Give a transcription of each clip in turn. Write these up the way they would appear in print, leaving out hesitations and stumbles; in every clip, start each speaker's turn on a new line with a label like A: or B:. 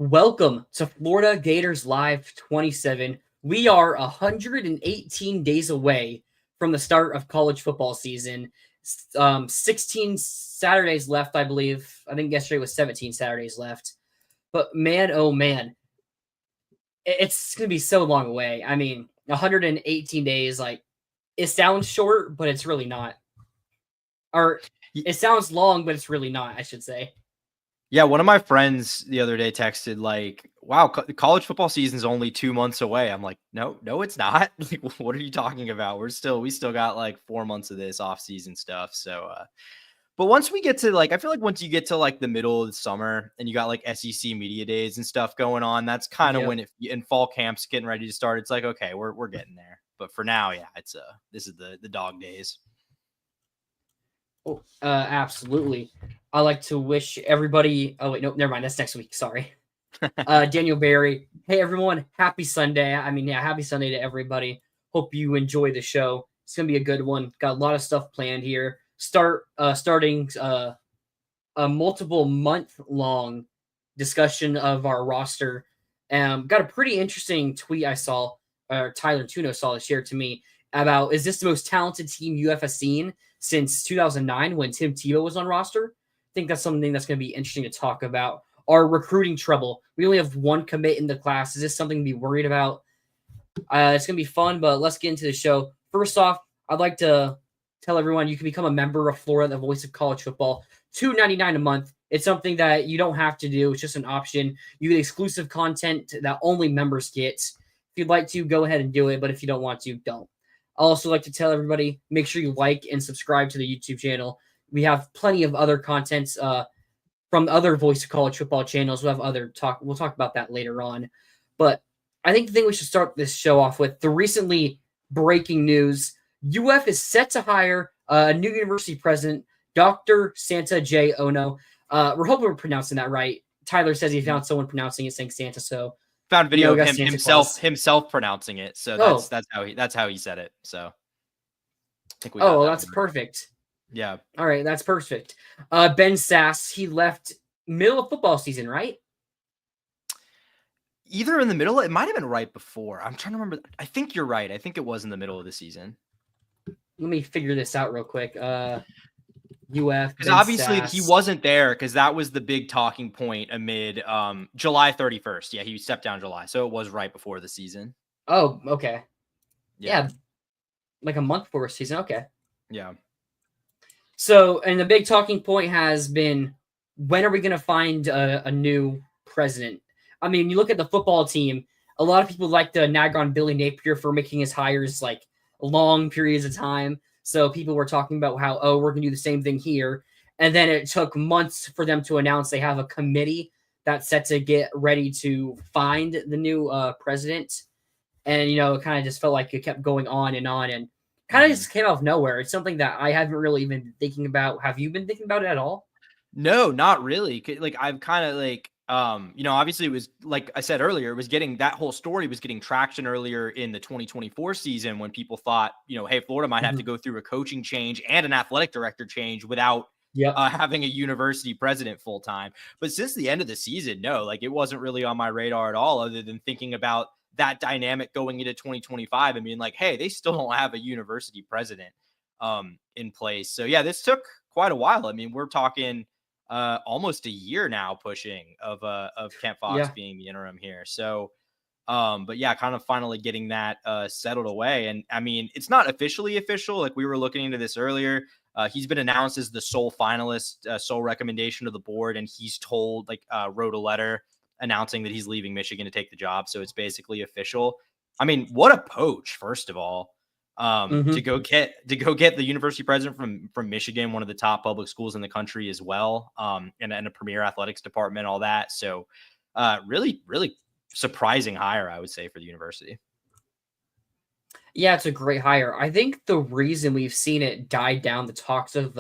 A: Welcome to Florida Gators Live 27. We are 118 days away from the start of college football season. 16 Saturdays left, I believe. I think yesterday was 17 Saturdays left. But man, oh man, it's going to be so long away. I mean, 118 days, like, it sounds short, but it's really not. Or it sounds long, but it's really not, I should say.
B: Yeah, one of my friends the other day texted like, "Wow, college football season's only 2 months away." I'm like, "No, it's not." Like, what are you talking about? We still got like 4 months of this off-season stuff. So, but once we get to I feel like once you get to like the middle of the summer and you got like SEC media days and stuff going on, that's kind of when in fall camps getting ready to start. It's like, okay, we're getting there. But for now, yeah, this is the dog days.
A: Oh, absolutely. I like to wish everybody. Oh wait, no, never mind. That's next week. Sorry. Daniel Barry. Hey everyone, happy Sunday. Happy Sunday to everybody. Hope you enjoy the show. It's gonna be a good one. Got a lot of stuff planned here. Starting a multiple month long discussion of our roster. Got a pretty interesting tweet I saw. Tyler Tuno saw it shared to me about, is this the most talented team UF has seen since 2009 when Tim Tebow was on roster? I think that's something that's going to be interesting to talk about. Our recruiting trouble. We only have one commit in the class. Is this something to be worried about? It's going to be fun, but let's get into the show. First off, I'd like to tell everyone you can become a member of Florida, the voice of college football. $2.99 a month. It's something that you don't have to do. It's just an option. You get exclusive content that only members get. If you'd like to, go ahead and do it, but if you don't want to, don't. I also like to tell everybody, make sure you like and subscribe to the YouTube channel. We have plenty of other contents from other Voice of College Football channels. We'll talk about that later on. But I think the thing we should start this show off with, the recently breaking news. UF is set to hire a new university president, Dr. Santa J. Ono. We're hoping we're pronouncing that right. Tyler says he found someone pronouncing it saying Santa, so
B: found video of himself pronouncing it. So that's how he said it. So I think we got
A: that's perfect.
B: Yeah.
A: All right, that's perfect. Ben Sass, he left middle of football season, right?
B: Either in the middle, it might have been right before. I'm trying to remember. I think you're right. I think it was in the middle of the season.
A: Let me figure this out real quick. UF,
B: because obviously he wasn't there because that was the big talking point amid July 31st. Yeah, he stepped down July, so it was right before the season.
A: Oh, okay. Yeah, like a month before season. Okay.
B: Yeah.
A: So, and the big talking point has been, when are we going to find a new president? I mean, you look at the football team, a lot of people like to nag on Billy Napier for making his hires like long periods of time. So people were talking about how, we're going to do the same thing here. And then it took months for them to announce they have a committee that's set to get ready to find the new president. And, it kind of just felt like it kept going on and kind of just came out of nowhere. It's something that I haven't really even been thinking about. Have you been thinking about it at all?
B: No, not really. Like, I've kind of like, obviously it was, like I said earlier, that whole story was getting traction earlier in the 2024 season when people thought, hey, Florida might have to go through a coaching change and an athletic director change without having a university president full time. But since the end of the season, no, like it wasn't really on my radar at all, other than thinking about that dynamic going into 2025. I mean, like, hey, they still don't have a university president in place. So yeah, this took quite a while. I mean, we're talking almost a year now pushing of Kent Fox being the interim here. So but yeah, kind of finally getting that settled away. And I mean, it's not officially official. Like we were looking into this earlier. He's been announced as the sole finalist, sole recommendation to the board, and he's told, wrote a letter announcing that he's leaving Michigan to take the job. So it's basically official. I mean, what a poach, first of all, to go get the university president from Michigan, one of the top public schools in the country as well, and a premier athletics department, all that. So really, really surprising hire, I would say, for the university.
A: Yeah, it's a great hire. I think the reason we've seen it die down, the talks of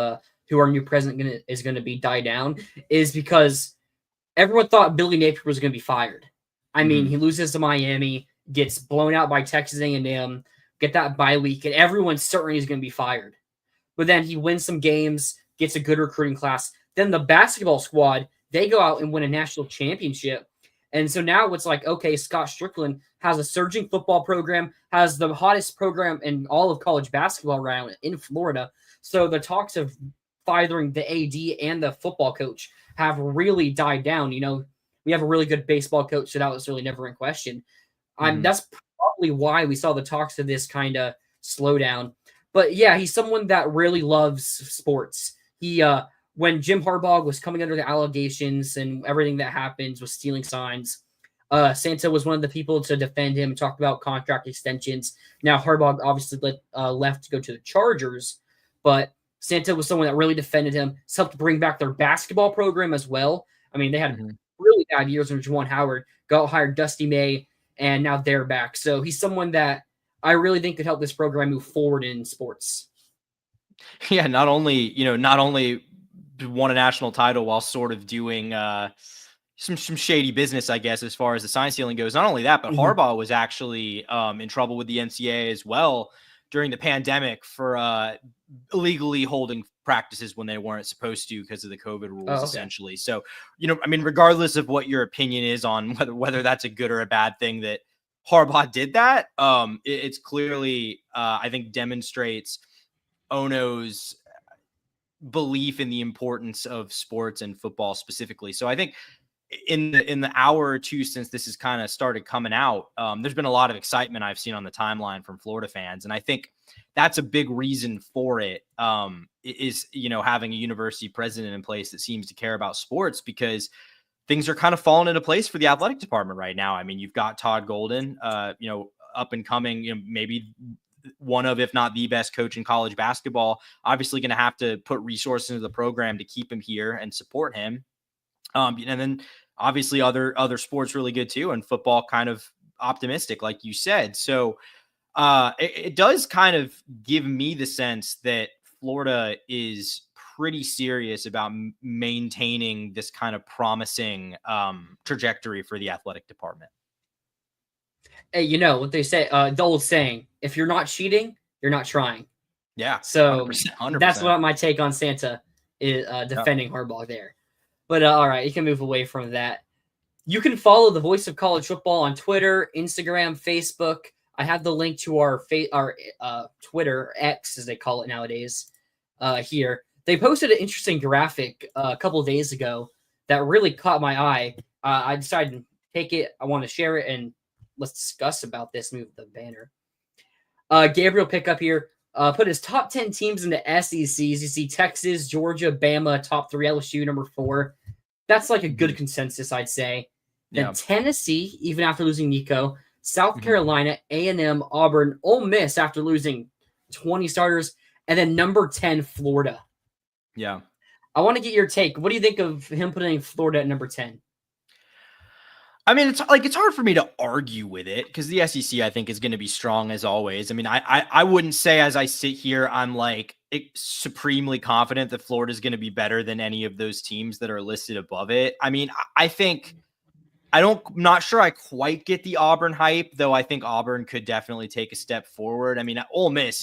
A: who our new president is going to be die down, is because everyone thought Billy Napier was going to be fired. I mean, he loses to Miami, gets blown out by Texas A&M, get that bye week, and everyone's certain he's going to be fired. But then he wins some games, gets a good recruiting class. Then the basketball squad, they go out and win a national championship. And so now it's like, okay, Scott Strickland has a surging football program, has the hottest program in all of college basketball around in Florida. So the talks of firing the AD and the football coach have really died down. We have a really good baseball coach, so that was really never in question. That's probably why we saw the talks of this kind of slow down. But yeah, he's someone that really loves sports. When Jim Harbaugh was coming under the allegations and everything that happens with stealing signs, Santa was one of the people to defend him, talk about contract extensions. Now Harbaugh obviously left to go to the Chargers, but Santa was someone that really defended him, helped bring back their basketball program as well. I mean, they had really bad years when Juwan Howard hired Dusty May, and now they're back. So he's someone that I really think could help this program move forward in sports.
B: Yeah, not only won a national title while sort of doing some shady business, I guess, as far as the sign stealing goes. Not only that, but Harbaugh was actually in trouble with the NCAA as well during the pandemic for illegally holding practices when they weren't supposed to because of the COVID rules, essentially. So, I mean, regardless of what your opinion is on whether that's a good or a bad thing that Harbaugh did that, it's clearly, I think, demonstrates Ono's belief in the importance of sports and football specifically. So I think in the hour or two since this has kind of started coming out, there's been a lot of excitement I've seen on the timeline from Florida fans. And I think that's a big reason for it, is, having a university president in place that seems to care about sports, because things are kind of falling into place for the athletic department right now. I mean, you've got Todd Golden, up and coming, maybe one of, if not the best coach in college basketball, obviously going to have to put resources into the program to keep him here and support him. And then obviously other sports really good too. And football kind of optimistic, like you said. So it does kind of give me the sense that Florida is pretty serious about maintaining this kind of promising trajectory for the athletic department.
A: Hey, you know what they say, the old saying, if you're not cheating, you're not trying.
B: Yeah.
A: So
B: 100%.
A: That's what my take on Santa is, defending Harbaugh there. But all right, you can move away from that. You can follow the Voice of College Football on Twitter, Instagram, Facebook. I have the link to our Twitter, X as they call it nowadays, here. They posted an interesting graphic a couple of days ago that really caught my eye. I decided to take it. I want to share it, and let's discuss about this. Move the banner. Gabriel Pickup here put his top 10 teams in the SECs. You see Texas, Georgia, Bama, top 3, LSU, number 4. That's like a good consensus, I'd say. Then Tennessee, even after losing Nico, South Carolina, A&M, Auburn, Ole Miss after losing 20 starters, and then number 10, Florida.
B: Yeah.
A: I want to get your take. What do you think of him putting Florida at number 10?
B: I mean, it's hard for me to argue with it because the SEC, I think, is going to be strong as always. I mean, I wouldn't say as I sit here, I'm like supremely confident that Florida is going to be better than any of those teams that are listed above it. I mean, I think not sure I quite get the Auburn hype, though. I think Auburn could definitely take a step forward. I mean, Ole Miss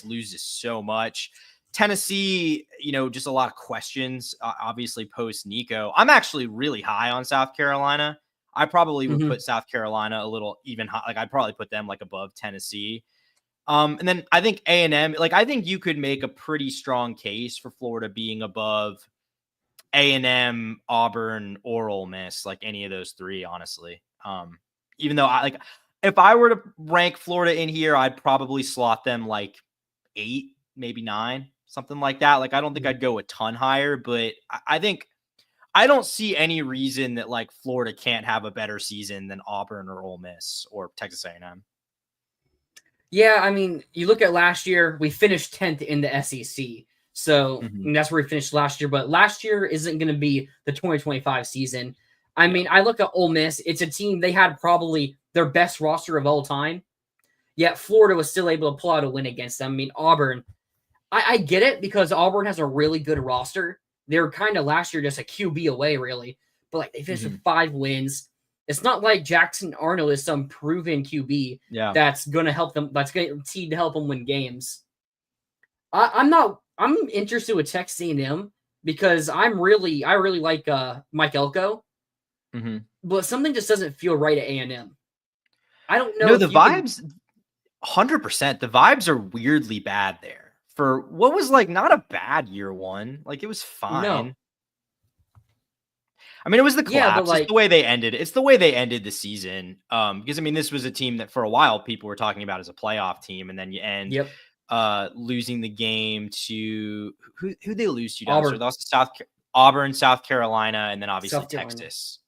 B: loses so much. Tennessee, just a lot of questions, obviously post Nico. I'm actually really high on South Carolina. I probably would put South Carolina a little even high. Like I'd probably put them like above Tennessee. And then I think A&M, I think you could make a pretty strong case for Florida being above A&M, Auburn, or Ole Miss, like any of those three, honestly. Even though if I were to rank Florida in here, I'd probably slot them like 8, maybe 9, something like that. Like I don't think I'd go a ton higher, but I think I don't see any reason that like Florida can't have a better season than Auburn or Ole Miss or Texas A&M.
A: Yeah, I mean, you look at last year, we finished 10th in the SEC. So that's where we finished last year. But last year isn't going to be the 2025 season. I mean, I look at Ole Miss. It's a team, they had probably their best roster of all time. Yet Florida was still able to pull out a win against them. I mean, Auburn, I get it because Auburn has a really good roster. They're kind of last year just a QB away, really. But like they finished with 5 wins. It's not like Jackson Arnold is some proven QB that's going to help them. That's guaranteed to help them win games. I'm interested with Texas A&M because I really like Mike Elko. but something just doesn't feel right at A&M. I don't know
B: No,
A: if
B: the
A: you can.
B: vibes, 100%. The vibes are weirdly bad there for what was like not a bad year one. Like it was
A: No.
B: fine. I mean, it was the
A: Yeah, but
B: collapse. It's the way they ended. It's the way they ended the season. Because I mean, this was a team that for a while people were talking about as a playoff team, and then you end
A: yep,
B: losing the game to who they lose to down there.
A: Auburn,
B: They lost to Auburn, South Carolina, and then obviously
A: South Carolina.
B: Texas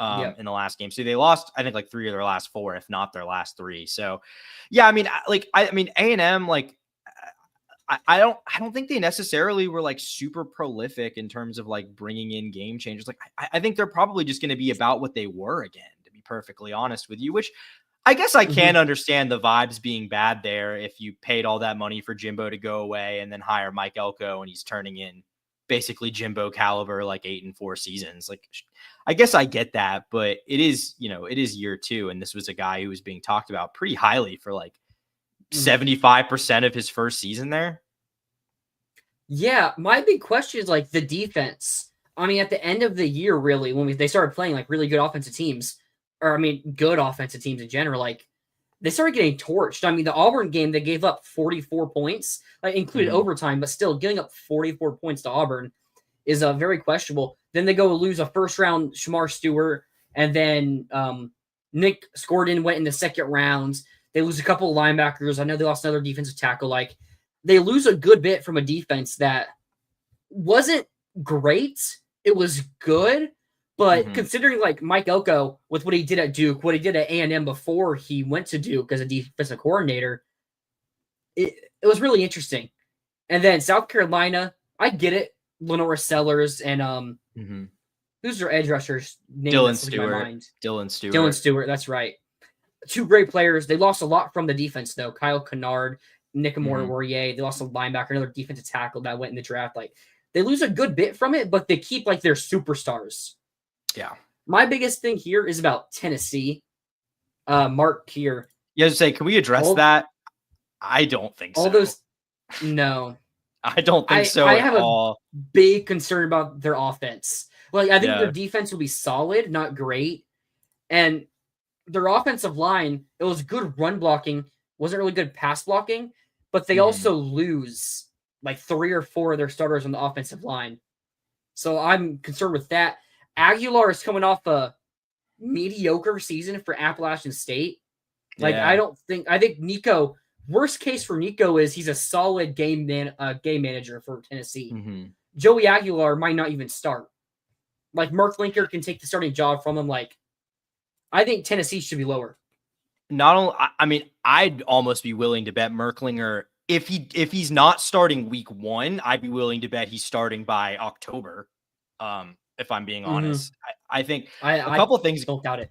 A: Yep.
B: in the last game. So they lost, I think, like 3 of their last 4, if not their last 3. So yeah, I mean, I mean, A&M, like I don't think they necessarily were like super prolific in terms of like bringing in game changers. Like I think they're probably just going to be about what they were again, to be perfectly honest with you, which I guess I can understand the vibes being bad there if you paid all that money for Jimbo to go away and then hire Mike Elko and he's turning in basically Jimbo caliber, like 8-4 seasons. Like, I guess I get that, but it is, it is year 2. And this was a guy who was being talked about pretty highly for like 75% of his first season there.
A: Yeah, my big question is like the defense. I mean, at the end of the year, really, when they started playing like really good offensive teams, or I mean, good offensive teams in general, like they started getting torched. I mean, the Auburn game, they gave up 44 points, like included overtime, but still giving up 44 points to Auburn is very questionable. Then they go lose a first round Shamar Stewart, and then Nick Scordon went in the second round. They lose a couple of linebackers. I know they lost another defensive tackle. Like they lose a good bit from a defense that wasn't great. It was good, but considering like Mike Elko with what he did at Duke, what he did at A&M before he went to Duke as a defensive coordinator, it was really interesting. And then South Carolina, I get it. Lenora Sellers and who's their edge rusher's name?
B: Dylan Stewart.
A: That's right. 2 great players. They lost a lot from the defense though. Kyle Kennard, Nick Warrior. They lost a linebacker, another defensive tackle that went in the draft. Like they lose a good bit from it, but they keep like their superstars.
B: Yeah.
A: My biggest thing here is about Tennessee. Mark here.
B: Yeah, just say, can we address that? I don't think so.
A: No.
B: I don't think so.
A: I have a big concern about their offense. Like I think their defense will be solid, not great. And their offensive line, it was good run blocking, wasn't really good pass blocking, but they also lose like 3 or 4 of their starters on the offensive line. So I'm concerned with that. Aguilar is coming off a mediocre season for Appalachian State. Like I think Nico, worst case for Nico is he's a solid game manager for Tennessee. Joey Aguilar might not even start. Like Mark Linker can take the starting job from him. Like I think Tennessee should be lower.
B: Not only, I mean, I'd almost be willing to bet Merklinger if he's not starting week 1, I'd be willing to bet he's starting by October. If I'm being honest, I think a couple of things.
A: Don't doubt it.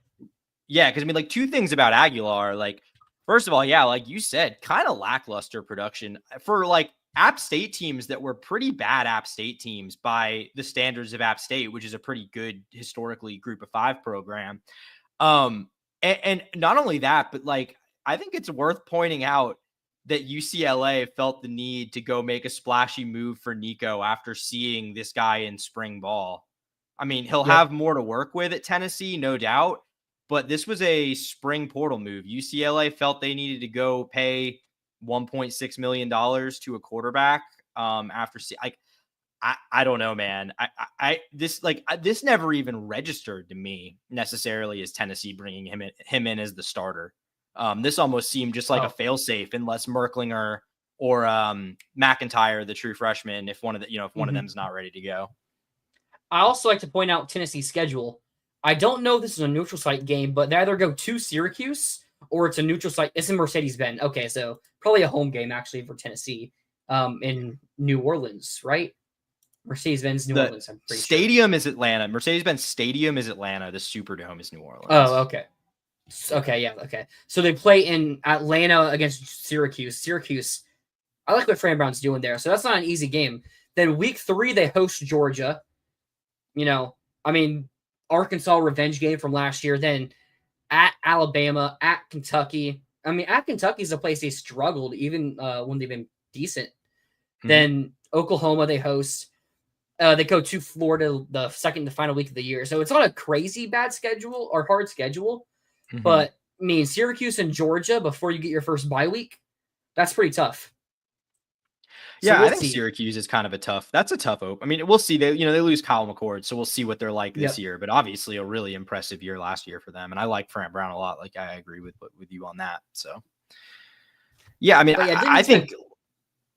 B: Yeah, because I mean, like 2 things about Aguilar. Like, first of all, yeah, like you said, kind of lackluster production for like App State teams that were pretty bad App State teams by the standards of App State, which is a pretty good historically Group of 5 program. And not only that, but like I think it's worth pointing out that UCLA felt the need to go make a splashy move for Nico after seeing this guy in spring ball. I mean, he'll have more to work with at Tennessee, no doubt, but this was a spring portal move. UCLA felt they needed to go pay $1.6 million to a quarterback after like I don't know, man. This never even registered to me necessarily as Tennessee bringing him in as the starter. This almost seemed just like a failsafe unless Merklinger or McIntyre, the true freshman, if one of them's not ready to go.
A: I also like to point out Tennessee's schedule. I don't know if this is a neutral site game, but they either go to Syracuse or it's a neutral site. It's in Mercedes-Benz. Okay, so probably a home game actually for Tennessee in New Orleans, right? Mercedes-Benz, New Orleans. I'm pretty
B: stadium is Atlanta. Mercedes-Benz Stadium is Atlanta. The Superdome is New Orleans.
A: Oh, okay. Okay, yeah, okay. So they play in Atlanta against Syracuse. Syracuse, I like what Fran Brown's doing there. So that's not an easy game. Then week 3, they host Georgia. I mean, Arkansas revenge game from last year. Then at Alabama, at Kentucky. I mean, at Kentucky is a place they struggled even when they've been decent. Then Oklahoma, they host. They go to Florida the second to final week of the year. So it's not a crazy bad schedule or hard schedule.
B: Mhm.
A: But, I mean, Syracuse and Georgia before you get your first bye week, that's pretty tough. So
B: Yeah,
A: we'll
B: I think
A: see.
B: Syracuse is kind of that's a tough open. I mean, we'll see. They lose Kyle McCord, so we'll see what they're like this
A: Yep.
B: year. But obviously, a really impressive year last year for them. And I like Frank Brown a lot. Like, I agree with you on that. So, yeah, I mean,
A: But yeah,
B: I think.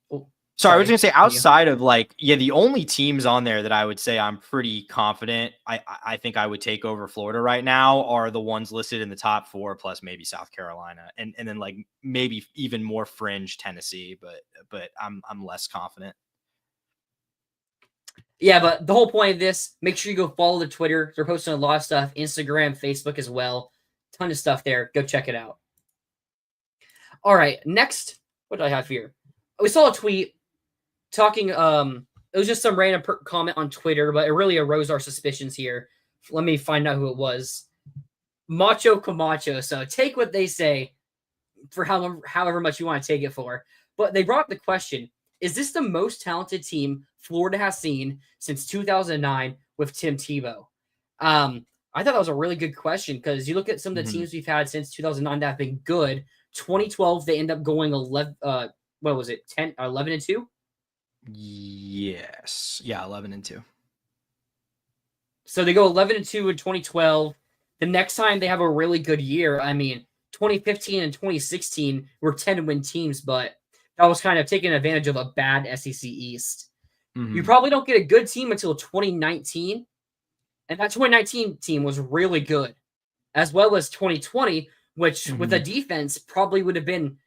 A: Oh,
B: Sorry, I was going to say
A: continue.
B: outside of the only teams on there that I would say I'm pretty confident I think I would take over Florida right now are the ones listed in the top 4 plus maybe South Carolina and then like maybe even more fringe Tennessee, but I'm less confident.
A: Yeah, but the whole point of this, make sure you go follow the Twitter. They're posting a lot of stuff, Instagram, Facebook as well. Ton of stuff there. Go check it out. All right, next, what do I have here? We saw a tweet talking, it was just some random comment on Twitter, but it really arose our suspicions here. Let me find out who it was. Macho Camacho. So take what they say for however much you want to take it for. But they brought up the question, is this the most talented team Florida has seen since 2009 with Tim Tebow? I thought that was a really good question because you look at some of the teams we've had since 2009 that have been good. 2012, they end up going 11, what was it, 10, 11 and 2?
B: Yes. Yeah, 11 and 2.
A: So they go 11 and 2 in 2012. The next time they have a really good year, I mean, 2015 and 2016 were 10-win teams, but that was kind of taking advantage of a bad SEC East. You probably don't get a good team until 2019, and that 2019 team was really good, as well as 2020, which with a defense probably would have been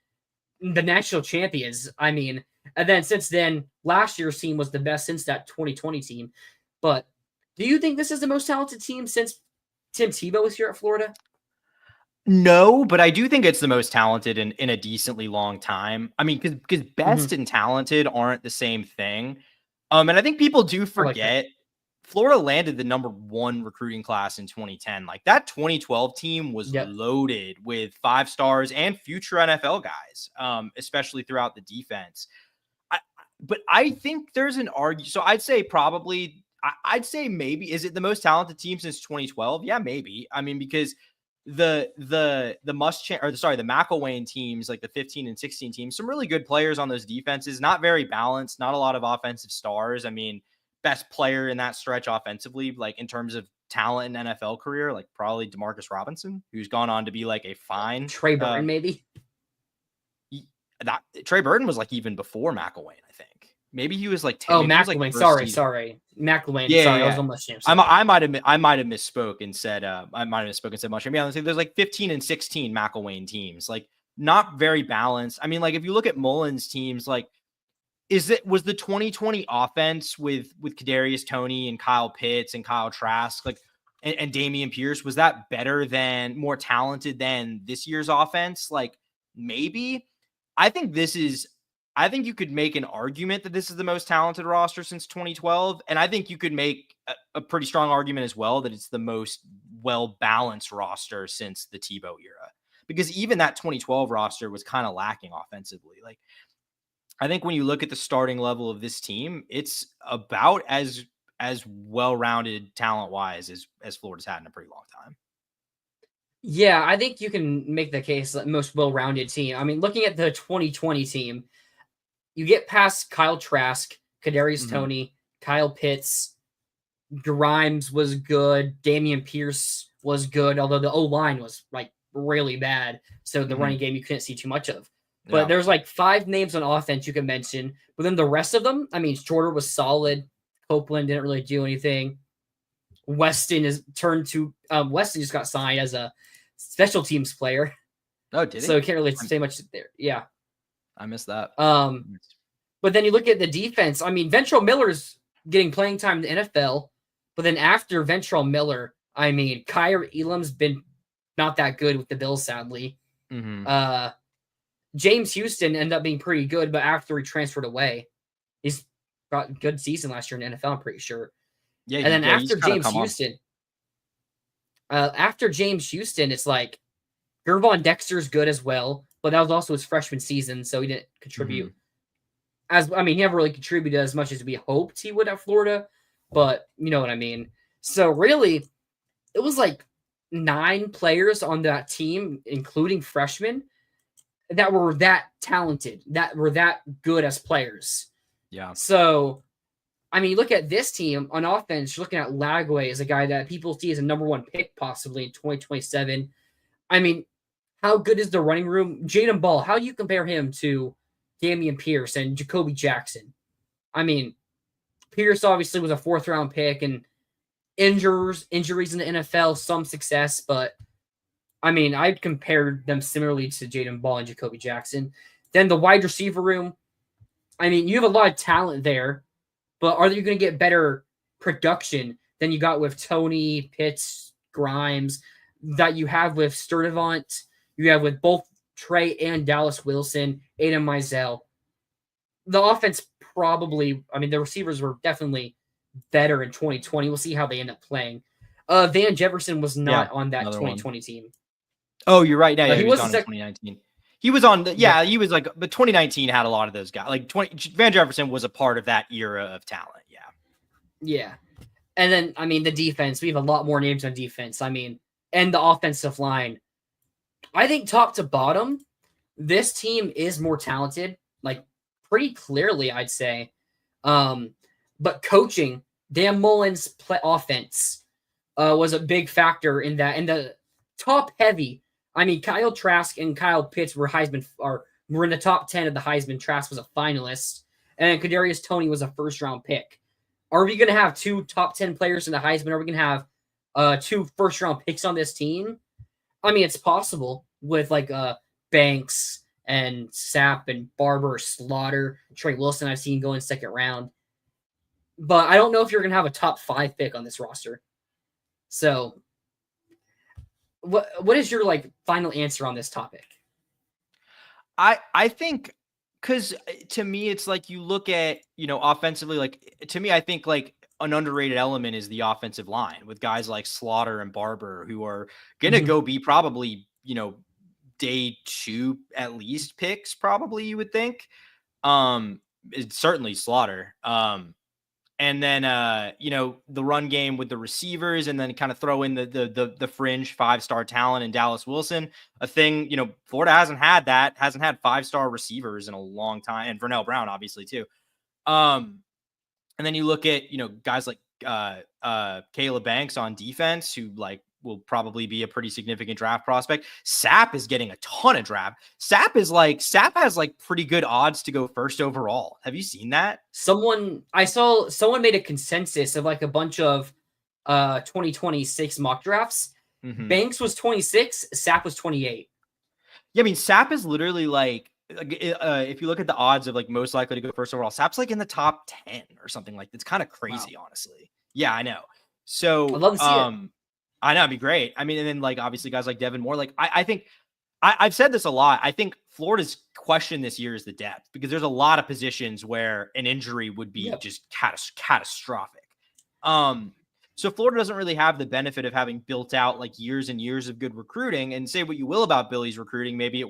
A: the national champions. I mean, and then since then, last year's team was the best since that 2020 team. But do you think this is the most talented team since Tim Tebow was here at Florida?
B: No, but I do think it's the most talented in a decently long time. I mean, because best and talented aren't the same thing. And I think people do forget Florida landed the #1 recruiting class in 2010. Like that 2012 team was loaded with 5 stars and future NFL guys, especially throughout the defense. But I think there's an argument. So I'd say probably, I'd say maybe, is it the most talented team since 2012? Yeah, maybe. I mean, because the McElwain teams, like the 15 and 16 teams, some really good players on those defenses, not very balanced, not a lot of offensive stars. I mean, best player in that stretch offensively, like in terms of talent in NFL career, like probably Demarcus Robinson, who's gone on to be like a fine
A: Trey Burton, maybe.
B: That Trey Burton was like even before McElwain, I think. Maybe he was like 10.
A: Oh, McElwain. Sorry. McElwain.
B: Yeah,
A: sorry,
B: yeah.
A: I was almost saying.
B: I might have misspoke and said much. I mean, honestly, there's like 15 and 16 McElwain teams, like not very balanced. I mean, like if you look at Mullen's teams, like was the 2020 offense with Kadarius Toney and Kyle Pitts and Kyle Trask, like and Dameon Pierce, was that better than, more talented than this year's offense? Like maybe. I think you could make an argument that this is the most talented roster since 2012. And I think you could make a pretty strong argument as well that it's the most well-balanced roster since the Tebow era. Because even that 2012 roster was kind of lacking offensively. Like, I think when you look at the starting level of this team, it's about as well-rounded talent-wise as Florida's had in a pretty long time.
A: Yeah, I think you can make the case that most well-rounded team. I mean, looking at the 2020 team, you get past Kyle Trask, Kadarius Toney, Kyle Pitts, Grimes was good, Dameon Pierce was good, although the O-line was like really bad. So the running game you couldn't see too much of. But there's like 5 names on offense you can mention. But then the rest of them, I mean, Shorter was solid. Copeland didn't really do anything. Weston Weston just got signed as a special teams player.
B: Oh, did he?
A: So can't really say much there. Yeah.
B: I missed that.
A: But then you look at the defense. I mean, Ventrell Miller's getting playing time in the NFL. But then after Ventrell Miller, I mean, Kyer Elam's been not that good with the Bills, sadly. James Houston ended up being pretty good, but after he transferred away, he's got a good season last year in the NFL, I'm pretty sure. Yeah, and then after James Houston, it's like Gervon Dexter's good as well, but that was also his freshman season, so he didn't contribute. He never really contributed as much as we hoped he would at Florida. but you know what I mean. So really, it was like 9 players on that team, including freshmen, that were that talented, that were that good as players.
B: Yeah.
A: So, I mean, look at this team on offense. You're looking at Lagway as a guy that people see as a number 1 pick possibly in 2027. I mean, how good is the running room? Jaden Ball, how do you compare him to Damian Pierce and Jacoby Jackson? I mean, Pierce obviously was a 4th round pick and injuries in the NFL, some success, but I mean, I'd compare them similarly to Jaden Ball and Jacoby Jackson. Then the wide receiver room, I mean, you have a lot of talent there, but are you going to get better production than you got with Tony, Pitts, Grimes, that you have with Sturdivant, you have with both Trey and Dallas Wilson, Aiden Mizell? The offense probably, I mean, the receivers were definitely better in 2020. We'll see how they end up playing. Van Jefferson was not on that 2020 team.
B: Oh, you're right. Yeah,
A: he
B: was on in 2019. He was on he was like, but 2019 had a lot of those guys. Like Van Jefferson was a part of that era of talent. Yeah.
A: Yeah. And then, I mean, the defense, we have a lot more names on defense. I mean, and the offensive line. I think top to bottom, this team is more talented, like pretty clearly, I'd say. But coaching, Dan Mullen's offense was a big factor in that. And the top heavy, I mean, Kyle Trask and Kyle Pitts were were in the top 10 of the Heisman. Trask was a finalist, and Kadarius Toney was a 1st round pick. Are we going to have 2 top 10 players in the Heisman? Are we going to have 2 1st round picks on this team? I mean, it's possible with like Banks and Sapp and Barber, Slaughter, Trey Wilson. I've seen go in 2nd round, but I don't know if you're going to have a top 5 pick on this roster. So, what is your like final answer on this topic?
B: I think, because to me it's like, you look at, offensively, like to me I think like an underrated element is the offensive line with guys like Slaughter and Barber, who are gonna go be probably day 2 at least picks, probably, you would think. It's certainly Slaughter. And then, the run game with the receivers, and then kind of throw in the fringe 5-star talent in Dallas Wilson, a thing, Florida hasn't had 5-star receivers in a long time, and Vernell Brown, obviously, too. And then you look at, guys like Caleb Banks on defense, who will probably be a pretty significant draft prospect. Sapp is getting a ton of draft. Sapp has pretty good odds to go 1st overall. Have you seen that?
A: I saw someone made a consensus of like a bunch of 2026 mock drafts. Banks was 26, Sapp was 28.
B: Yeah, I mean, Sapp is literally if you look at the odds of most likely to go 1st overall, Sapp's in the top 10 or something like that. It's kind of crazy, honestly. Yeah, I know. So
A: I'd love to see it.
B: I know, it'd be great. I mean, and then obviously guys like Devin Moore, I think I've said this a lot. I think Florida's question this year is the depth, because there's a lot of positions where an injury would be just catastrophic. So Florida doesn't really have the benefit of having built out years and years of good recruiting. And say what you will about Billy's recruiting, maybe it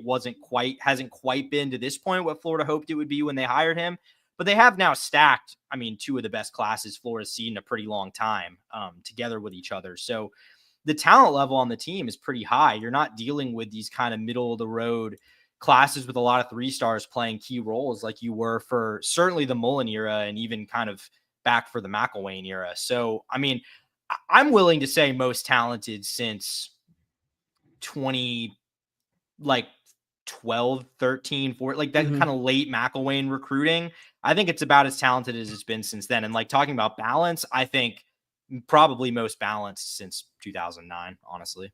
B: hasn't quite been to this point what Florida hoped it would be when they hired him. But they have now stacked, 2 of the best classes Florida's seen in a pretty long time, together with each other. So the talent level on the team is pretty high. You're not dealing with these kind of middle of the road classes with a lot of 3-stars playing key roles like you were for certainly the Mullen era, and even kind of back for the McElwain era. So, I mean, I'm willing to say most talented since 12, 13, 14, that kind of late McElwain recruiting. I think it's about as talented as it's been since then. And talking about balance, I think probably most balanced since 2009, honestly.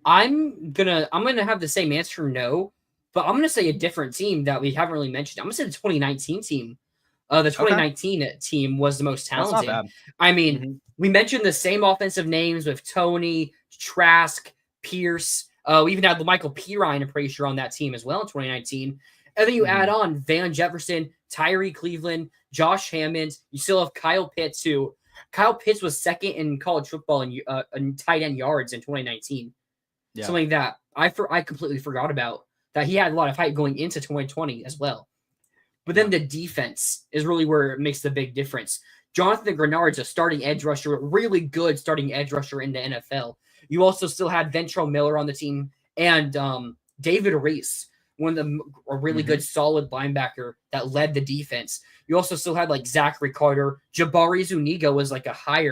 A: I'm gonna have the same answer, no, but I'm gonna say a different team that we haven't really mentioned. I'm gonna say the 2019 team. The 2019 team was the most talented. I mean, we mentioned the same offensive names with Tony, Trask, Pierce. We even had Michael Pirine, I'm pretty sure, on that team as well in 2019. And then you add on Van Jefferson, Tyree Cleveland, Josh Hammond. You still have Kyle Pitts, who Kyle Pitts was 2nd in college football in tight end yards in 2019. Yeah. Something that I completely forgot about, that he had a lot of hype going into 2020 as well. But then the defense is really where it makes the big difference. Jonathan Grenard's a starting edge rusher, a really good starting edge rusher in the NFL. You also still had Ventrell Miller on the team and David Reese, a really good, solid linebacker that led the defense. You also still had like Zachary Carter. Jabari Zuniga was like he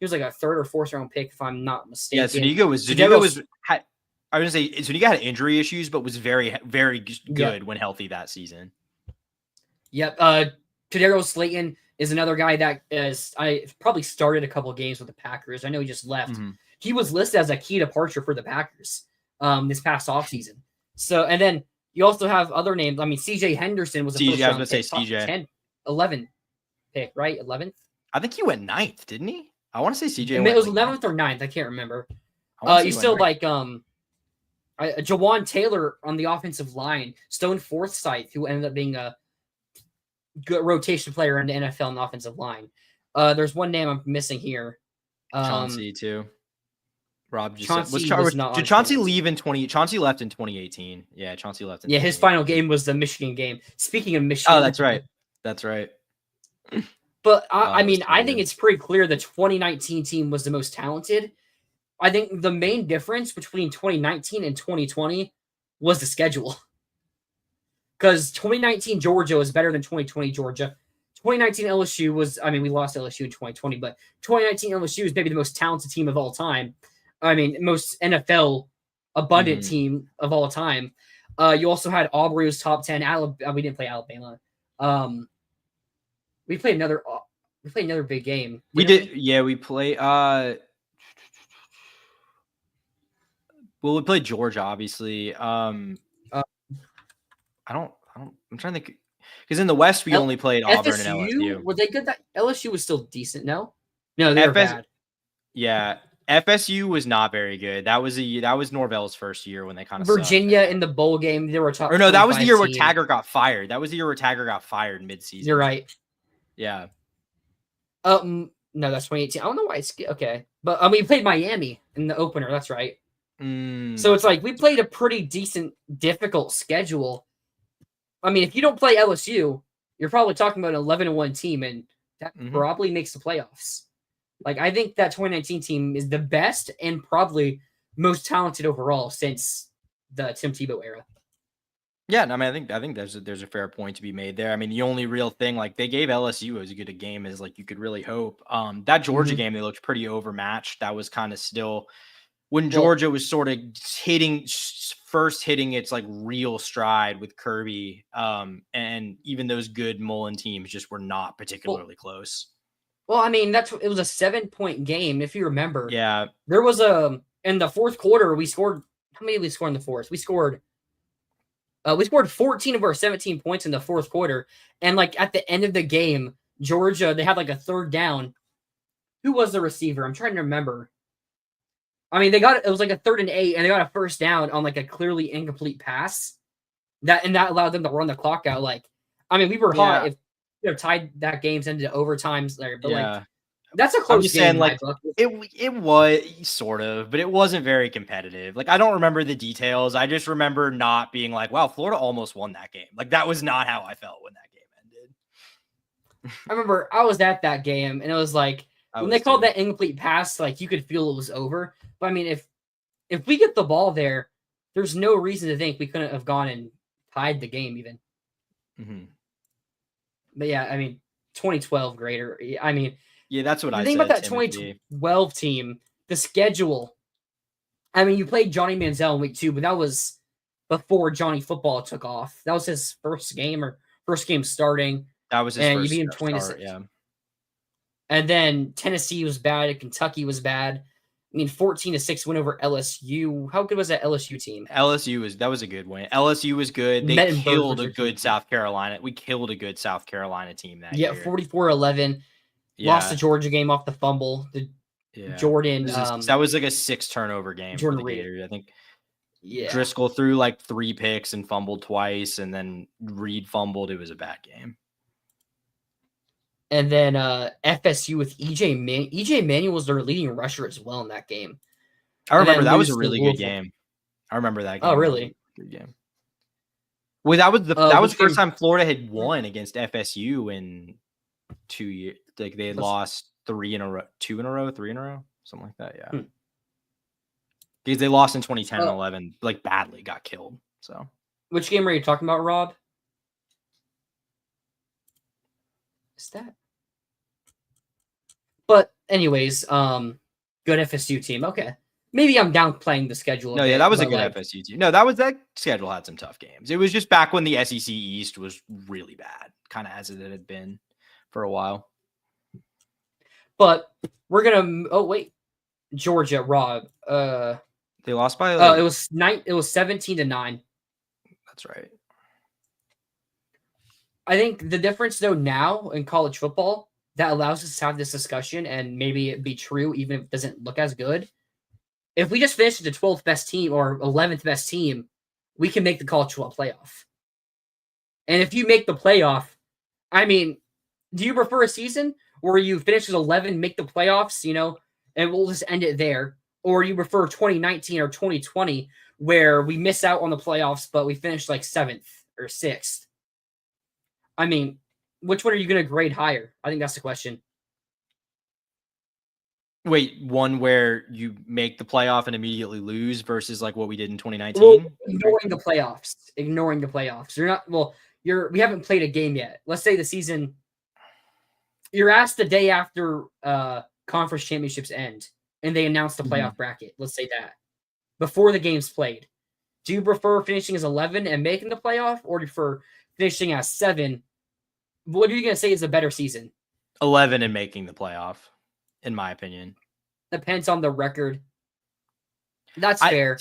A: was like a 3rd or 4th round pick, if I'm not mistaken.
B: Yeah, Zuniga was I was going to say Zuniga had injury issues, but was very, very good when healthy that season.
A: Yep. Kadarius Slayton is another guy that I probably started a couple of games with the Packers. I know he just left. He was listed as a key departure for the Packers this past offseason. So, and then you also have other names. I mean, CJ Henderson was a first round pick,
B: CJ.
A: 10, 11 pick, right? 11th?
B: I think he went 9th, didn't he? I want to say CJ
A: It was 11th or 9th. I can't remember. You still like Jawan Taylor on the offensive line, Stone Forsythe, who ended up being a good rotation player in the NFL on the offensive line. There's one name I'm missing here.
B: Chauncey too. Rob just
A: Chauncey
B: did Chauncey leave in 20? Chauncey left in 2018. Yeah, Chauncey left in.
A: Yeah, his final game was the Michigan game. Speaking of Michigan,
B: oh, that's right. That's right.
A: But I mean, I think it's pretty clear the 2019 team was the most talented. I think the main difference between 2019 and 2020 was the schedule. Because 2019 Georgia was better than 2020 Georgia. 2019 LSU was, I mean, we lost LSU in 2020, but 2019 LSU is maybe the most talented team of all time. I mean, most NFL abundant team of all time. You also had Auburn was top 10. We didn't play Alabama. We played another big game.
B: We did. Yeah, we played. Well, we played Georgia, obviously. I'm trying to think because in the West we only played Auburn and LSU.
A: Were they good? That LSU was still decent. No, they were bad.
B: Yeah, FSU was not very good. That was Norvell's first year when they kind of
A: Virginia in the bowl game. They were top.
B: Or no, that was the year where Taggart got fired. That was the year where Taggart got fired midseason.
A: You're right.
B: Yeah.
A: No, that's 2018. I don't know why it's okay, but we played Miami in the opener. That's right. So it's like we played a pretty decent, difficult schedule. I mean, if you don't play LSU, you're probably talking about an 11-1 team, and that probably makes the playoffs. Like, I think that 2019 team is the best and probably most talented overall since the Tim Tebow era.
B: Yeah, I mean, I think there's a fair point to be made there. I mean, the only real thing, like, they gave LSU as good a game as like you could really hope. That Georgia game, they looked pretty overmatched. That was kind of still when Georgia was sort of first hitting its like real stride with Kirby. And even those good Mullen teams just were not particularly close.
A: Well, I mean, it was a 7-point game, if you remember.
B: Yeah.
A: There was in the fourth quarter, we scored. How many did we score in the fourth? We scored 14 of our 17 points in the fourth quarter. And like at the end of the game, Georgia, they had like a third down. Who was the receiver? I'm trying to remember. I mean, it was like a 3rd and 8, and they got a first down on like a clearly incomplete pass. That allowed them to run the clock out. Like, I mean, we were hot if tied that game's into overtimes there, but like that's a close game.
B: Saying, like, it was sort of, but it wasn't very competitive. Like, I don't remember the details. I just remember not being like, wow, Florida almost won that game. Like, that was not how I felt when that game ended.
A: I remember I was at that game, and it was like when they called that incomplete pass, like you could feel it was over. But I mean, if we get the ball there, there's no reason to think we couldn't have gone and tied the game even. But yeah, I mean, 2012 greater. I mean,
B: yeah, that's what I
A: think
B: said.
A: About that 2012 team, the schedule. I mean, you played Johnny Manziel in week 2, but that was before Johnny Football took off. That was his first game starting.
B: That was his first
A: you beat him 26. Yeah. And then Tennessee was bad, and Kentucky was bad. I mean, 14-6 win over LSU. How good was that LSU team?
B: That was a good win. LSU was good. They killed a good South Carolina. We killed a good South Carolina team that year.
A: Yeah, 44-11. Lost the Georgia game off the fumble. Jordan.
B: That was like a 6 turnover game for the Gators, I think. Yeah. Driscoll threw like 3 picks and fumbled twice, and then Reed fumbled. It was a bad game.
A: And then FSU with EJ Manuel was their leading rusher as well in that game.
B: I remember that was a really good game. I remember that game.
A: Oh, really?
B: Good game. Well, that was the first time Florida had won against FSU in 2 years. Like they had lost 3 in a row, 2 in a row, 3 in a row, something like that. Yeah. Because they lost in 2010 and 11, like badly, got killed. So
A: which game are you talking about, Rob? Is that? But anyways, good FSU team. Okay. Maybe I'm downplaying the schedule a
B: no,
A: bit.
B: yeah, that was a good
A: like,
B: FSU team. No, that schedule had some tough games. It was just back when the SEC East was really bad, kind of as it had been for a while.
A: But we're gonna. Oh wait, Georgia, Rob.
B: They lost by.
A: It was 17-9.
B: That's right.
A: I think the difference though now in college football that allows us to have this discussion and maybe it be true even if it doesn't look as good. If we just finish the 12th best team or 11th best team, we can make the college football playoff. And if you make the playoff, I mean, do you prefer a season where you finish with 11, make the playoffs, and we'll just end it there? Or you prefer 2019 or 2020 where we miss out on the playoffs, but we finish like 7th or 6th? I mean, which one are you going to grade higher? I think that's the question.
B: Wait, one where you make the playoff and immediately lose versus like what we did in 2019?
A: Well, ignoring the playoffs. We haven't played a game yet. Let's say the season, you're asked the day after conference championships end and they announce the playoff bracket. Let's say that. Before the game's played. Do you prefer finishing as 11 and making the playoff, or do you prefer finishing as 7? What are you going to say is a better season?
B: 11 and making the playoff, in my opinion.
A: Depends on the record. That's fair.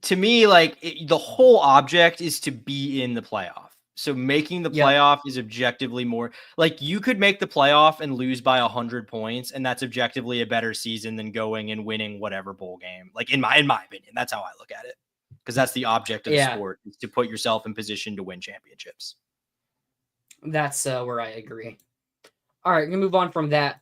B: To me, like the whole object is to be in the playoff. So making the playoff is objectively more like you could make the playoff and lose by 100 points. And that's objectively a better season than going and winning whatever bowl game. Like in my opinion, that's how I look at it. Because that's the object of the sport, is to put yourself in position to win championships.
A: That's where I agree. All right, we're going to move on from that.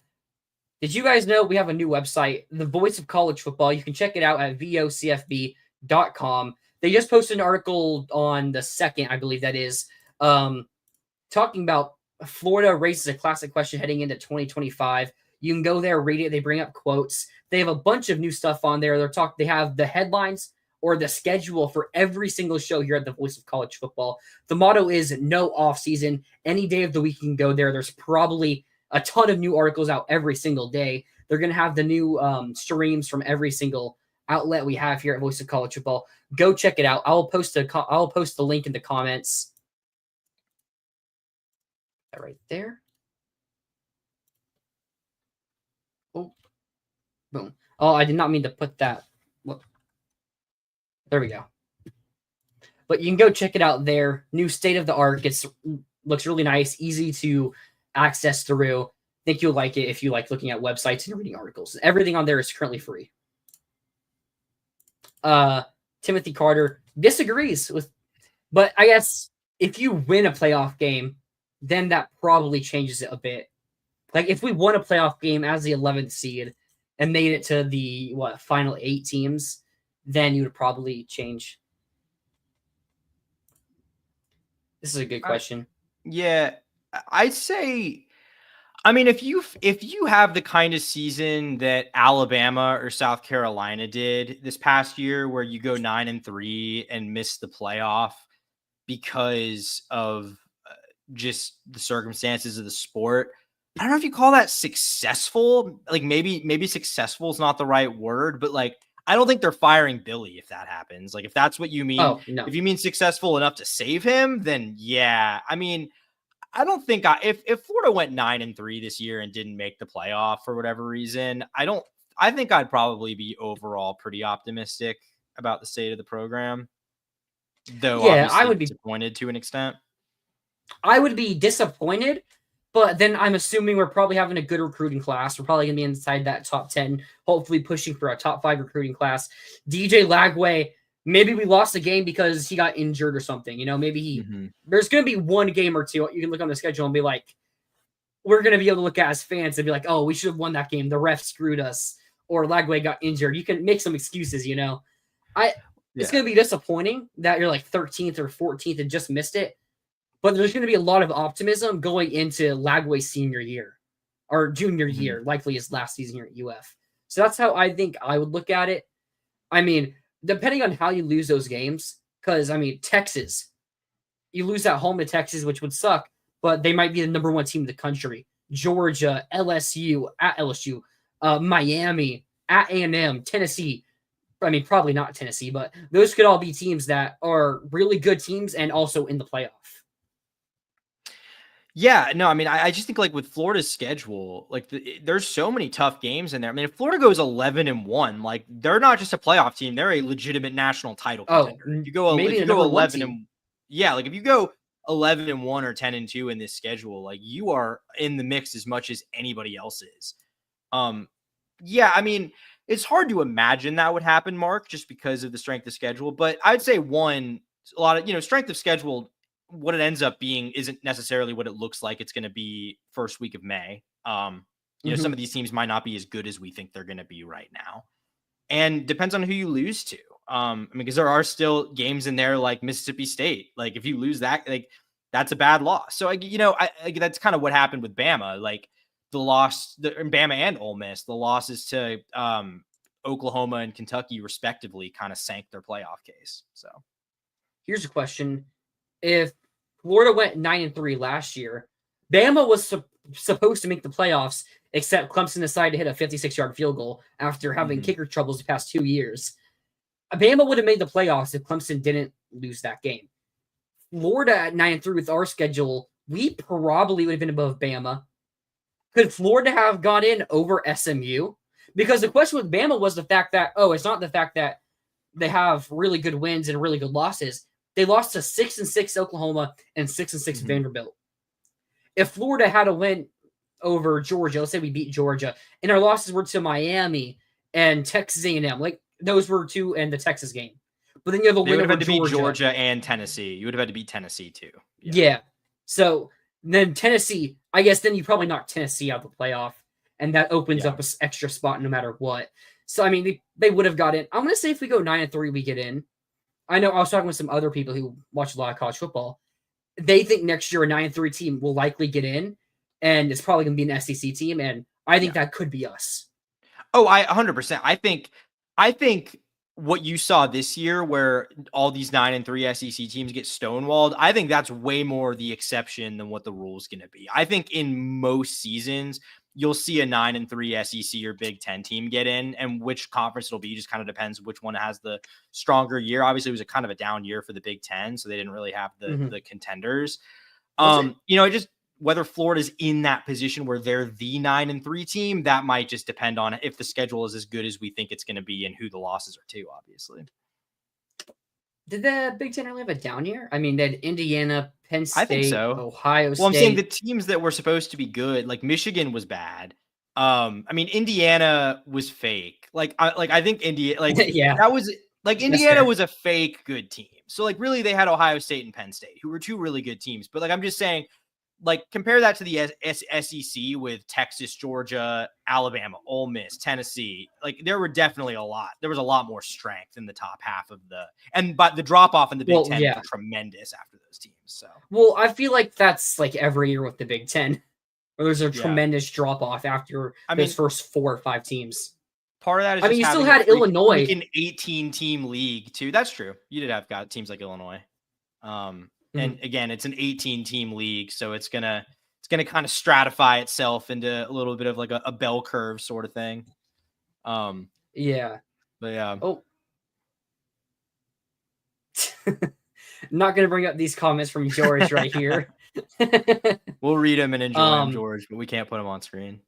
A: Did you guys know we have a new website, The Voice of College Football? You can check it out at vocfb.com. They just posted an article on the 2nd, I believe that is, talking about Florida raises a classic question heading into 2025. You can go there, read it. They bring up quotes. They have a bunch of new stuff on there. They have the headlines or the schedule for every single show here at The Voice of College Football. The motto is no off season. Any day of the week you can go there. There's probably a ton of new articles out every single day. They're going to have the new streams from every single outlet we have here at Voice of College Football. Go check it out. I'll post the link in the comments. Right there. Oh, boom. Oh, I did not mean to put that. Look. There we go. But you can go check it out there. New state of the art. Looks really nice, easy to access through. I think you'll like it if you like looking at websites and reading articles. Everything on there is currently free. Timothy Carter disagrees with, but I guess if you win a playoff game, then that probably changes it a bit. Like if we won a playoff game as the 11th seed and made it to the final 8 teams, then you would probably change. This is a good question.
B: I'd say, I mean, if you have the kind of season that Alabama or South Carolina did this past year, where you go 9-3 and miss the playoff because of just the circumstances of the sport, I don't know if you call that successful. Like maybe successful is not the right word, but like, I don't think they're firing Billy if that happens. Like if that's what you mean, if you mean successful enough to save him, then yeah. I mean, I don't think if Florida went 9-3 this year and didn't make the playoff for whatever reason, I think I'd probably be overall pretty optimistic about the state of the program. Though obviously I would be disappointed to an extent.
A: I would be disappointed, but then I'm assuming we're probably having a good recruiting class. We're probably going to be inside that top 10, hopefully pushing for a top 5 recruiting class. DJ Lagway, maybe we lost the game because he got injured or something. Maybe there's going to be one game or two you can look on the schedule and be like, we're going to be able to look at as fans and be like, oh, we should have won that game. The ref screwed us, or Lagway got injured. You can make some excuses, It's going to be disappointing that you're like 13th or 14th and just missed it. But there's going to be a lot of optimism going into Lagway's senior year. or junior year, likely his last season here at UF. So that's how I think I would look at it. I mean, depending on how you lose those games, because, I mean, Texas, you lose at home to Texas, which would suck, but they might be the number 1 team in the country. Georgia, LSU, at LSU, Miami, at A&M, Tennessee. I mean, probably not Tennessee, but those could all be teams that are really good teams and also in the playoff.
B: Yeah, no, I mean, I just think like with Florida's schedule, like there's so many tough games in there. I mean, if Florida goes 11-1, like they're not just a playoff team; they're a legitimate national title contender. If you go,
A: maybe
B: if you go 11
A: team.
B: and yeah, like if you go 11-1 or 10-2 in this schedule, like you are in the mix as much as anybody else is. Yeah, I mean, it's hard to imagine that would happen, Mark, just because of the strength of schedule. But I'd say a lot of strength of schedule. What it ends up being isn't necessarily what it looks like it's going to be first week of May. Some of these teams might not be as good as we think they're going to be right now. And depends on who you lose to. I mean, because there are still games in there like Mississippi State. Like if you lose that, like that's a bad loss. So, that's kind of what happened with Bama. Like the loss, Bama and Ole Miss, the losses to Oklahoma and Kentucky respectively kind of sank their playoff case. So
A: here's a question. If Florida went 9-3 last year, Bama was supposed to make the playoffs, except Clemson decided to hit a 56-yard field goal after having kicker troubles the past 2 years. Bama would have made the playoffs if Clemson didn't lose that game. Florida at 9-3 with our schedule, we probably would have been above Bama. Could Florida have gone in over SMU? Because the question with Bama was the fact that, it's not the fact that they have really good wins and really good losses. They lost to 6-6 Oklahoma and 6-6 Vanderbilt. If Florida had a win over Georgia, let's say we beat Georgia, and our losses were to Miami and Texas A&M, like those were 2 and the Texas game. But then you have a win over
B: Georgia. Beat Georgia and Tennessee. You would have had to beat Tennessee too.
A: Yeah. So then Tennessee, I guess then you probably knock Tennessee out of the playoff, and that opens up an extra spot no matter what. So, I mean, they would have got in. I'm going to say if we go 9-3, we get in. I know I was talking with some other people who watch a lot of college football. They think next year a 9-3 team will likely get in, and it's probably going to be an SEC team, and I think that could be us.
B: Oh, I 100%. I think what you saw this year where all these 9-3 SEC teams get stonewalled, I think that's way more the exception than what the rule is going to be. I think in most seasons, you'll see a 9-3 SEC or Big Ten team get in, and which conference it'll be just kind of depends which one has the stronger year. Obviously, it was a kind of a down year for the Big Ten, so they didn't really have the contenders. Just whether Florida's in that position where they're the 9-3 team, that might just depend on if the schedule is as good as we think it's going to be and who the losses are too, obviously.
A: Did the Big Ten really have a down year? I mean, they had Indiana, Penn State,
B: I think so.
A: Ohio State.
B: Well, I'm saying the teams that were supposed to be good, like Michigan was bad. I mean, Indiana was fake. I think Indiana, that was like Indiana was a fake good team. So like really they had Ohio State and Penn State, who were 2 really good teams. But like I'm just saying, like compare that to the SEC with Texas, Georgia, Alabama, Ole Miss, Tennessee. Like there were definitely there was a lot more strength in the top half of but the drop off in the Big Ten was tremendous after those teams. So
A: I feel like that's like every year with the Big Ten, where there's a tremendous drop off after those first 4 or 5 teams.
B: Part of that is
A: you still had Illinois,
B: an 18-team league too. That's true. You did have got teams like Illinois. And again, it's an 18-team league, so it's gonna kind of stratify itself into a little bit of like a bell curve sort of thing.
A: Yeah.
B: But yeah.
A: Oh. I'm not gonna bring up these comments from George right here.
B: We'll read them and enjoy them, George, but we can't put them on screen.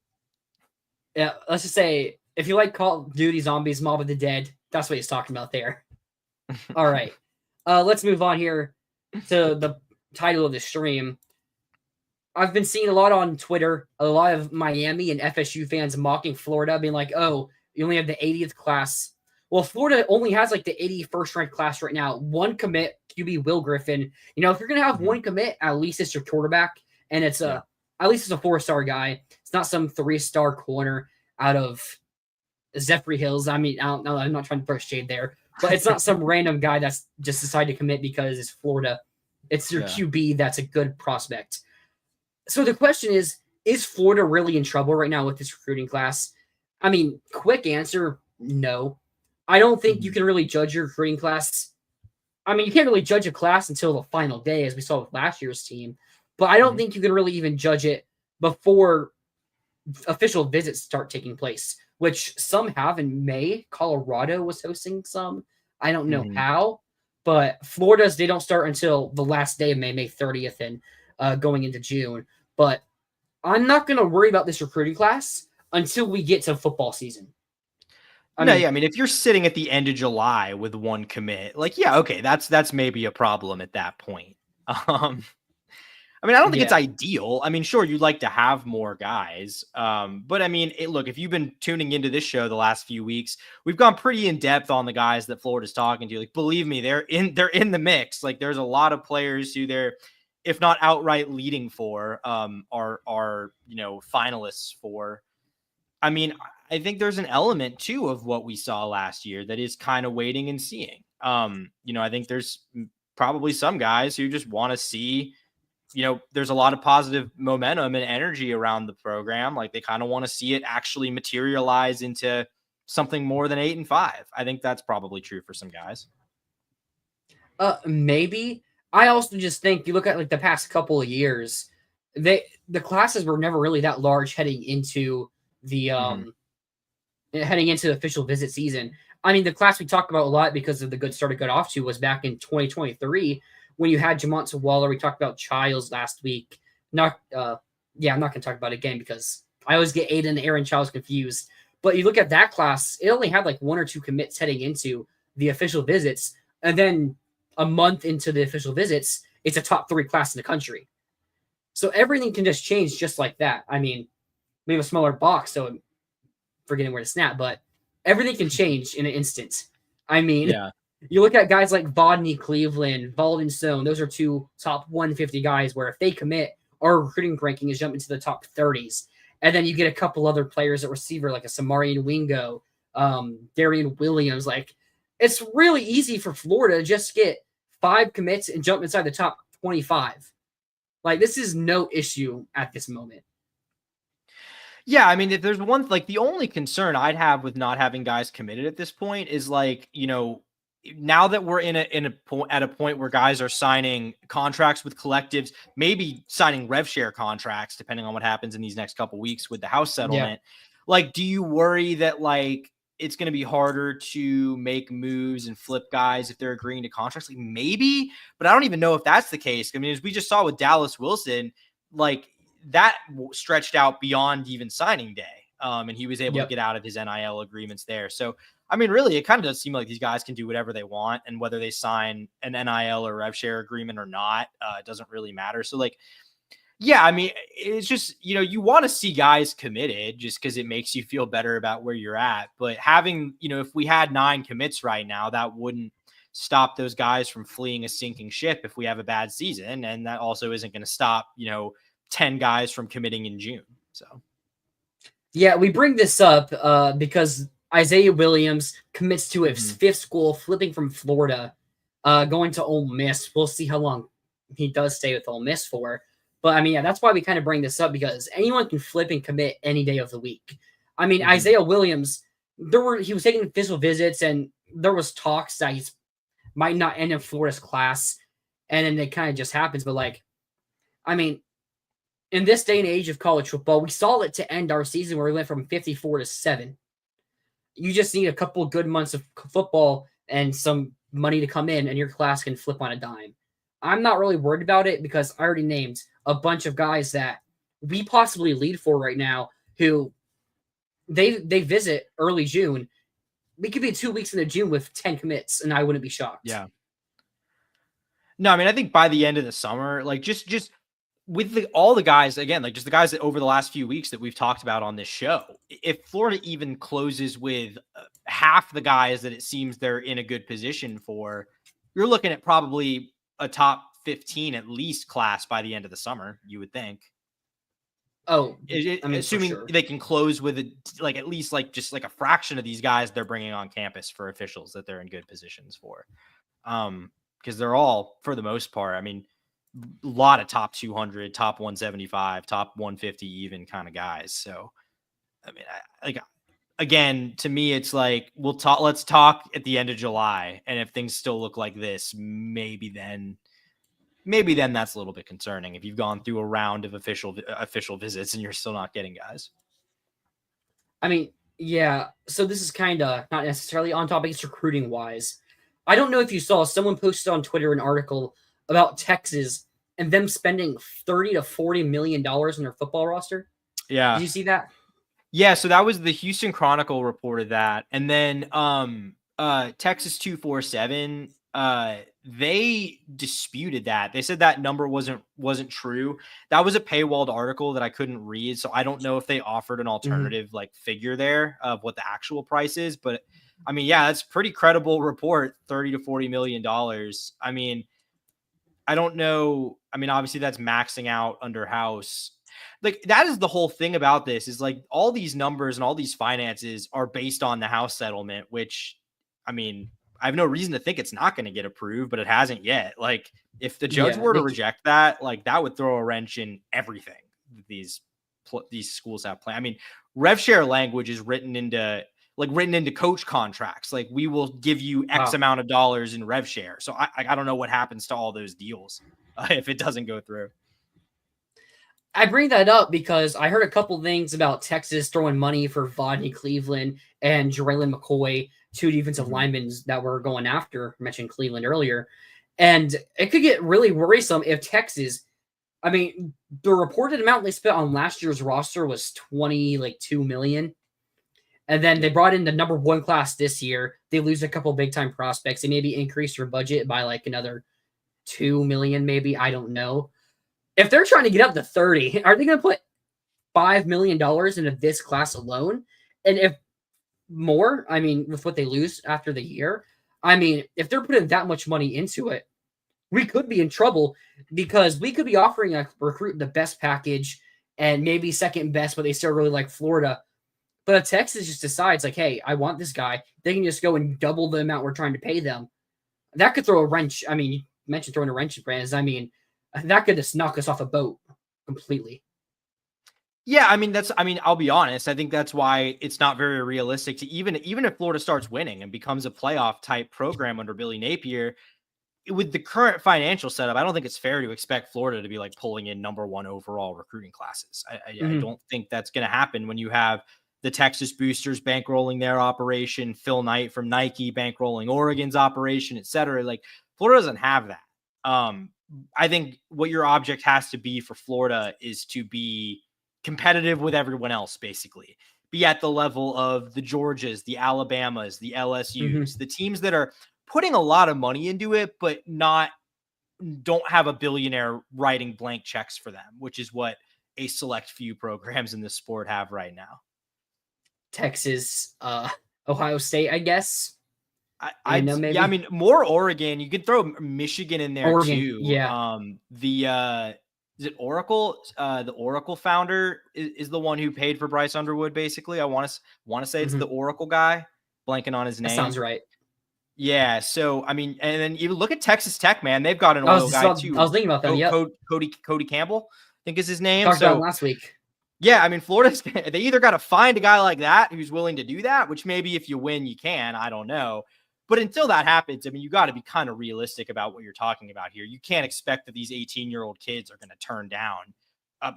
A: Yeah, let's just say if you like Call of Duty Zombies, Mob of the Dead, that's what he's talking about there. All right. Let's move on here to the title of the stream. I've been seeing a lot on Twitter, a lot of Miami and FSU fans mocking Florida, being like, oh, you only have the 80th class. Well, Florida only has like the 81st ranked class right now. 1 commit, QB Will Griffin. If you're going to have 1 commit, at least it's your quarterback. And it's at least it's a 4-star guy. It's not some 3-star corner out of Zephyr Hills. I mean, I'm not trying to throw shade there. But it's not some random guy that's just decided to commit because it's Florida. It's your QB that's a good prospect. So the question is, is Florida really in trouble right now with this recruiting class? I mean, quick answer, no. I don't think you can really judge your recruiting class. I mean, you can't really judge a class until the final day, as we saw with last year's team. But I don't think you can really even judge it before official visits start taking place, which some have in May. Colorado was hosting some. I don't know how, but Florida's, they don't start until the last day of May, May 30th, and going into June. But I'm not going to worry about this recruiting class until we get to football season.
B: I mean, if you're sitting at the end of July with one commit, like, yeah, okay, that's maybe a problem at that point. I mean, I don't think it's ideal. I mean, sure, you'd like to have more guys. But I mean, look, if you've been tuning into this show the last few weeks, we've gone pretty in depth on the guys that Florida's talking to. Like, believe me, they're in the mix. Like, there's a lot of players who they're, if not outright leading for, are finalists for. I mean, I think there's an element too of what we saw last year that is kind of waiting and seeing. I think there's probably some guys who just want to see, there's a lot of positive momentum and energy around the program. Like, they kind of want to see it actually materialize into something more than 8-5. I think that's probably true for some guys.
A: Maybe. I also just think you look at like the past couple of years, the classes were never really that large heading into the official visit season. I mean, the class we talked about a lot because of the good start it got off to was back in 2023 when you had Jamonta Waller. We talked about Childs last week. I'm not going to talk about it again because I always get Aiden and Aaron Childs confused. But you look at that class, it only had like 1 or 2 commits heading into the official visits. And then a month into the official visits, it's a top 3 class in the country. So everything can just change just like that. I mean, we have a smaller box, so I'm forgetting where to snap, but everything can change in an instant. I mean, you look at guys like Vodney Cleveland, Valden Stone, those are 2 top 150 guys where if they commit, our recruiting ranking is jumping to the top 30s. And then you get a couple other players at receiver like a Samarian Wingo, Darian Williams. Like, it's really easy for Florida to just get 5 commits and jump inside the top 25. Like, this is no issue at this moment.
B: Yeah, I mean, if there's one, like, the only concern I'd have with not having guys committed at this point is, like, now that we're at a point where guys are signing contracts with collectives, maybe signing rev share contracts, depending on what happens in these next couple weeks with the house settlement. Like, do you worry that, like, it's going to be harder to make moves and flip guys if they're agreeing to contracts? Like, maybe, but I don't even know if that's the case. I mean, as we just saw with Dallas Wilson, like, that stretched out beyond even signing day. And he was able to get out of his NIL agreements there. So, I mean, really, it kind of does seem like these guys can do whatever they want, and whether they sign an NIL or rev share agreement or not, it doesn't really matter. So, like, yeah, I mean, it's just, you want to see guys committed just because it makes you feel better about where you're at. But having, if we had 9 commits right now, that wouldn't stop those guys from fleeing a sinking ship if we have a bad season. And that also isn't going to stop, 10 guys from committing in June. So,
A: yeah, we bring this up because Isaiah Williams commits to his 5th school, flipping from Florida, going to Ole Miss. We'll see how long he does stay with Ole Miss for. But I mean, yeah, that's why we kind of bring this up, because anyone can flip and commit any day of the week. I mean, Isaiah Williams, he was taking official visits, and there was talks that he might not end in Florida's class, and then it kind of just happens. But like, I mean, in this day and age of college football, we saw it to end our season where we went from 54 to 7. You just need a couple of good months of football and some money to come in, and your class can flip on a dime. I'm not really worried about it because I already named a bunch of guys that we possibly lead for right now who they visit early June. We could be 2 weeks into June with 10 commits, and I wouldn't be shocked.
B: Yeah. No, I mean, I think by the end of the summer, like, just with all the guys, again, like, just the guys that over the last few weeks that we've talked about on this show, if Florida even closes with half the guys that it seems they're in a good position for, you're looking at probably a top 15 at least class by the end of the summer, you would think.
A: Oh, I mean,
B: assuming they can close with at least just a fraction of these guys they're bringing on campus for officials that they're in good positions for. Because they're all, for the most part, I mean, lot of top 200, top 175, top 150 even kind of guys. So, I mean, again, to me, it's like, let's talk at the end of July. And if things still look like this, maybe then that's a little bit concerning if you've gone through a round of official visits and you're still not getting guys.
A: I mean, yeah. So this is kind of not necessarily on topic. It's recruiting wise. I don't know if you saw, someone posted on Twitter an article about Texas and them spending $30 to $40 million on their football roster.
B: Yeah.
A: Did you see that?
B: Yeah, so that was the Houston Chronicle reported that. And then Texas 247, they disputed that. They said that number wasn't true. That was a paywalled article that I couldn't read, so I don't know if they offered an alternative like figure there of what the actual price is, but I mean, yeah, that's a pretty credible report, $30 to $40 million. I mean, I don't know. I mean, obviously that's maxing out under house. Like, that is the whole thing about this, is like all these numbers and all these finances are based on the house settlement, which, I mean, I have no reason to think it's not going to get approved, but it hasn't yet. Like, if the judge were to reject that, like, that would throw a wrench in everything these schools have planned. I mean, rev share language is written into coach contracts. Like, we will give you X amount of dollars in rev share. So I don't know what happens to all those deals if it doesn't go through.
A: I bring that up because I heard a couple things about Texas throwing money for Vodney Cleveland and Jalen McCoy, two defensive linemen that were going after. I mentioned Cleveland earlier. And it could get really worrisome if Texas, I mean, the reported amount they spent on last year's roster was $2 million. And then they brought in the number one class this year. They lose a couple big time prospects. They maybe increase their budget by like another $2 million, maybe. I don't know. If they're trying to get up to 30, are they going to put $5 million into this class alone? And if more, I mean, with what they lose after the year, I mean, if they're putting that much money into it, we could be in trouble because we could be offering a recruit the best package and maybe second best, but they still really like Florida. But if Texas just decides, like, hey, I want this guy, they can just go and double the amount we're trying to pay them. That could throw a wrench. I mean, you mentioned throwing a wrench in brands. I mean, that could just knock us off a boat completely.
B: Yeah, I mean, I'll be honest. I think that's why it's not very realistic to even if Florida starts winning and becomes a playoff type program under Billy Napier, with the current financial setup, I don't think it's fair to expect Florida to be like pulling in number one overall recruiting classes. I don't think that's going to happen when you have the Texas boosters bankrolling their operation, Phil Knight from Nike bankrolling Oregon's operation, et cetera. Like, Florida doesn't have that. I think what your object has to be for Florida is to be competitive with everyone else, basically. Be at the level of the Georgias, the Alabamas, the LSUs, the teams that are putting a lot of money into it, but don't have a billionaire writing blank checks for them, which is what a select few programs in the sport have right now.
A: Texas, Ohio State, I guess.
B: I mean, more Oregon. You could throw Michigan in there too.
A: Yeah.
B: Is it Oracle? The Oracle founder is the one who paid for Bryce Underwood. Basically, I want to say it's the Oracle guy. Blanking on his name.
A: That sounds right.
B: Yeah. So I mean, and then you look at Texas Tech, man. They've got an oil guy too.
A: I was thinking about that. Yeah.
B: Cody Campbell, I think is his name.
A: Talked about him last week.
B: Yeah, I mean, they either got to find a guy like that who's willing to do that, which maybe if you win, you can. I don't know. But until that happens, I mean, you got to be kind of realistic about what you're talking about here. You can't expect that these 18-year-old kids are going to turn down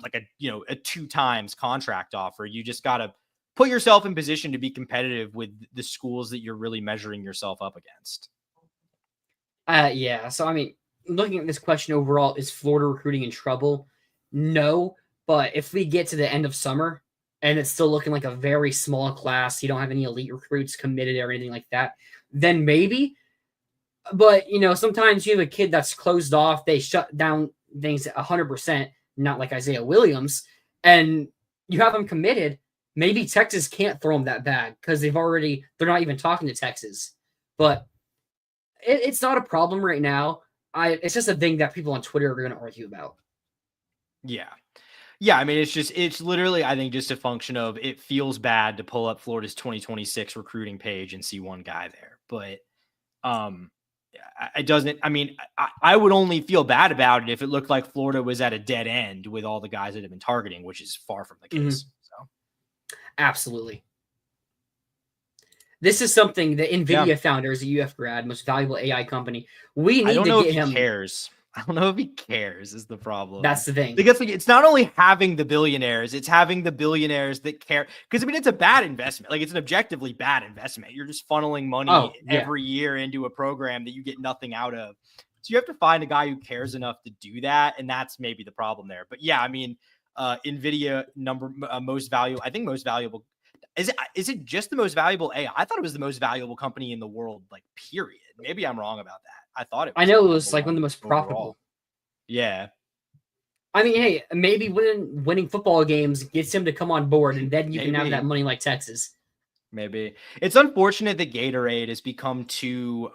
B: like a 2 times contract offer. You just got to put yourself in position to be competitive with the schools that you're really measuring yourself up against.
A: Yeah. So, I mean, looking at this question overall, is Florida recruiting in trouble? No. But if we get to the end of summer and it's still looking like a very small class, you don't have any elite recruits committed or anything like that, then maybe. But, sometimes you have a kid that's closed off. They shut down things 100%, not like Isaiah Williams, and you have them committed. Maybe Texas can't throw them that bad because they're not even talking to Texas. But it's not a problem right now. It's just a thing that people on Twitter are going to argue about.
B: Yeah. Yeah, I mean, it's literally, I think, just a function of it feels bad to pull up Florida's 2026 recruiting page and see one guy there. But it doesn't. I mean, I would only feel bad about it if it looked like Florida was at a dead end with all the guys that have been targeting, which is far from the case. So,
A: absolutely. This is something the Nvidia founder is a UF grad, most valuable AI company. We need to get him.
B: Cares. I don't know if he cares is the problem.
A: That's the thing.
B: Because it's not only having the billionaires, it's having the billionaires that care. Because I mean, it's a bad investment. Like, it's an objectively bad investment. You're just funneling money every year into a program that you get nothing out of. So you have to find a guy who cares enough to do that. And that's maybe the problem there. But yeah, I mean, Nvidia most valuable. I think most valuable. Is it just the most valuable AI? I thought it was the most valuable company in the world, like, period. Maybe I'm wrong about that. I thought it was.
A: I know it was like one of the most profitable.
B: Overall. Yeah.
A: I mean, hey, maybe winning football games gets him to come on board, and then you can have that money like Texas.
B: Maybe. It's unfortunate that Gatorade has become too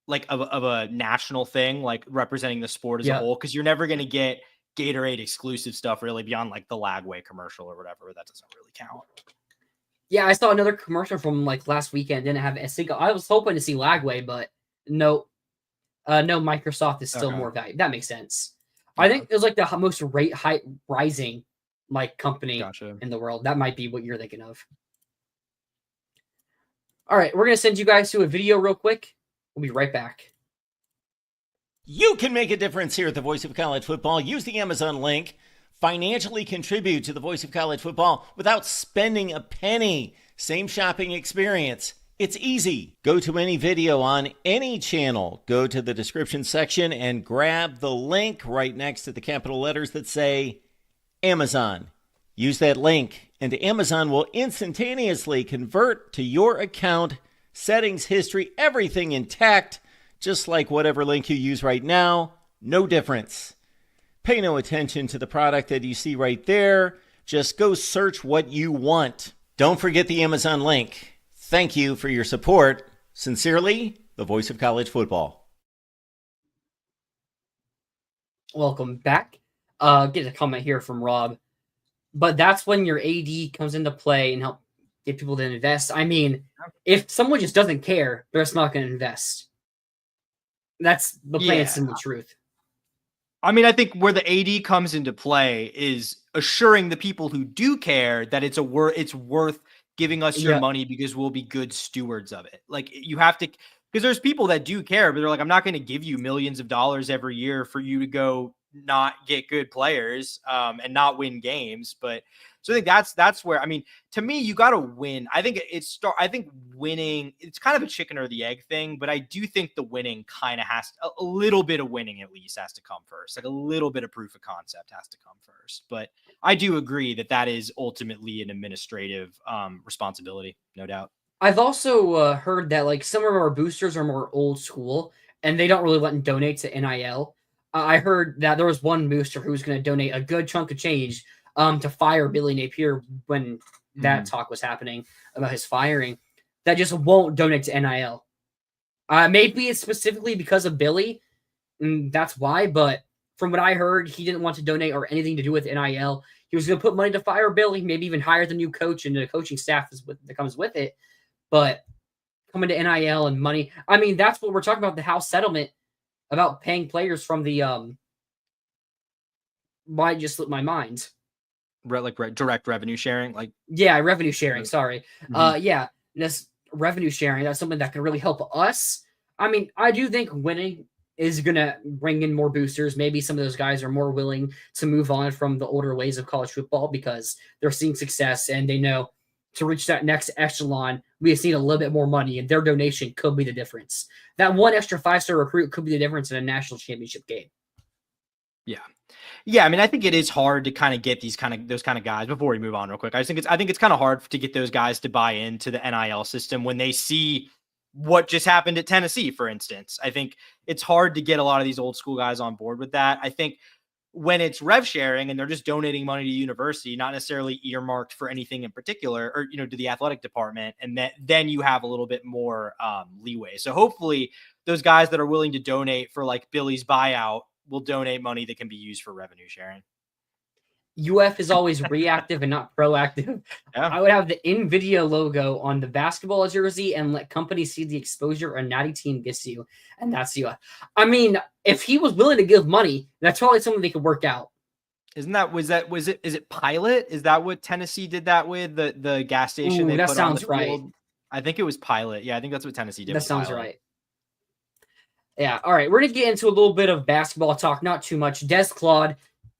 B: like of a national thing, like representing the sport as a whole, because you're never going to get Gatorade exclusive stuff really beyond like the Lagway commercial or whatever. That doesn't really count.
A: Yeah, I saw another commercial from like last weekend. Didn't have a single. I was hoping to see Lagway, but no. No, Microsoft is still more valuable. That makes sense. Yeah. I think it was like the most rising like company in the world. That might be what you're thinking of. All right, we're going to send you guys to a video real quick. We'll be right back.
C: You can make a difference here at the Voice of College Football. Use the Amazon link. Financially contribute to the Voice of College Football without spending a penny. Same shopping experience. It's easy. Go to any video on any channel. Go to the description section and grab the link right next to the capital letters that say Amazon. Use that link and Amazon will instantaneously convert to your account, settings, history, everything intact, just like whatever link you use right now. No difference. Pay no attention to the product that you see right there. Just go search what you want. Don't forget the Amazon link. Thank you for your support. Sincerely, the Voice of College Football.
A: Welcome back. Get a comment here from Rob. But that's when your AD comes into play and help get people to invest. I mean, if someone just doesn't care, they're just not going to invest. That's the plain and simple truth.
B: I mean, I think where the AD comes into play is assuring the people who do care that it's worth giving us your money because we'll be good stewards of it. Like, you have to, because there's people that do care, but they're like, I'm not going to give you millions of dollars every year for you to go not get good players and not win games. But so I think that's where, I mean, to me, you got to win. I think I think winning, it's kind of a chicken or the egg thing, but I do think the winning kind of has to, a little bit of winning at least has to come first. Like, a little bit of proof of concept has to come first. But I do agree that is ultimately an administrative responsibility, no doubt.
A: I've also heard that like some of our boosters are more old school and they don't really let them donate to NIL. I heard that there was one booster who was going to donate a good chunk of change to fire Billy Napier when that talk was happening about his firing, that just won't donate to NIL. Maybe it's specifically because of Billy, and that's why, but from what I heard, he didn't want to donate or anything to do with NIL. He was going to put money to fire Billy, maybe even hire the new coach and the coaching staff that comes with it. But coming to NIL and money, I mean, that's what we're talking about, the House settlement about paying players from the why just slipped my mind.
B: Like direct revenue sharing, like
A: revenue sharing. Sorry, this revenue sharing, that's something that can really help us. I mean, I do think winning is gonna bring in more boosters. Maybe some of those guys are more willing to move on from the older ways of college football because they're seeing success and they know to reach that next echelon, we just need a little bit more money, and their donation could be the difference. That one extra 5-star recruit could be the difference in a national championship game.
B: Yeah. I mean, I think it is hard to kind of get those kind of guys. Before we move on real quick, I think it's kind of hard to get those guys to buy into the NIL system when they see what just happened at Tennessee, for instance. I think it's hard to get a lot of these old school guys on board with that. I think when it's rev sharing and they're just donating money to university, not necessarily earmarked for anything in particular, or, to the athletic department, and then you have a little bit more leeway. So hopefully those guys that are willing to donate for like Billy's buyout will donate money that can be used for revenue sharing.
A: UF is always reactive and not proactive.
B: Yeah.
A: I would have the Nvidia logo on the basketball jersey and let companies see the exposure a natty team gets you, and that's UF. I mean, if he was willing to give money, that's probably something they could work out.
B: Is it Pilot? Is that what Tennessee did that with the gas station they
A: that
B: put on the
A: sounds right.
B: field? I think it was Pilot. Yeah, I think that's what Tennessee did.
A: That
B: with
A: sounds
B: Pilot.
A: right. Yeah. All right. We're going to get into a little bit of basketball talk, not too much. Desmond Claude,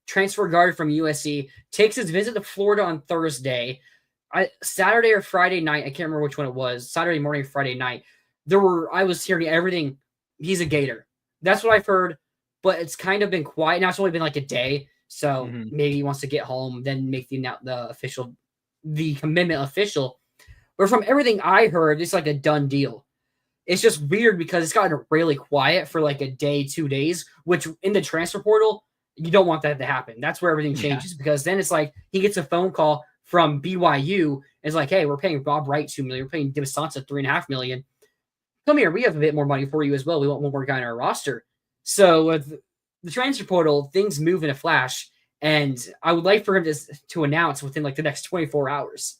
A: transfer guard from USC, takes his visit to Florida on Thursday. Saturday or Friday night, I can't remember which one it was. Saturday morning or Friday night. I was hearing everything. He's a Gator. That's what I've heard, but it's kind of been quiet. Now it's only been like a day, so maybe he wants to get home, then make the commitment official. But from everything I heard, it's like a done deal. It's just weird because it's gotten really quiet for like a day, 2 days, which in the transfer portal, you don't want that to happen. That's where everything changes because then it's like he gets a phone call from BYU. And it's like, hey, we're paying Bob Wright $2 million. We're paying DeSantis $3.5 million. Come here. We have a bit more money for you as well. We want one more guy on our roster. So with the transfer portal, things move in a flash. And I would like for him to announce within like the next 24 hours.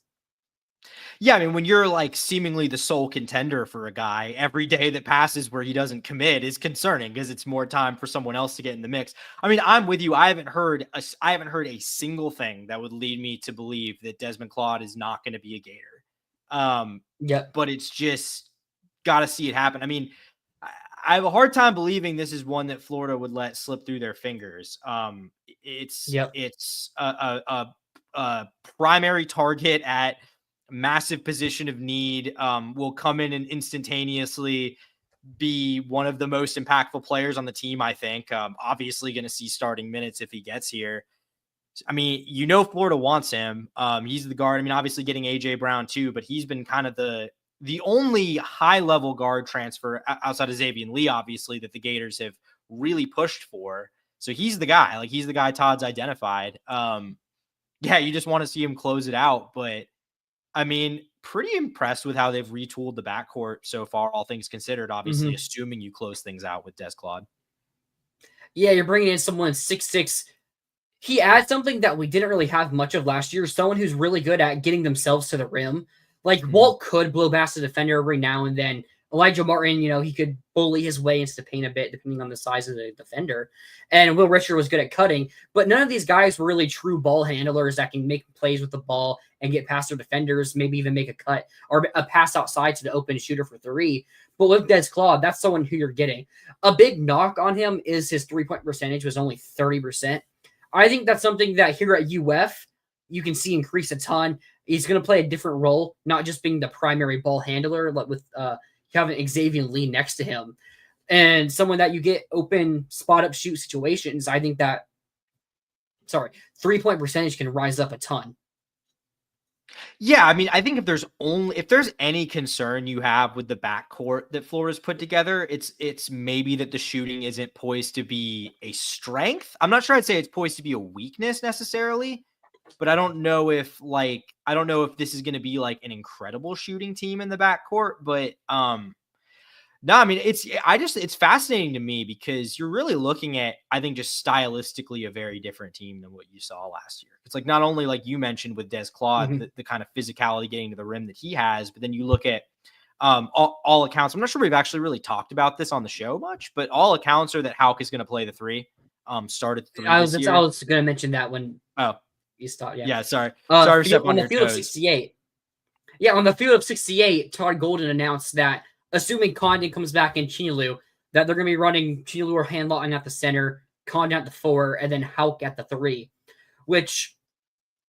B: Yeah, I mean, when you're like seemingly the sole contender for a guy, every day that passes where he doesn't commit is concerning because it's more time for someone else to get in the mix. I mean, I'm with you. I haven't heard a single thing that would lead me to believe that Desmond Claude is not going to be a Gator. But it's just got to see it happen. I mean, I have a hard time believing this is one that Florida would let slip through their fingers. It's a primary target at massive position of need, will come in and instantaneously be one of the most impactful players on the team, I think. Obviously going to see starting minutes if he gets here. I mean, Florida wants him. He's the guard. I mean, obviously getting AJ Brown too, but he's been kind of the only high-level guard transfer outside of Xavier Lee, obviously, that the Gators have really pushed for. So he's the guy. Like, he's the guy Todd's identified. You just want to see him close it out, but I mean, pretty impressed with how they've retooled the backcourt so far, all things considered, obviously, assuming you close things out with Desmond Claude.
A: Yeah, you're bringing in someone 6'6". He adds something that we didn't really have much of last year, someone who's really good at getting themselves to the rim. Like, Walt could blow past the defender every now and then. Elijah Martin, he could bully his way into the paint a bit, depending on the size of the defender. And Will Richard was good at cutting. But none of these guys were really true ball handlers that can make plays with the ball and get past their defenders, maybe even make a cut or a pass outside to the open shooter for three. But with Desmond Claude, that's someone who you're getting. A big knock on him is his three-point percentage was only 30%. I think that's something that here at UF, you can see increase a ton. He's going to play a different role, not just being the primary ball handler, but with having Xavier Lee next to him and someone that you get open spot up shoot situations. I think that, 3-point percentage can rise up a ton.
B: Yeah, I mean, I think if there's any concern you have with the backcourt that Florida's put together, it's maybe that the shooting isn't poised to be a strength. I'm not sure I'd say it's poised to be a weakness necessarily, but I don't know if this is going to be like an incredible shooting team in the backcourt, but no, I mean, it's fascinating to me because you're really looking at, I think, just stylistically a very different team than what you saw last year. It's like not only like you mentioned with Desmond Claude, the kind of physicality getting to the rim that he has, but then you look at all accounts. I'm not sure we've actually really talked about this on the show much, but all accounts are that Hauck is going to play the three. Started three. I was
A: going to mention that when you start. Yeah,
B: sorry.
A: Sorry for stepping on the field of 68. Yeah, on the field of 68, Todd Golden announced that, assuming Condon comes back in Chinaloo, that they're going to be running Chinaloo or Handlotting at the center, Condon at the 4, and then Hauck at the 3, which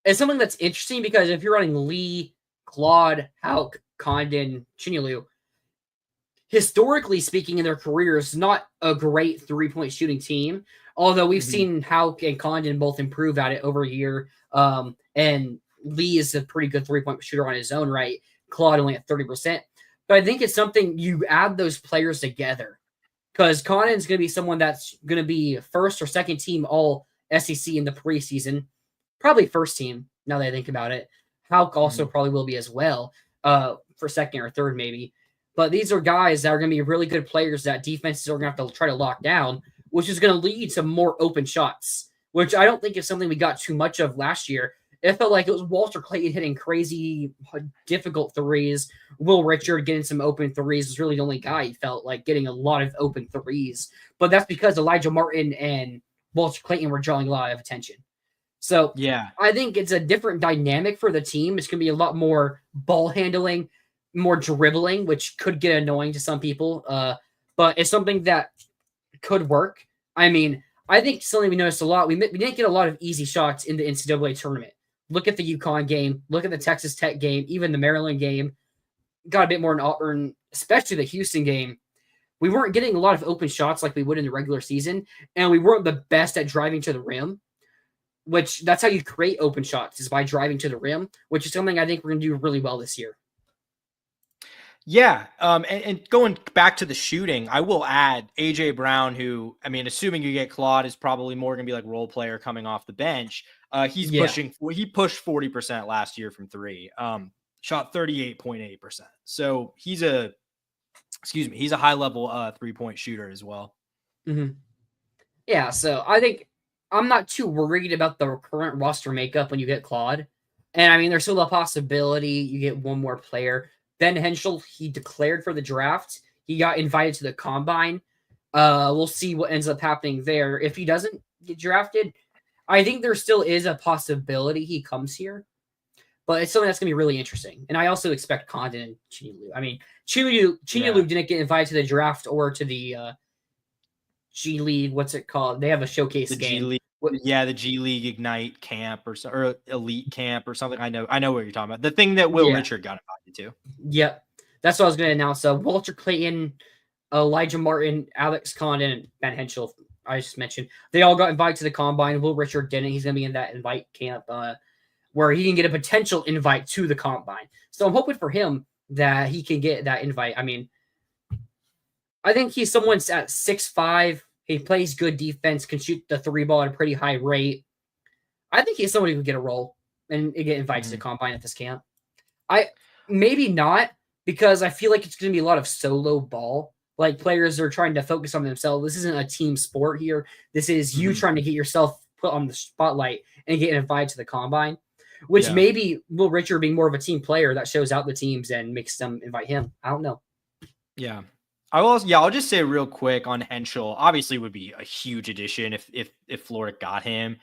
A: is something that's interesting because if you're running Lee, Claude, Hauck, Condon, Chinaloo, historically speaking in their careers, not a great three-point shooting team, although we've seen Hauck and Condon both improve at it over a year, and Lee is a pretty good three-point shooter on his own right, Claude only at 30%. But I think it's something you add those players together because Condon's going to be someone that's going to be first or second team all SEC in the preseason, probably first team now that I think about it. Hauck also probably will be as well for second or third maybe. But these are guys that are going to be really good players that defenses are going to have to try to lock down, which is going to lead to more open shots, which I don't think is something we got too much of last year. It felt like it was Walter Clayton hitting crazy, difficult threes. Will Richard getting some open threes was really the only guy he felt like getting a lot of open threes. But that's because Elijah Martin and Walter Clayton were drawing a lot of attention. So
B: yeah,
A: I think it's a different dynamic for the team. It's going to be a lot more ball handling, more dribbling, which could get annoying to some people. But it's something that could work. I mean, I think something we noticed a lot. We didn't get a lot of easy shots in the NCAA tournament. Look at the UConn game. Look at the Texas Tech game. Even the Maryland game. Got a bit more in Auburn, especially the Houston game. We weren't getting a lot of open shots like we would in the regular season, and we weren't the best at driving to the rim, which that's how you create open shots, is by driving to the rim, which is something I think we're going to do really well this year.
B: Yeah. And going back to the shooting, I will add AJ Brown, who, I mean, assuming you get Claude, is probably more going to be like role player coming off the bench. He pushed 40% last year from three, shot 38.8%. So he's a high level 3-point shooter as well.
A: Mm-hmm. Yeah. So I think I'm not too worried about the current roster makeup when you get Claude. And I mean, there's still a possibility you get one more player. Ben Henschel, he declared for the draft. He got invited to the combine. We'll see what ends up happening there. If he doesn't get drafted, I think there still is a possibility he comes here. But it's something that's going to be really interesting. And I also expect Condon and Chinyalu. I mean, Chinyalu didn't get invited to the draft or to the G League. What's it called? They have a showcase game.
B: G League. Yeah, the G League Ignite camp or Elite camp or something. I know what you're talking about. The thing that Will Richard got invited to.
A: Yep. That's what I was going to announce. Walter Clayton, Elijah Martin, Alex Condon, and Ben Henschel, I just mentioned. They all got invited to the combine. Will Richard didn't. He's going to be in that invite camp where he can get a potential invite to the combine. So I'm hoping for him that he can get that invite. I mean, I think he's someone's at 6'5". He plays good defense, can shoot the three ball at a pretty high rate. I think he's somebody who could get a role and get invited to the combine at this camp. Maybe not, because I feel like it's going to be a lot of solo ball. Like, players are trying to focus on themselves. This isn't a team sport here. This is you trying to get yourself put on the spotlight and get invited to the combine, which maybe Will Richard being more of a team player that shows out the teams and makes them invite him. I don't know.
B: Yeah. I'll just say real quick on Henschel. Obviously, would be a huge addition if Florida got him.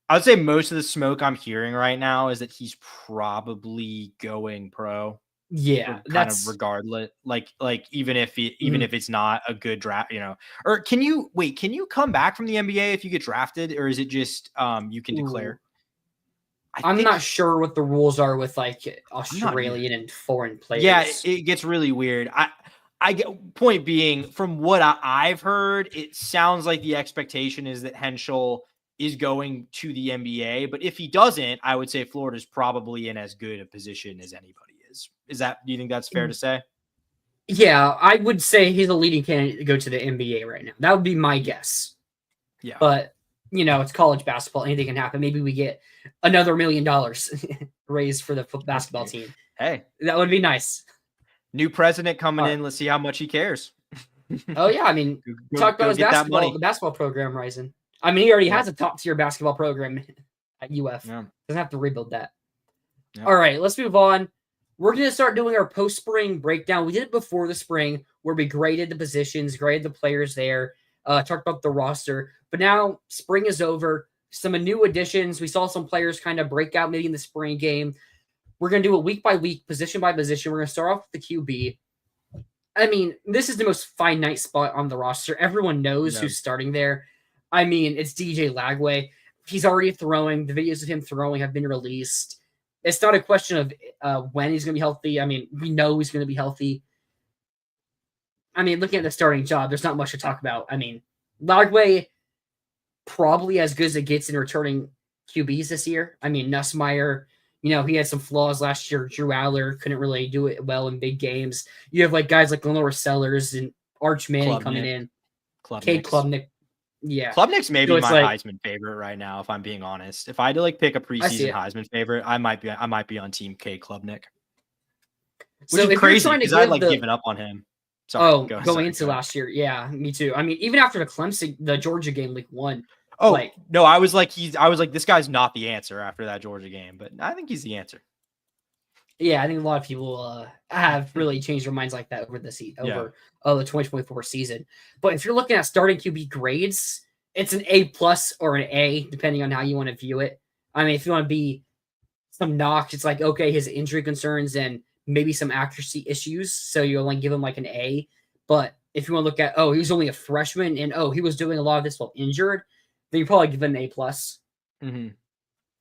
B: I would say most of the smoke I'm hearing right now is that he's probably going pro.
A: Yeah,
B: kind of regardless. Like even if it's not a good draft, Or can you come back from the NBA if you get drafted, or is it just you can declare?
A: I'm not sure what the rules are with like Australian and foreign players.
B: Yeah, it gets really weird. I get, point being, from what I've heard, it sounds like the expectation is that Henschel is going to the NBA. But if he doesn't, I would say Florida's probably in as good a position as anybody is. Do you think that's fair to say?
A: Yeah, I would say he's a leading candidate to go to the NBA right now. That would be my guess.
B: Yeah.
A: But, it's college basketball. Anything can happen. Maybe we get another $1 million raised for the basketball team.
B: Hey.
A: That would be nice.
B: New president coming in. Let's see how much he cares.
A: Oh, yeah. I mean, talk about his the basketball program rising. I mean, he already has a top-tier basketball program at UF. Yeah. Doesn't have to rebuild that. Yeah. All right, let's move on. We're going to start doing our post-spring breakdown. We did it before the spring, where we graded the positions, graded the players there, talked about the roster. But now spring is over. Some new additions. We saw some players kind of break out maybe in the spring game. We're going to do it week by week, position by position. We're going to start off with the QB. I mean, this is the most finite spot on the roster. Everyone knows who's starting there. I mean, it's DJ Lagway. He's already throwing. The videos of him throwing have been released. It's not a question of when he's going to be healthy. I mean, we know he's going to be healthy. I mean, looking at the starting job, there's not much to talk about. I mean, Lagway probably as good as it gets in returning QBs this year. I mean, Nussmeier, he had some flaws last year. Drew Aller couldn't really do it well in big games. You have like guys like Lenore Sellers and Arch Manning coming in. Cade Klubnik. Yeah.
B: Klubnik's maybe my Heisman favorite right now, if I'm being honest. If I had to pick a preseason Heisman favorite, I might be on team Cade Klubnik. Which is crazy because I'd given up on him.
A: Sorry, going into last year. Yeah, me too. I mean, even after the Georgia game week 1,
B: Oh,
A: Like,
B: no, I was like, this guy's not the answer after that Georgia game, but I think he's the answer.
A: yeah, I think a lot of people have really changed their minds like that over the the 2024 season. But if you're looking at starting QB grades, it's an A+ or an A, depending on how you want to view it. I mean, if you want to be some notch, it's like, okay, his injury concerns and maybe some accuracy issues, so you only give him like an A. But if you want to look at, oh, he was only a freshman and he was doing a lot of this while injured, then you probably give him an A+.
B: Mm-hmm.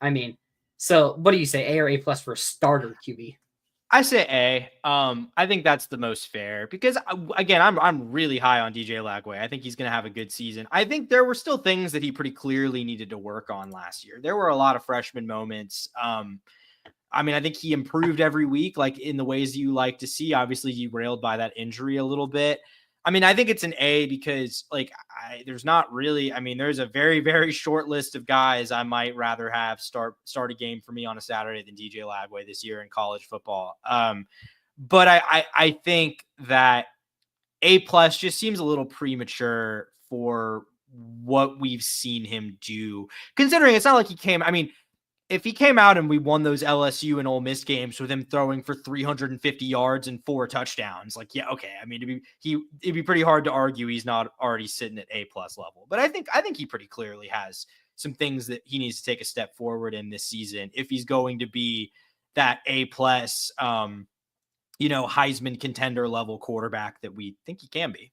A: I mean, so what do you say, A or A+ for starter QB?
B: I say A. I think that's the most fair because again, I'm really high on DJ Lagway. I think he's going to have a good season. I think there were still things that he pretty clearly needed to work on last year. There were a lot of freshman moments. I mean, I think he improved every week, like in the ways you like to see. Obviously, derailed by that injury a little bit. I mean, I think it's an A because there's not really, I mean, there's a very, very short list of guys I might rather have start a game for me on a Saturday than DJ Lagway this year in college football. But I think that A+ just seems a little premature for what we've seen him do, considering it's not like he came, I mean, if he came out and we won those LSU and Ole Miss games with him throwing for 350 yards and 4 touchdowns, like, yeah, okay. I mean, it'd be pretty hard to argue he's not already sitting at A+ level. But I think he pretty clearly has some things that he needs to take a step forward in this season if he's going to be that A+, Heisman contender level quarterback that we think he can be.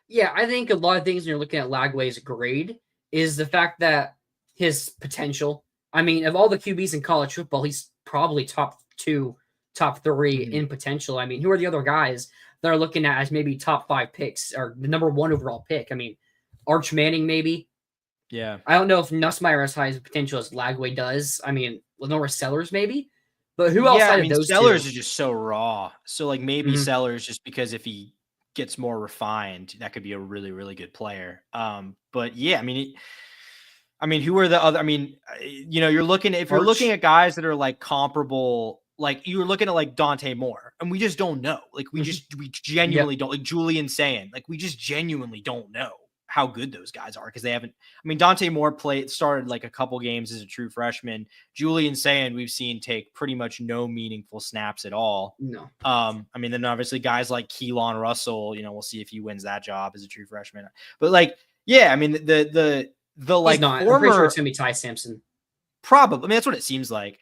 A: Yeah, I think a lot of things when you're looking at Lagway's grade is the fact that his potential. I mean, of all the QBs in college football, he's probably top 2, top 3 in potential. I mean, who are the other guys that are looking at as maybe top 5 picks or the number 1 overall pick? I mean, Arch Manning, maybe.
B: Yeah.
A: I don't know if Nussmeier has high as potential as Lagway does. I mean, Lenore Sellers, maybe. But who else?
B: I mean,
A: those
B: Sellers
A: two?
B: is just so raw. So like maybe Sellers, just because if he gets more refined, that could be a really, really good player. But yeah, I mean, who are the other? I mean, you're looking at guys that are like comparable, like you're looking at like Dante Moore, and we just don't know. Like we genuinely don't, like Julian saying, like we just genuinely don't know how good those guys are because they haven't. I mean, Dante Moore started like a couple games as a true freshman. Julian saying we've seen take pretty much no meaningful snaps at all.
A: No.
B: I mean, then obviously guys like Keelan Russell, we'll see if he wins that job as a true freshman. But like, yeah, I mean the like
A: he's not.
B: former,
A: I'm pretty sure it's gonna be Ty Sampson.
B: Probably. I mean, that's what it seems like.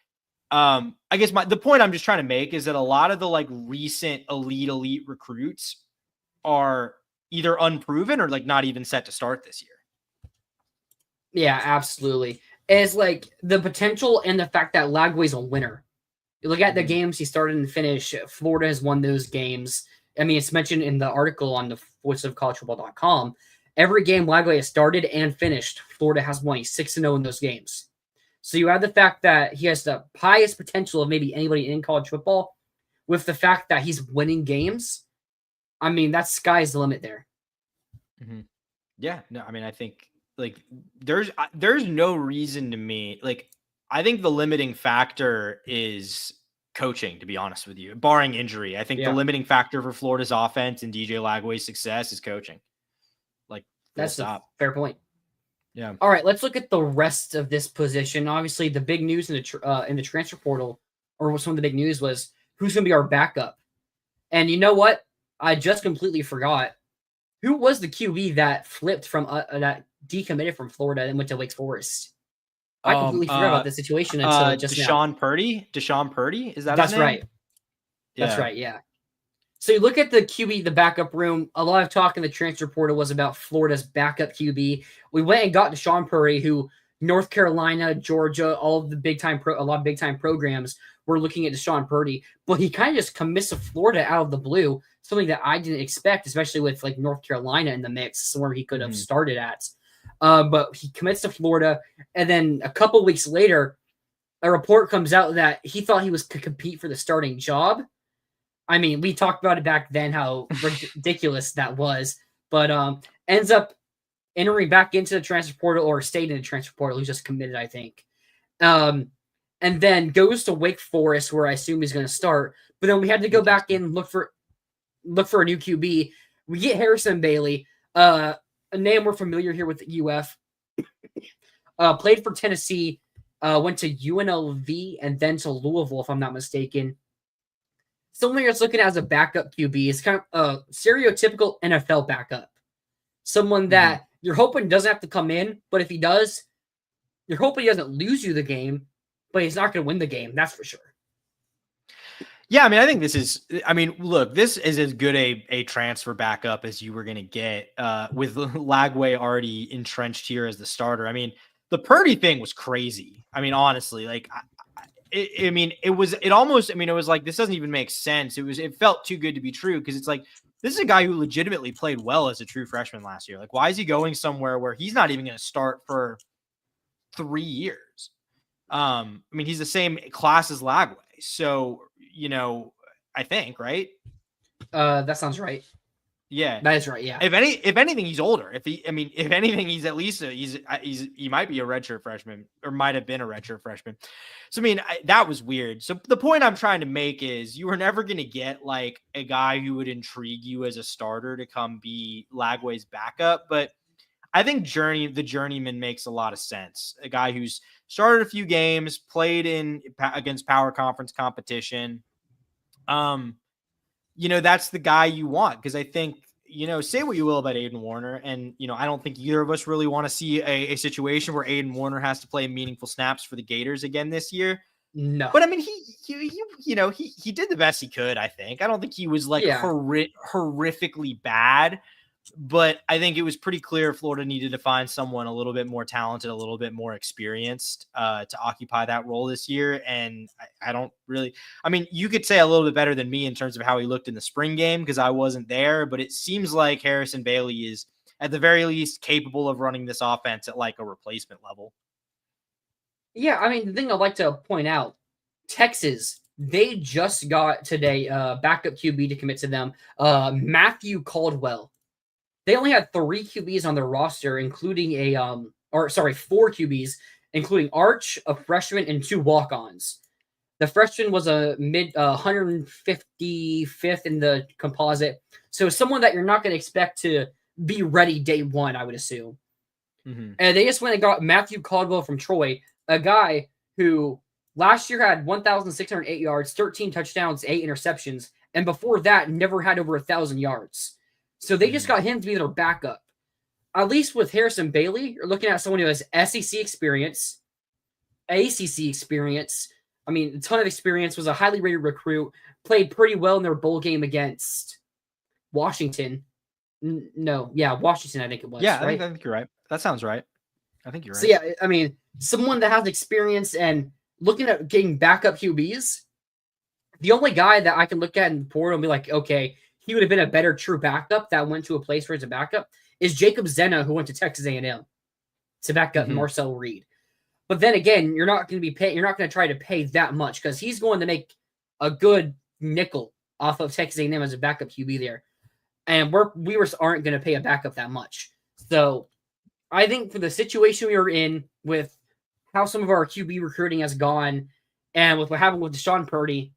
B: I guess the point I'm just trying to make is that a lot of the like recent elite recruits are either unproven or like not even set to start this year.
A: Yeah, absolutely. It's like the potential and the fact that Lagway's a winner. You look at the games he started and finished. Florida has won those games. I mean, it's mentioned in the article on the voiceofcollegefootball.com. Every game Lagway has started and finished, Florida has won. He's 6-0 in those games. So you add the fact that he has the highest potential of maybe anybody in college football with the fact that he's winning games. I mean, that's sky's the limit there.
B: Mm-hmm. Yeah, no, I mean, I think like there's no reason to me. Like, I think the limiting factor is coaching, to be honest with you, barring injury. I think the limiting factor for Florida's offense and DJ Lagway's success is coaching. Like,
A: that's a fair point.
B: Yeah.
A: All right, let's look at the rest of this position. Obviously, the big news in the transfer portal, or some of the big news, was who's going to be our backup. And you know what? I just completely forgot. Who was the QB that flipped from that decommitted from Florida and went to Wake Forest? I completely forgot about this situation until just
B: Deshaun Purdy. Deshaun Purdy, is that?
A: That's
B: his name?
A: right. Yeah. That's right. Yeah. So you look at the QB, the backup room. A lot of talk in the transfer portal was about Florida's backup QB. We went and got Deshaun Purdy, who North Carolina, Georgia, all of the a lot of big time programs were looking at Deshaun Purdy, but he kind of just commits to Florida out of the blue, something that I didn't expect, especially with like North Carolina in the mix, somewhere he could have started at. But he commits to Florida, and then a couple weeks later, a report comes out that he thought he was to compete for the starting job. I mean, we talked about it back then, how ridiculous that was, but ends up entering back into the transfer portal, or stayed in the transfer portal. He just committed, I think. And then goes to Wake Forest, where I assume he's going to start. But then we had to go back in and look for a new QB. We get Harrison Bailey, a name we're familiar here with UF. played for Tennessee, went to UNLV and then to Louisville, if I'm not mistaken. Someone you're looking at as a backup QB is kind of a stereotypical NFL backup. Someone that you're hoping doesn't have to come in, but if he does, you're hoping he doesn't lose you the game, but he's not going to win the game. That's for sure.
B: Yeah, I mean, I think this is, look, this is as good a transfer backup as you were going to get with Lagway already entrenched here as the starter. I mean, the Purdy thing was crazy. I mean, honestly, like, it was like, this doesn't even make sense. It felt too good to be true because it's like, this is a guy who legitimately played well as a true freshman last year. Like, why is he going somewhere where he's not even going to start for 3 years? I mean, he's the same class as Lagway. So, I think, right?
A: That sounds right.
B: Yeah,
A: that is right. Yeah.
B: If anything, he's older. If anything, he's at least he might be a redshirt freshman or might have been a redshirt freshman. So, I mean, that was weird. So the point I'm trying to make is you were never going to get like a guy who would intrigue you as a starter to come be Lagway's backup. But I think the journeyman makes a lot of sense. A guy who's started a few games, played against power conference competition. That's the guy you want. Cause I think, say what you will about Aiden Warner. And, I don't think either of us really want to see a situation where Aiden Warner has to play meaningful snaps for the Gators again this year.
A: No,
B: but I mean, he did the best he could. I think. I don't think he was like horrifically bad, but I think it was pretty clear Florida needed to find someone a little bit more talented, a little bit more experienced to occupy that role this year. And I don't really, I mean, you could say a little bit better than me in terms of how he looked in the spring game because I wasn't there, but it seems like Harrison Bailey is at the very least capable of running this offense at like a replacement level.
A: Yeah, I mean, the thing I'd like to point out, Texas, they just got today backup QB to commit to them, Matthew Caldwell. They only had 3 QBs on their roster, including 4 QBs, including Arch, a freshman, and 2 walk-ons. The freshman was a mid 155th in the composite. So someone that you're not going to expect to be ready day one, I would assume. And they just went and got Matthew Caldwell from Troy, a guy who last year had 1,608 yards, 13 touchdowns, 8 interceptions, and before that never had over 1,000 yards. So they just got him to be their backup. At least with Harrison Bailey, you're looking at someone who has SEC experience, ACC experience. I mean, a ton of experience, was a highly rated recruit, played pretty well in their bowl game against Washington. Washington, I think it was.
B: Yeah,
A: right?
B: I think you're right. That sounds right. I think you're right.
A: So, yeah, I mean, someone that has experience and looking at getting backup QBs, the only guy that I can look at in the portal and be like, okay, he would have been a better true backup that went to a place where he's a backup is Jacob Zena, who went to Texas A&M to back up Marcel Reed. But then again, you're not going to try to pay that much because he's going to make a good nickel off of Texas A&M as a backup QB there. And we aren't going to pay a backup that much. So I think for the situation we were in with how some of our QB recruiting has gone and with what happened with Deshaun Purdy,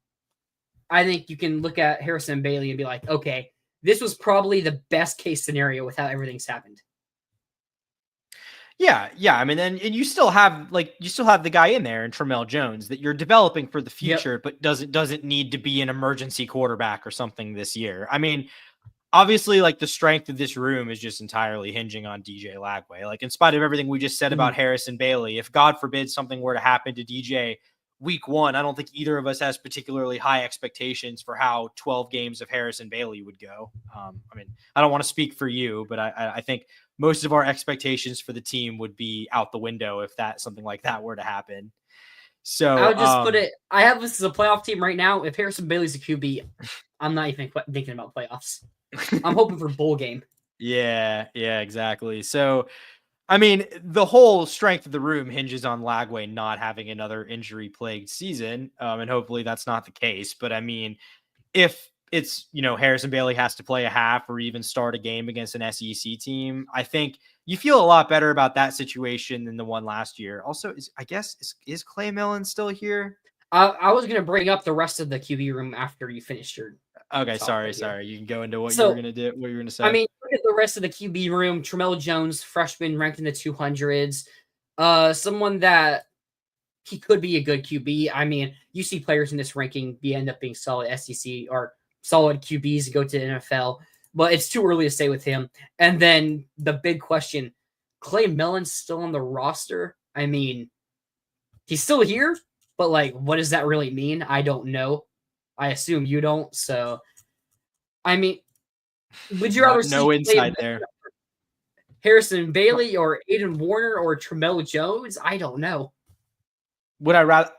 A: I think you can look at Harrison Bailey and be like, okay, this was probably the best case scenario with how everything's happened.
B: Yeah. I mean, and you still have the guy in there in Tramel Jones that you're developing for the future, but doesn't need to be an emergency quarterback or something this year. I mean, obviously, like the strength of this room is just entirely hinging on DJ Lagway. Like in spite of everything we just said about Harrison Bailey, if God forbid something were to happen to DJ week 1, I don't think either of us has particularly high expectations for how 12 games of Harrison Bailey would go. I mean, I don't want to speak for you, but I think most of our expectations for the team would be out the window if something like that were to happen. So
A: I'll just put it, I have this as a playoff team right now. If Harrison Bailey's a QB, I'm not even thinking about playoffs. I'm hoping for bowl game.
B: Yeah, exactly. So, I mean, the whole strength of the room hinges on Lagway not having another injury-plagued season, and hopefully that's not the case. But, I mean, if it's, Harrison Bailey has to play a half or even start a game against an SEC team, I think you feel a lot better about that situation than the one last year. Also, is Clay Millen still here?
A: I was going to bring up the rest of the QB room after you finished your
B: Okay, sorry. You can go into what you were going to do. What you were going to say.
A: I mean, look at the rest of the QB room. Tramel Jones, freshman, ranked in the 200s. Someone that he could be a good QB. I mean, you see players in this ranking end up being solid SEC or solid QBs go to the NFL, but it's too early to say with him. And then the big question, Clay Mellon's still on the roster. I mean, he's still here, but like, what does that really mean? I don't know. I assume you don't. So, I mean, would you rather
B: no
A: see
B: insight there?
A: Harrison Bailey or Aiden Warner or Tremelo Jones? I don't know.
B: Would I rather?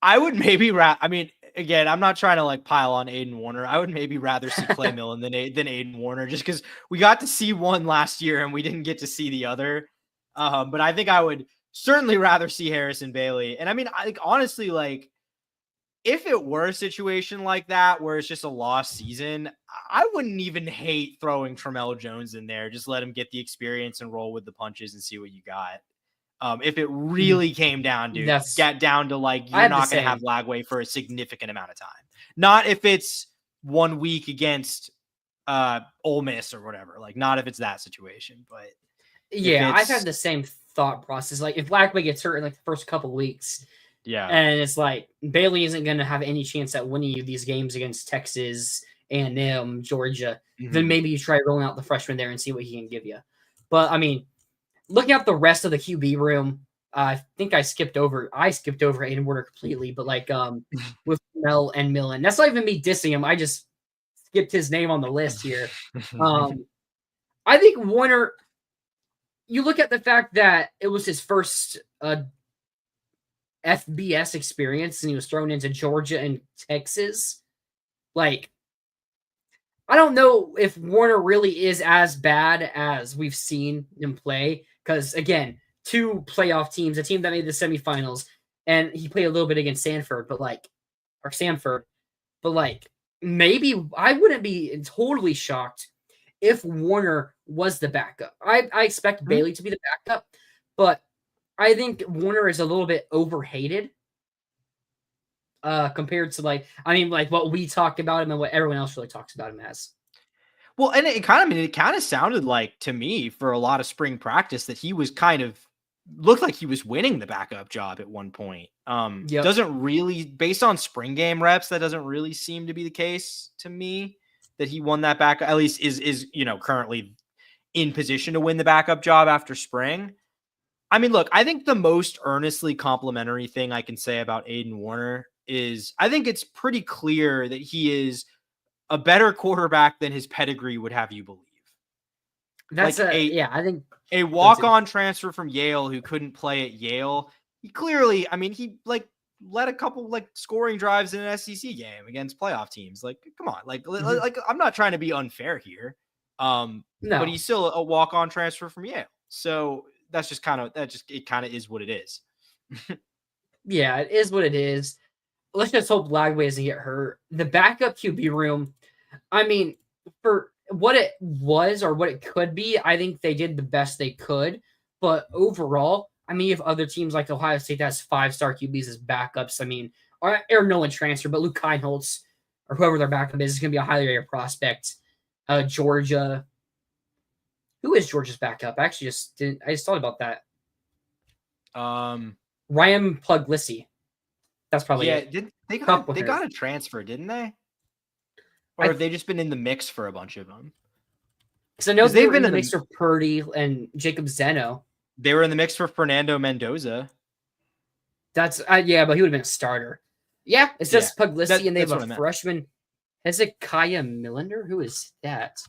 B: I would maybe I mean, again, I'm not trying to like pile on Aiden Warner. I would maybe rather see Clay Millen than Aiden Warner, just because we got to see one last year and we didn't get to see the other. But I think I would certainly rather see Harrison Bailey. And I mean, honestly, like, if it were a situation like that where it's just a lost season, I wouldn't even hate throwing Tremelo Jones in there. Just let him get the experience and roll with the punches and see what you got. If it really came down, dude, get down to like, you're not going to have Lagway for a significant amount of time. Not if it's 1 week against Ole Miss or whatever. Like, not if it's that situation. But
A: yeah, I've had the same thought process. Like, if Lagway gets hurt in like the first couple weeks,
B: yeah,
A: and it's like Bailey isn't going to have any chance at winning these games against Texas, A&M, Georgia, then maybe you try rolling out the freshman there and see what he can give you. But I mean, looking at the rest of the QB room, I think I skipped over Aiden Warner completely, but like with Mel and Millen, that's not even me dissing him. I just skipped his name on the list here. I think Warner, you look at the fact that it was his first FBS experience and he was thrown into Georgia and Texas. Like, I don't know if Warner really is as bad as we've seen him play. Because, again, 2 playoff teams, a team that made the semifinals, and he played a little bit against Sanford, but maybe I wouldn't be totally shocked if Warner was the backup. I expect Bailey to be the backup, but I think Warner is a little bit overhated compared to what we talked about him and what everyone else really talks about him as.
B: Well, and it kind of sounded like to me for a lot of spring practice that he was looked like he was winning the backup job at one point. Doesn't really, based on spring game reps, that doesn't really seem to be the case to me that he won that backup, at least is currently in position to win the backup job after spring. I mean, look, I think the most earnestly complimentary thing I can say about Aiden Warner is I think it's pretty clear that he is a better quarterback than his pedigree would have you believe.
A: I think
B: a walk-on transfer from Yale who couldn't play at Yale. He clearly, he led a couple scoring drives in an SEC game against playoff teams. Like, come on, I'm not trying to be unfair here. No. But he's still a walk-on transfer from Yale. So that's just it kind of is what it is.
A: Yeah, it is what it is. Let's just hope Lagway doesn't get hurt. The backup QB room, I mean, for what it was or what it could be, I think they did the best they could. But overall, I mean, if other teams like Ohio State that has 5-star QBs as backups, I mean, or no one transfer, but Luke Keinholz or whoever their backup is going to be a highly rated prospect. Georgia. Who is Georgia's backup? I just thought about that. Ryan Puglisi. That's probably it.
B: They got a transfer, didn't they? Or have they just been in the mix for a bunch of them?
A: Because I know they've been in the mix for Purdy and Jacob Zeno.
B: They were in the mix for Fernando Mendoza.
A: That's but he would have been a starter. Yeah, it's just Puglisi, and they have a freshman. Hezekiah Millender? Who is that?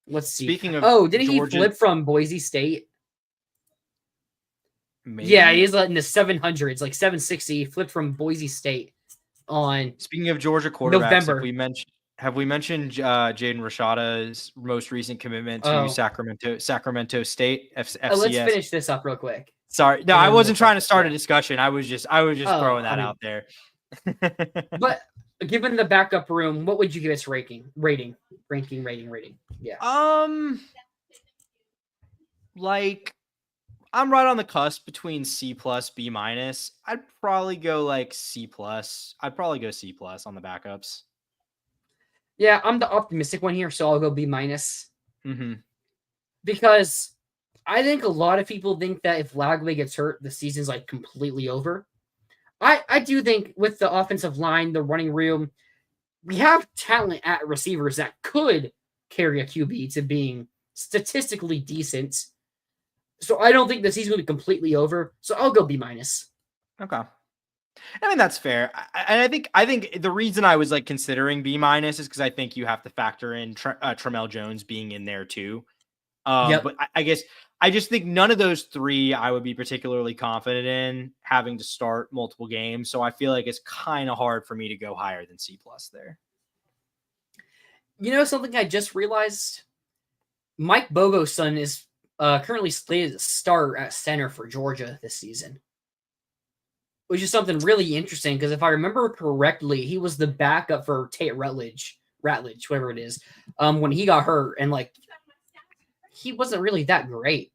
A: Let's see.
B: Speaking of
A: didn't he flip from Boise State?
B: Maybe.
A: Yeah, he's in the 700s, like 760. Flipped from Boise State on.
B: Speaking of Georgia quarterbacks,
A: November.
B: Have we mentioned Jaden Rashada's most recent commitment to Sacramento State FCS?
A: Let's finish this up real quick.
B: Sorry, no, I wasn't trying to start a discussion. I was just throwing that out there.
A: But given the backup room, what would you give its rating? Yeah.
B: I'm right on the cusp between C+, B-. I'd probably go C+. I'd probably go C+ on the backups.
A: Yeah, I'm the optimistic one here, so I'll go B-.
B: Mm-hmm.
A: Because I think a lot of people think that if Lagway gets hurt, the season's like completely over. I do think with the offensive line, the running room, we have talent at receivers that could carry a QB to being statistically decent. So I don't think the season will be completely over. So I'll go B-.
B: Okay. I mean, that's fair. And I think the reason I was like considering B- is because I think you have to factor in Tramel Jones being in there too.
A: Yep.
B: But I guess I just think none of those three I would be particularly confident in having to start multiple games. So I feel like it's kind of hard for me to go higher than C+ there.
A: You know something I just realized? Mike Bobo's son is currently slated to start at center for Georgia this season, which is something really interesting because if I remember correctly, he was the backup for Tate Ratledge, whatever it is, when he got hurt, and like he wasn't really that great,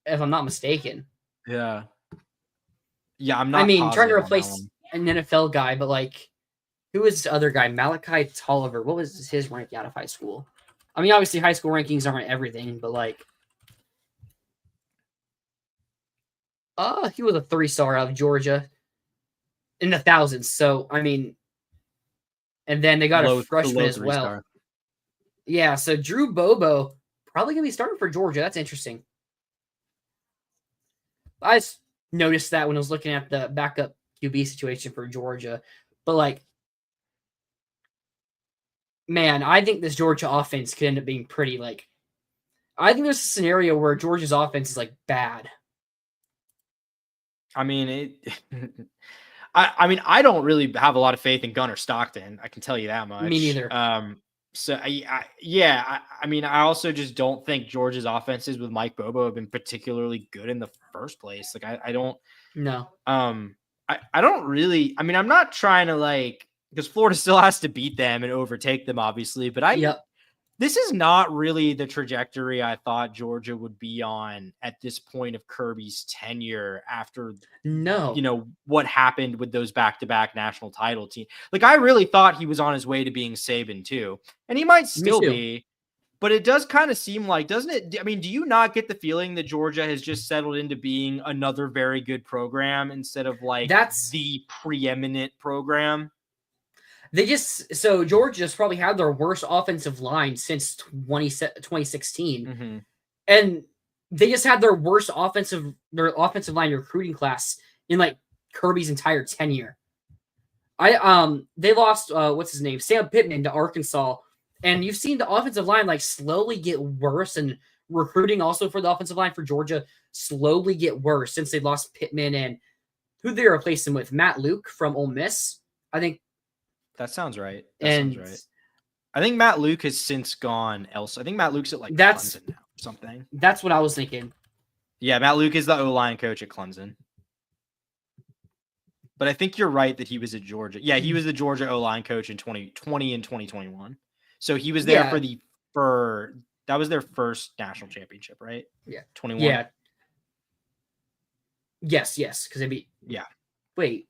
A: if I'm not mistaken.
B: Yeah, I'm not.
A: I mean, trying to
B: positive on that
A: replace an NFL guy, but like, who was the other guy? Malachi Tolliver. What was his rank out of high school? I mean, obviously, high school rankings aren't everything, but like, he was a 3-star out of Georgia in the thousands. So, I mean, and then they got a freshman as well.
B: 3-star.
A: Yeah, so Drew Bobo probably going to be starting for Georgia. That's interesting. I just noticed that when I was looking at the backup QB situation for Georgia. But, like, man, I think this Georgia offense could end up being pretty, like, I think there's a scenario where Georgia's offense is, like, bad.
B: I mean, I mean, I don't really have a lot of faith in Gunnar Stockton. I can tell you that much.
A: Me neither.
B: So I mean, I also just don't think Georgia's offenses with Mike Bobo have been particularly good in the first place. Like, I don't.
A: No.
B: I don't really. I mean, I'm not trying to like because Florida still has to beat them and overtake them, obviously. But this is not really the trajectory I thought Georgia would be on at this point of Kirby's tenure after, what happened with those back-to-back national title teams. Like, I really thought he was on his way to being Saban too. And he might still be, but it does kind of seem like, doesn't it? I mean, do you not get the feeling that Georgia has just settled into being another very good program instead of like the preeminent program?
A: So Georgia's probably had their worst offensive line since 2016.
B: Mm-hmm.
A: And they just had their worst offensive line recruiting class in like Kirby's entire tenure. They lost what's his name? Sam Pittman to Arkansas. And you've seen the offensive line like slowly get worse, and recruiting also for the offensive line for Georgia slowly get worse since they lost Pittman and who they replaced him with? Matt Luke from Ole Miss, I think.
B: That sounds right. Sounds right. I think Matt Luke has since gone else. I think Matt Luke's at like Clemson now or something.
A: That's what I was thinking.
B: Yeah, Matt Luke is the O-line coach at Clemson. But I think you're right that he was at Georgia. Yeah, he was the Georgia O-line coach in 2020 and 2021. So he was there that was their first national championship, right?
A: Yeah.
B: 21.
A: Yeah. Yes, because they beat.
B: Yeah.
A: Wait.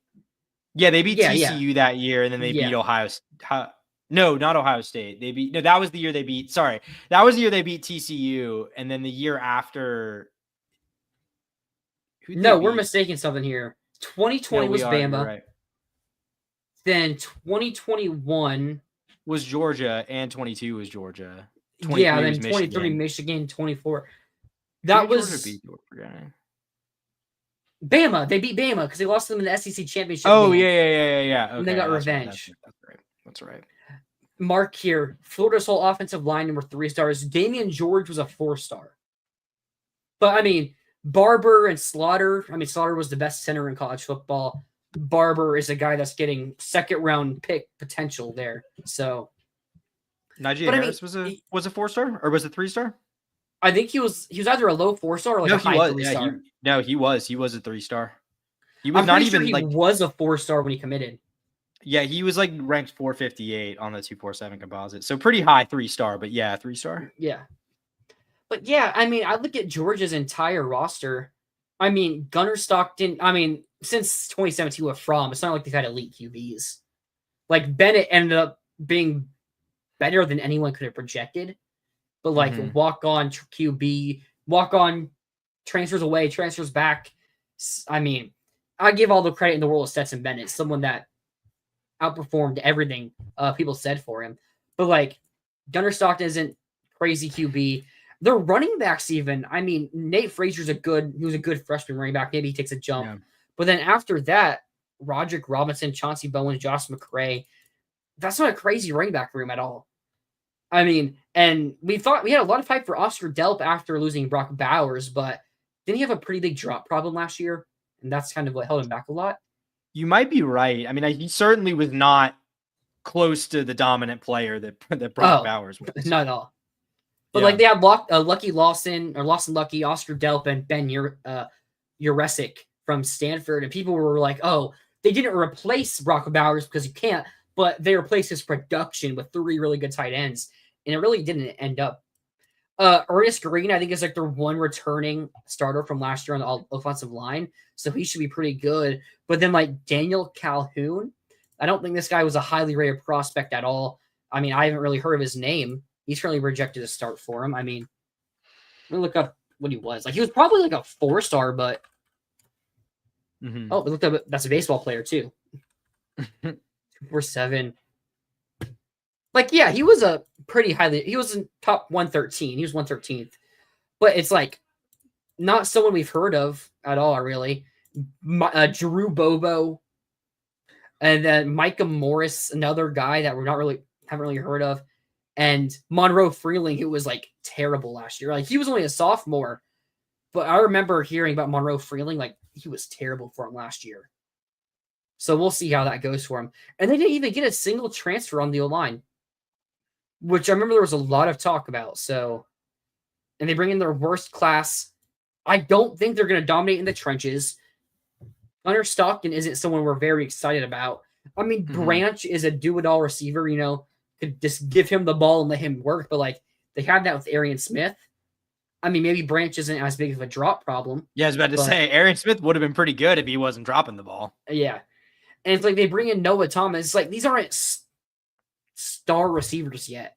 B: Yeah, they beat TCU that year, and then they beat Ohio. No, not Ohio State. That was the year they beat. Sorry, that was the year they beat TCU, and then the year after.
A: We're mistaking something here. 2020 was Bama.
B: Right.
A: Then 2021
B: was Georgia, and 22 was Georgia.
A: Yeah, then 23 Michigan, 24. That was
B: Georgia beat Georgia.
A: Bama. They beat Bama because they lost them in the SEC championship.
B: Oh, game. Yeah. Okay,
A: and they got revenge.
B: That's right.
A: Mark here. Florida's whole offensive line were 3 stars. Damian George was a 4-star. But, I mean, Barber and Slaughter. I mean, Slaughter was the best center in college football. Barber is a guy that's getting second-round pick potential there. So,
B: Najee Harris was a 4-star or was it 3-star?
A: I think he was either a low 4-star or like a high 3-star.
B: He was a 3-star. He was
A: I'm
B: not
A: even
B: even
A: he was a 4-star when he committed.
B: Yeah, he was like ranked 458 on the 247 composite. So pretty high 3-star, but yeah, 3-star.
A: Yeah. But yeah, I mean, I look at Georgia's entire roster. I mean, Gunnar Stockton, since 2017 with Fromm, it's not like they've had elite QBs. Like Bennett ended up being better than anyone could have projected. But like walk-on QB, walk on, transfers away, transfers back. I mean, I give all the credit in the world to Stetson Bennett, someone that outperformed everything people said for him. But like, Gunnar Stockton isn't crazy QB. Their running backs, even. I mean, Nate Frazier's he was a good freshman running back. Maybe he takes a jump. Yeah. But then after that, Roderick Robinson, Chauncey Bowen, Josh McCray, that's not a crazy running back room at all. I mean, and we thought we had a lot of hype for Oscar Delp after losing Brock Bowers, but didn't he have a pretty big drop problem last year? And that's kind of what held him back a lot.
B: You might be right. I mean, he certainly was not close to the dominant player that Brock Bowers was.
A: Not at all. But like they had Lucky Lawson or Lawson Lucky, Oscar Delp, and Ben Uresic from Stanford, and people were like, "Oh, they didn't replace Brock Bowers because you can't," but they replaced his production with 3 really good tight ends, and it really didn't end up. Ernest Green, I think, is like their one returning starter from last year on the offensive line, so he should be pretty good. But then like Daniel Calhoun, I don't think this guy was a highly rated prospect at all. I mean, I haven't really heard of his name. He's currently rejected to start for him. I mean, let me look up what he was. Like, he was probably like a 4-star, but oh, we looked up. That's a baseball player too. 247. Like, yeah, he was a pretty he was in top 113. He was 113th, but it's like not someone we've heard of at all, really. Drew Bobo, and then Micah Morris, another guy that haven't really heard of. And Monroe Freeling, who was like terrible last year. Like, he was only a sophomore, but I remember hearing about Monroe Freeling, like he was terrible for him last year. So we'll see how that goes for him. And they didn't even get a single transfer on the O-line, which I remember there was a lot of talk about. So, and they bring in their worst class. I don't think they're going to dominate in the trenches. Gunnar Stockton isn't someone we're very excited about. I mean, Branch is a do-it-all receiver, could just give him the ball and let him work. But like, they had that with Arian Smith. I mean, maybe Branch isn't as big of a drop problem.
B: Yeah, I was about to say, Arian Smith would have been pretty good if he wasn't dropping the ball.
A: Yeah. And it's like they bring in Noah Thomas. It's like, these aren't star receivers yet.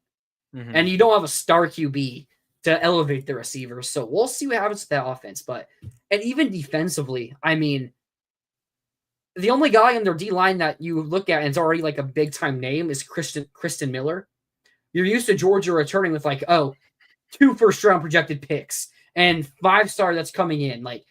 A: And you don't have a star QB to elevate the receivers. So we'll see what happens to that offense. And even defensively, I mean, the only guy in their D-line that you look at and is already like a big-time name is Kristen Miller. You're used to Georgia returning with like, 2 first-round projected picks and 5-star that's coming in. Like,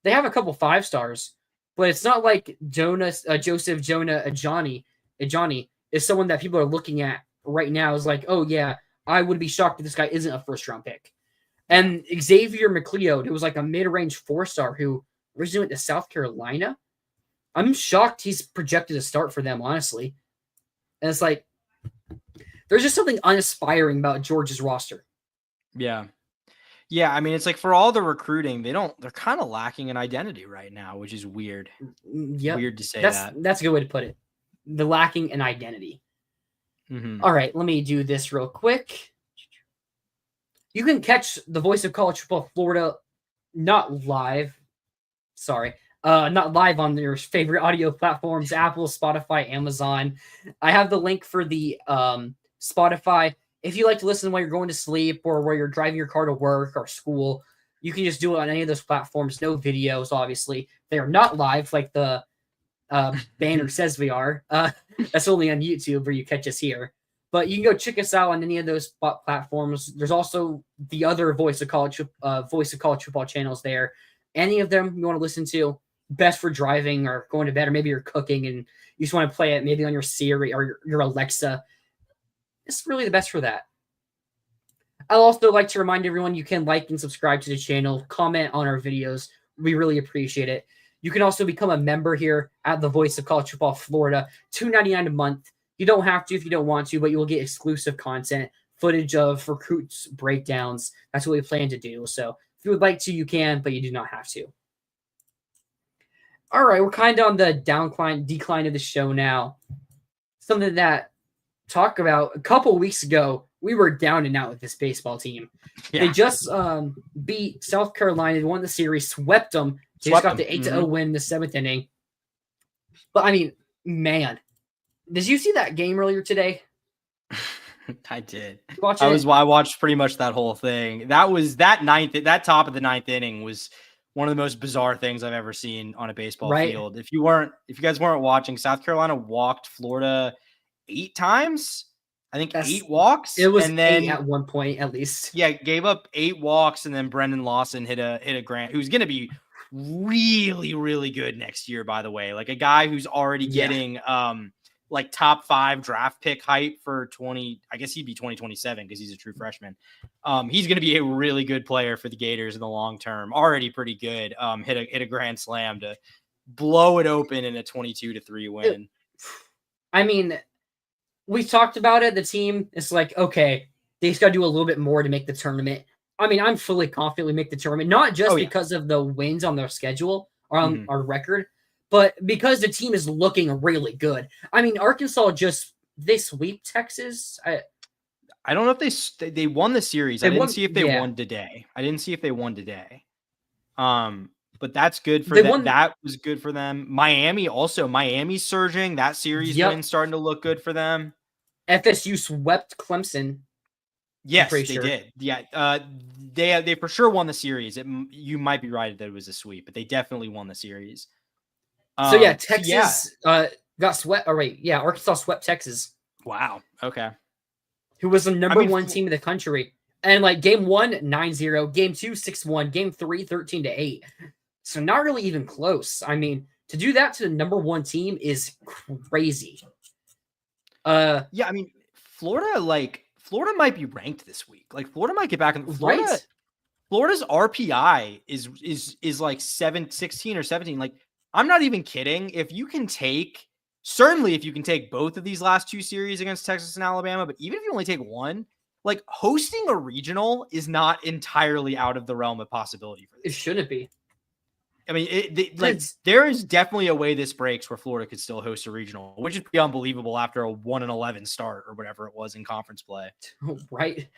A: they have a couple 5-stars, but it's not like Joseph Jonah Ajani is someone that people are looking at right now is like, oh yeah, I would be shocked if this guy isn't a first-round pick. And Xavier McLeod, who was like a mid-range 4-star who originally went to South Carolina, I'm shocked he's projected to start for them, honestly. And it's like, there's just something uninspiring about Georgia's roster.
B: Yeah. Yeah, I mean, it's like for all the recruiting, they're kind of lacking an identity right now, which is weird.
A: Yep.
B: Weird to say that.
A: That's a good way to put it. The lacking an identity. All right, let me do this real quick. You can catch the Voice of College Football Florida not live on your favorite audio platforms, Apple, Spotify, Amazon. I have the link for the Spotify. If you like to listen while you're going to sleep or while you're driving your car to work or school, you can just do it on any of those platforms. No videos, obviously. They are not live like the banner says we are. That's only on YouTube where you catch us here. But you can go check us out on any of those platforms. There's also the other Voice of College Football channels there. Any of them you want to listen to, best for driving or going to bed, or maybe you're cooking and you just want to play it maybe on your Siri or your Alexa. It's really the best for that. I'd also like to remind everyone you can like and subscribe to the channel, comment on our videos. We really appreciate it. You can also become a member here at the Voice of College Football Florida, $2.99 a month. You don't have to if you don't want to, but you will get exclusive content, footage of recruits, breakdowns. That's what we plan to do. So if you would like to, you can, but you do not have to. All right, we're kind of on the decline of the show now. Something that talk about a couple weeks ago, we were down and out with this baseball team. Yeah. They just beat South Carolina, they won the series, swept them. They just got the 8-0 win in the 7th inning. But I mean, man, did you see that game earlier today?
B: I did.
A: Watching it?
B: I watched pretty much that whole thing. That top of the ninth inning was one of the most bizarre things I've ever seen on a baseball
A: Right.
B: field. If you guys weren't watching, South Carolina walked Florida 8 times. I think 8 walks.
A: It was
B: and then
A: 8 at one point at least.
B: Yeah, gave up 8 walks, and then Brendan Lawson hit a grand, who's going to be really, really good next year, by the way. Like a guy who's already getting like top 5 draft pick hype for 20. I guess he'd be 2027 because he's a true freshman. He's going to be a really good player for the Gators in the long term. Already pretty good. Hit a grand slam to blow it open in a 22-3 win.
A: I mean, we talked about it. The team is like, okay, they just got to do a little bit more to make the tournament. I mean, I'm fully confident we make the tournament, not just because of the wins on their schedule or on our record, but because the team is looking really good. I mean, Arkansas they sweep Texas.
B: I don't know if they won the series. I didn't see if they won today. But that's good for them. That was good for them. Miami's surging. That series win starting to look good for them.
A: FSU swept Clemson.
B: Yes, they did. Yeah, they for sure won the series. You might be right that it was a sweep, but they definitely won the series.
A: Texas got swept. All right, Arkansas swept Texas.
B: Wow. Okay.
A: Who was the number 1 team in the country? And like game 1, 9-0, game 2, 6-1, game 3, 13-8. So not really even close. I mean, to do that to the number 1 team is crazy.
B: I mean, Florida might be ranked this week. Like Florida might get back in Florida. Right. Florida's RPI is like 16 or 17. Like I'm not even kidding. If you can take both of these last 2 series against Texas and Alabama, but even if you only take one, like hosting a regional is not entirely out of the realm of possibility for this.
A: It shouldn't be.
B: I mean, there is definitely a way this breaks where Florida could still host a regional, which is pretty unbelievable after a 1-11 start or whatever it was in conference play.
A: Right.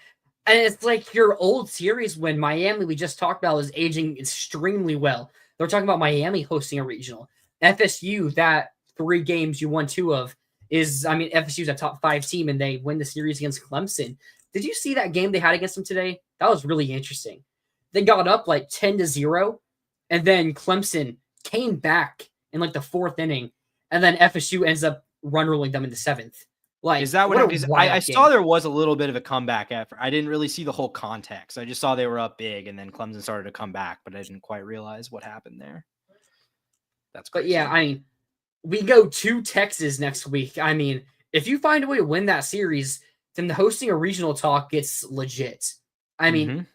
A: And it's like your old series when Miami, we just talked about, is aging extremely well. They're talking about Miami hosting a regional. FSU, that 3 games you won 2 of, FSU's a top 5 team and they win the series against Clemson. Did you see that game they had against them today? That was really interesting. They got up like 10-0. And then Clemson came back in like the 4th inning, and then FSU ends up run-rolling them in the 7th. Like,
B: is that what it is? I saw there was a little bit of a comeback effort. I didn't really see the whole context. I just saw they were up big, and then Clemson started to come back, but I didn't quite realize what happened there. That's crazy.
A: But yeah, I mean, we go to Texas next week. I mean, if you find a way to win that series, then the hosting a regional talk gets legit. I mean,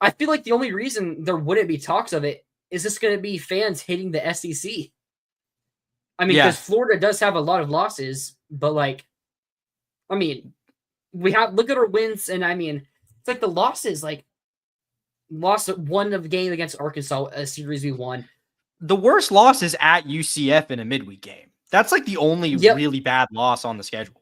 A: I feel like the only reason there wouldn't be talks of it is this going to be fans hating the SEC. I mean, because Florida does have a lot of losses, but like, I mean, look at our wins, and I mean, it's like the losses, like lost one of the game against Arkansas, a series we won.
B: The worst loss is at UCF in a midweek game. That's like the only really bad loss on the schedule.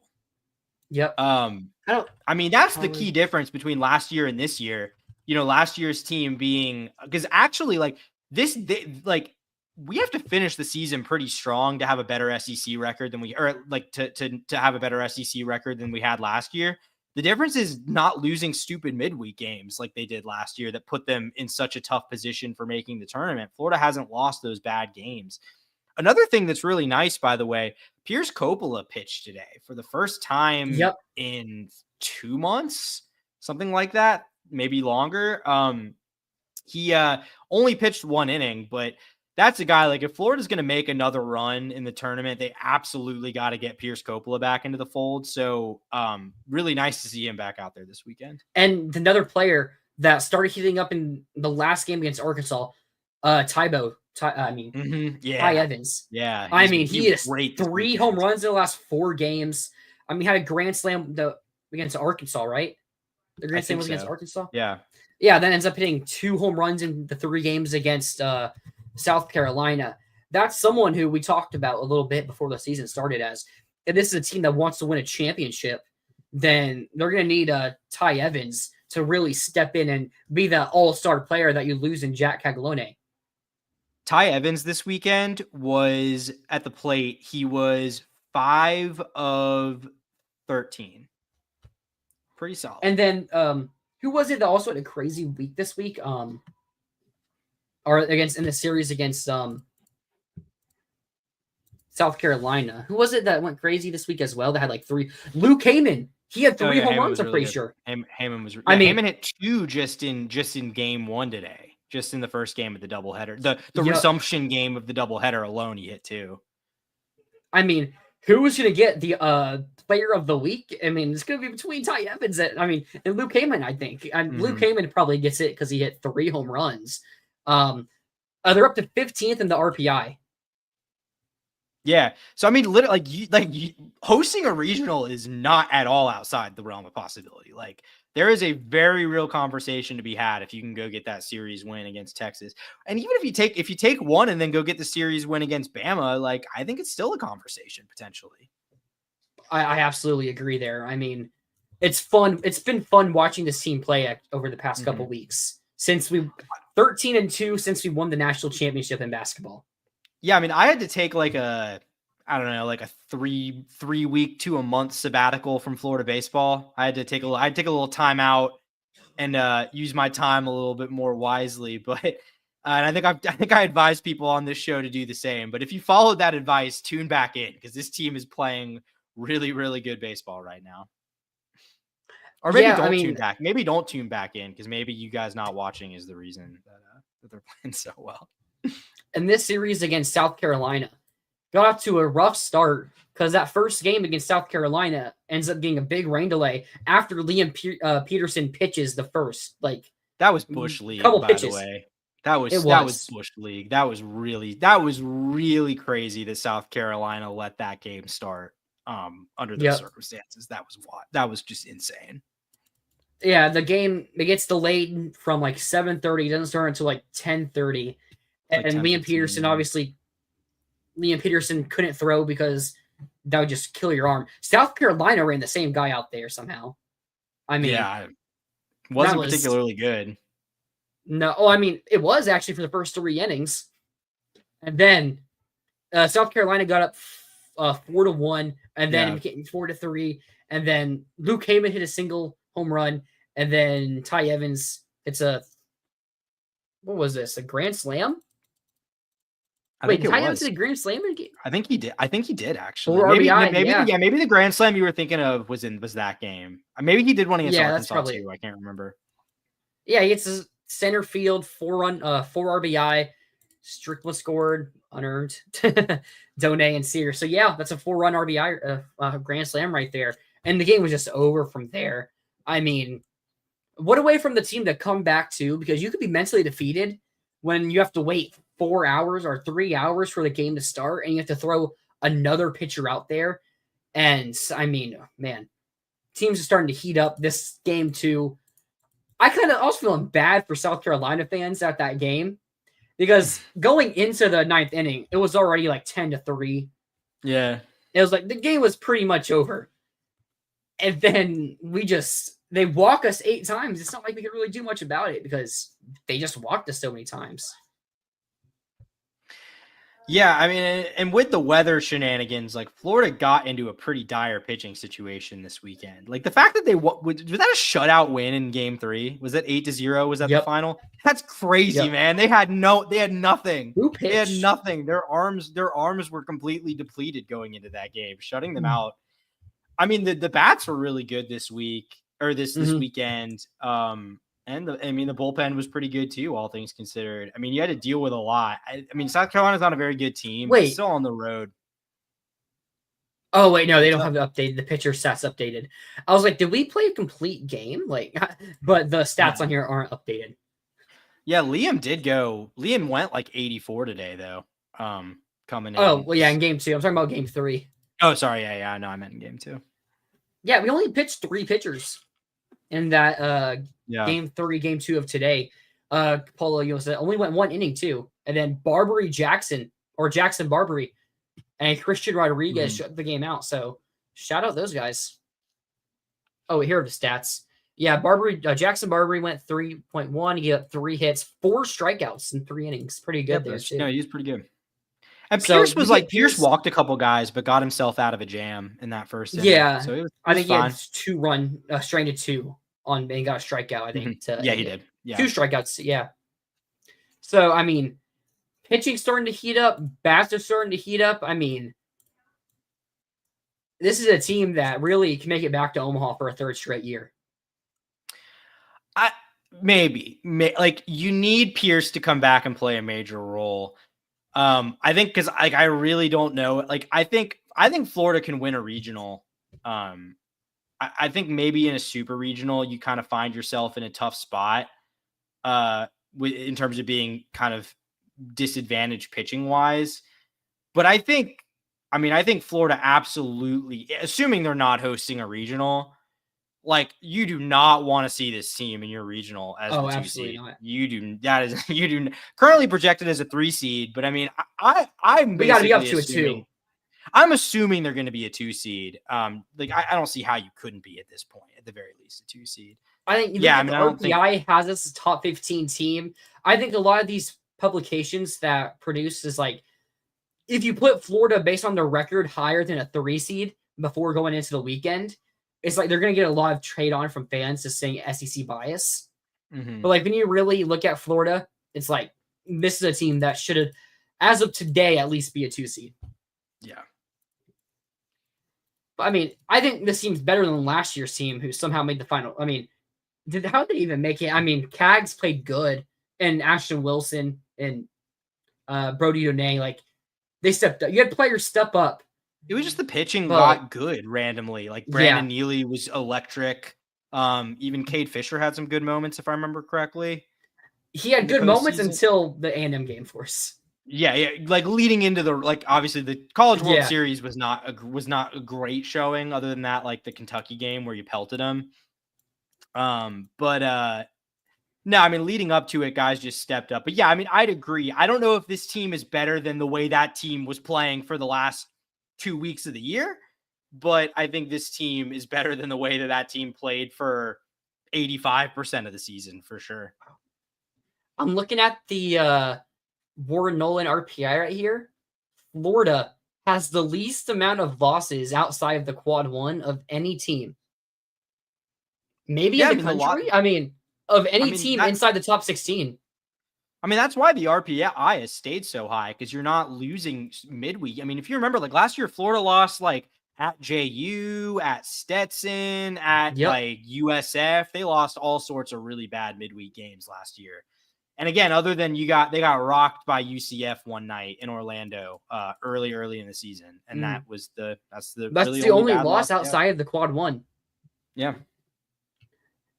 A: Yep.
B: I mean, that's the key difference between last year and this year. You know, last year's team being, because actually, like we have to finish the season pretty strong to have a better SEC record than to have a better SEC record than we had last year. The difference is not losing stupid midweek games like they did last year that put them in such a tough position for making the tournament. Florida hasn't lost those bad games. Another thing that's really nice, by the way, Pierce Coppola pitched today for the first time in 2 months, something like that, maybe longer. He only pitched 1 inning, but that's a guy, like if Florida's going to make another run in the tournament, they absolutely got to get Pierce Coppola back into the fold. So really nice to see him back out there this weekend.
A: And another player that started heating up in the last game against Arkansas, Ty Evans.
B: Yeah.
A: I mean, he has 3 home runs in the last 4 games. I mean, he had a grand slam against Arkansas, right? The grand slam was against Arkansas?
B: Yeah.
A: Yeah, then ends up hitting 2 home runs in the 3 games against South Carolina. That's someone who we talked about a little bit before the season started as, if this is a team that wants to win a championship, then they're going to need Ty Evans to really step in and be the all-star player that you lose in Jack Caglione.
B: Ty Evans this weekend was at the plate. He was 5 of 13. Pretty solid.
A: And then who was it that also had a crazy week this week? Or against in the series against South Carolina. Who was it that went crazy this week as well? That had like 3. Luke Heyman. He had 3 home runs. I'm pretty sure.
B: Heyman was. I mean, Heyman hit 2 just in game 1 today. Just in the first game of the doubleheader, the resumption game of the doubleheader alone, he hit 2.
A: I mean, who was going to get the player of the week? I mean, it's going to be between Ty Evans and Luke Heyman. I think Luke Heyman probably gets it because he hit 3 home runs. They're up to 15th in the RPI.
B: Yeah. So, I mean, literally, hosting a regional is not at all outside the realm of possibility. Like, there is a very real conversation to be had if you can go get that series win against Texas. And even if you take one and then go get the series win against Bama, like, I think it's still a conversation potentially.
A: I absolutely agree there. I mean, it's fun. It's been fun watching this team play over the past couple weeks since 13-2 since we won the national championship in basketball.
B: Yeah, I mean, I had to take like a 3 week to a month sabbatical from Florida baseball. I'd take a little time out and use my time a little bit more wisely. But and I think I advise people on this show to do the same. But if you followed that advice, tune back in because this team is playing really, really good baseball right now. Or maybe tune back. Maybe don't tune back in because maybe you guys not watching is the reason that they're playing so well.
A: And this series against South Carolina got off to a rough start because that first game against South Carolina ends up being a big rain delay after Liam Peterson pitches the first. Like,
B: that was Bush League, by the way. That was Bush League. That was really crazy that South Carolina let that game start under those circumstances. That was just insane.
A: Yeah, the game, it gets delayed from like 7:30. It doesn't start until like 10:30. And Liam Peterson, obviously, Liam Peterson couldn't throw because that would just kill your arm. South Carolina ran the same guy out there somehow. I mean,
B: yeah, wasn't particularly good.
A: No, it was actually for the first 3 innings. And then South Carolina got up 4-1, and then it became 4-3. And then Luke Heyman hit a single home run, and then Ty Evans hits what was this? A grand slam? Wait, Ty Evans did a grand slam?
B: I think he did. Actually.
A: 4 RBI,
B: maybe the grand slam you were thinking of was that game. Maybe he did one against Arkansas too. I can't remember.
A: Yeah, he gets his center field 4 RBI. Strickland scored, unearned. Done and Sear. So yeah, that's a 4-run RBI grand slam right there. And the game was just over from there. I mean, what a way from the team to come back to, because you could be mentally defeated when you have to wait 4 hours or 3 hours for the game to start and you have to throw another pitcher out there. And I mean, man, teams are starting to heat up this game too. I was feeling bad for South Carolina fans at that game because going into the 9th inning, it was already like 10-3.
B: Yeah.
A: It was like the game was pretty much over. And then they walk us 8 times. It's not like we could really do much about it because they just walked us so many times.
B: Yeah, I mean, and with the weather shenanigans, like Florida got into a pretty dire pitching situation this weekend. Like the fact that was that a shutout win in Game 3? Was that 8-0? Was that the final? That's crazy, man. They had nothing.
A: Who pitched?
B: They had nothing. Their arms were completely depleted going into that game, shutting them out. I mean, the bats were really good this week or this weekend. And the bullpen was pretty good too, all things considered. I mean, you had to deal with a lot. I mean, South Carolina's not a very good team.
A: Wait,
B: it's still on the road.
A: Oh wait, no, they don't have the pitcher stats updated. I was like, did we play a complete game? Like, but the stats on here aren't updated.
B: Yeah, Liam went like 84 today though. Coming in.
A: Oh well, yeah, in Game 2. I'm talking about Game 3.
B: Oh, sorry. Yeah. No, I meant in Game 2.
A: Yeah, we only pitched 3 pitchers in that Game 3, Game 2 of today. Polo said only went 1 inning too, and then Jackson Barbary and Christian Rodriguez shut the game out. So shout out those guys. Oh, here are the stats. Yeah, Jackson Barbary went 3.1. He got 3 hits, 4 strikeouts in 3 innings. Pretty good there too.
B: Yeah, he's pretty good. And
A: So
B: Pierce
A: you
B: was
A: get
B: like, Pierce walked a couple guys, but got himself out of a jam in that first inning.
A: Yeah,
B: So it was
A: I think he
B: fine.
A: had 2-run, stranded 2 on and got a strikeout, I think, to
B: Yeah,
A: end
B: he
A: it.
B: did. Yeah.
A: 2 strikeouts, yeah. So, I mean, pitching's starting to heat up, bats are starting to heat up. I mean, this is a team that really can make it back to Omaha for a third straight year.
B: Maybe. Like, you need Pierce to come back and play a major role. I think because like I really don't know. Like, I think Florida can win a regional. I think maybe in a super regional, you kind of find yourself in a tough spot in terms of being kind of disadvantaged pitching wise. But I think Florida absolutely, assuming they're not hosting a regional, like, you do not want to see this team in your regional as the 2
A: absolutely
B: seed.
A: not.
B: You do. That is, you do currently projected as a 3 seed, but I mean, I'm
A: We got to be up
B: basically
A: to a
B: assuming
A: 2.
B: I'm assuming they're going to be a 2 seed. Like, I don't see how you couldn't be at this point, at the very least, a 2 seed.
A: I think
B: Yeah,
A: I don't think RPI has this as a top 15 team. I think a lot of these publications that produce is like, if you put Florida based on their record higher than a 3 seed before going into the weekend, it's like they're going to get a lot of trade on from fans just saying SEC bias. But like when you really look at Florida, it's like this is a team that should have, as of today, at least be a 2 seed.
B: Yeah.
A: But I mean, I think this team's better than last year's team, who somehow made the final. I mean, how did they even make it? I mean, Cags played good, and Ashton Wilson and Brody Donay, like, they stepped up. You had players step up.
B: It was just the pitching got good randomly. Like, Brandon Neely was electric. Even Cade Fisher had some good moments, if I remember correctly.
A: He had good moments until the A&M game for us.
B: Yeah. Like, leading into the, like, obviously the College World Series was not a great showing. Other than that, like the Kentucky game where you pelted them. No, I mean, leading up to it, guys just stepped up. But yeah, I mean, I'd agree. I don't know if this team is better than the way that team was playing for the last 2 weeks of the year, but I think this team is better than the way that team played for 85% of the season, for sure.
A: I'm looking at the Warren Nolan RPI right here. Florida has the least amount of losses outside of the quad 1 of any team. Maybe in the country? I mean, of any team inside the top 16.
B: I mean, that's why the RPI has stayed so high, because you're not losing midweek. I mean, if you remember, like last year, Florida lost like at JU, at Stetson, at like USF. They lost all sorts of really bad midweek games last year. And again, other than they got rocked by UCF one night in Orlando early in the season, and that's the
A: only loss outside of the quad 1.
B: Yeah.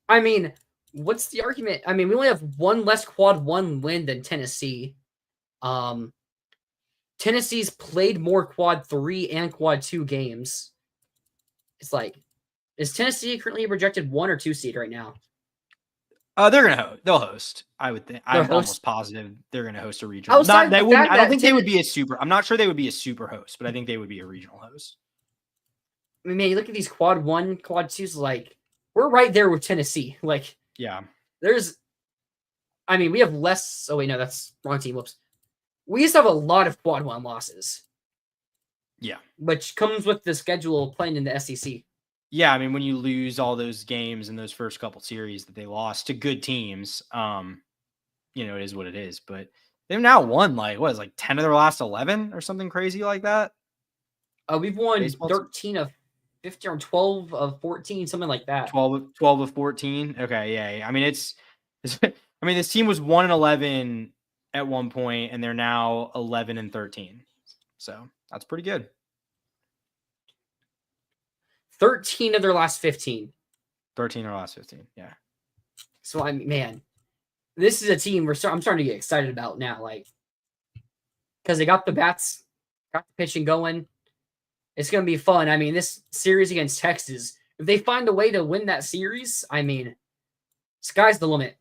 A: I mean, what's the argument? I mean, we only have one less quad 1 win than Tennessee. Tennessee's played more quad 3 and quad 2 games. It's like, is Tennessee currently a projected 1 or 2 seed right now?
B: They'll host. I would think. I'm almost positive they're gonna host a regional. I don't think they would be a super. I'm not sure they would be a super host, but I think they would be a regional host.
A: I mean, man, you look at these quad 1, quad 2s, like, we're right there with Tennessee. Like,
B: yeah,
A: we have less. Oh wait, no, that's wrong team. Whoops. We used to have a lot of quad 1 losses.
B: Yeah,
A: which comes with the schedule playing in the SEC.
B: Yeah, I mean, when you lose all those games in those first couple series that they lost to good teams, it is what it is. But they've now won like 10 of their last 11 or something crazy like that.
A: We've won 13 of 15 or 12 of 14, something like that.
B: 12 of 14. Okay, yeah. I mean, this team was 1-11 at one point, and they're now 11-13. So that's pretty good.
A: 13 of their last 15.
B: 13 of their last 15, yeah.
A: So, this is a team I'm starting to get excited about now, like, because they got the bats, got the pitching going. It's going to be fun. I mean, this series against Texas, if they find a way to win that series, sky's the limit.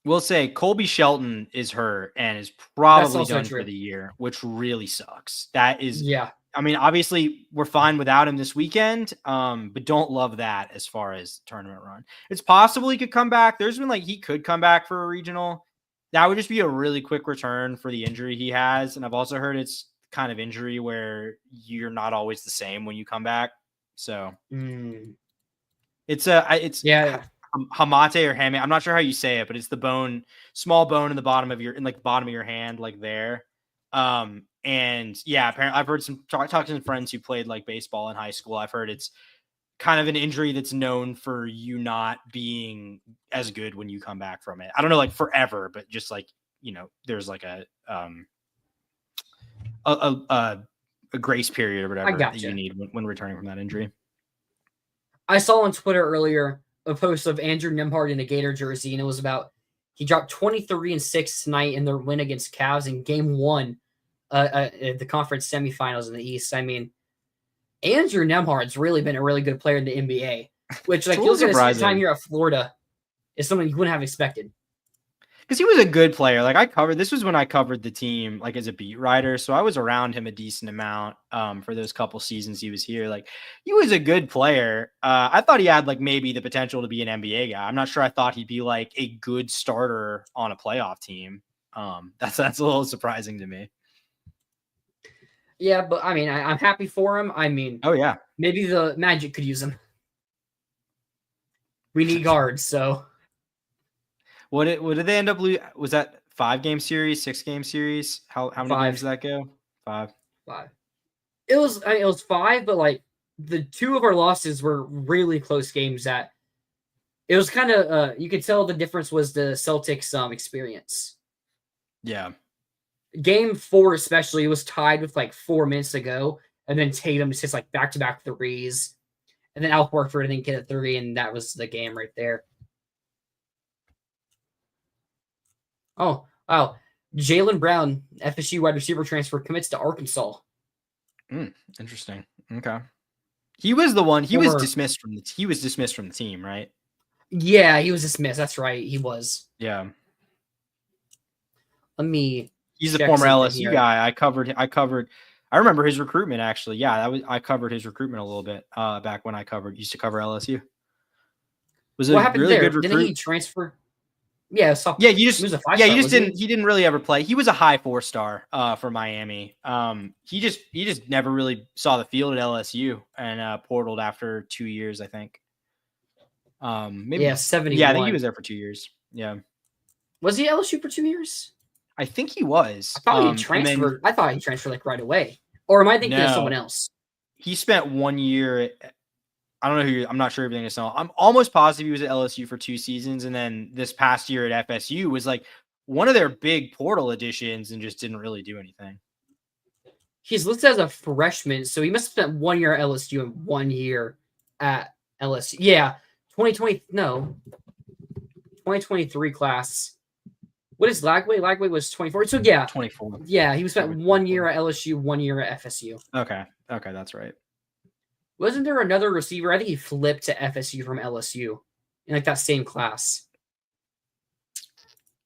B: We'll say Colby Shelton is hurt and is probably done for the year, which really sucks. That is,
A: yeah.
B: I mean, obviously we're fine without him this weekend, but don't love that as far as tournament run. It's possible he could come back. There's been he could come back for a regional. That would just be a really quick return for the injury he has. And I've also heard it's kind of injury where you're not always the same when you come back. So it's Hamate or Hame. I'm not sure how you say it, but it's the bone, small bone in the bottom of the bottom of your hand, like there. And yeah, apparently I've heard talking to some friends who played like baseball in high school. I've heard it's kind of an injury that's known for you not being as good when you come back from it. I don't know, like forever, but just like, there's like a grace period or whatever that you need when returning from that injury.
A: I saw on Twitter earlier a post of Andrew Nembhard in a Gator jersey, and it was about he dropped 23-6 tonight in their win against Cavs in Game 1, the conference semifinals in the East. I mean, Andrew Nembhard's really been a really good player in the NBA, which like feels like his time here at Florida is something you wouldn't have expected.
B: Because he was a good player. Like this was when I covered the team like as a beat writer, so I was around him a decent amount for those couple seasons he was here. Like he was a good player. I thought he had like maybe the potential to be an NBA guy. I'm not sure I thought he'd be like a good starter on a playoff team. That's a little surprising to me.
A: Yeah, but I mean, I'm happy for him. I mean,
B: oh yeah,
A: maybe the Magic could use him. We need guards, so.
B: What did they end up losing? Was that 5-game series, 6-game series? How many games did that go? 5.
A: It was 5, but like the 2 of our losses were really close games. That it was kind of you could tell the difference was the Celtics experience.
B: Yeah.
A: Game 4 especially, it was tied with like 4 minutes to go, and then Tatum just hits like back-to-back threes, and then Al Horford didn't get a 3, and that was the game right there. Oh, wow. Jaylen Brown, FSU wide receiver transfer, commits to Arkansas.
B: Interesting. Okay. He was the one. He was dismissed from the team, right?
A: Yeah, he was dismissed. That's right. He was.
B: Yeah.
A: He's
B: a former LSU guy. I remember his recruitment actually. Yeah, I covered his recruitment a little bit back when I used to cover LSU. Was
A: what happened really there? Didn't he transfer? Yeah,
B: he didn't really ever play. He was a high 4-star for Miami. He just never really saw the field at LSU and portaled after 2 years, I think. Maybe
A: 71.
B: Yeah, I think he was there for 2 years. Yeah.
A: Was he at LSU for 2 years?
B: I think he was.
A: I thought he transferred. I thought he transferred like right away. Or am I thinking of someone else?
B: He spent 1 year. I don't know I'm not sure everything is. I'm almost positive he was at LSU for 2 seasons. And then this past year at FSU was like one of their big portal additions and just didn't really do anything.
A: He's listed as a freshman. So he must have spent 1 year at LSU and 1 year at LSU. Yeah. 2023 class. What is Lagway? Lagway was 24. So yeah.
B: 24.
A: Yeah. He was spent 1 year at LSU, 1 year at FSU.
B: Okay. That's right.
A: Wasn't there another receiver? I think he flipped to FSU from LSU in like that same class.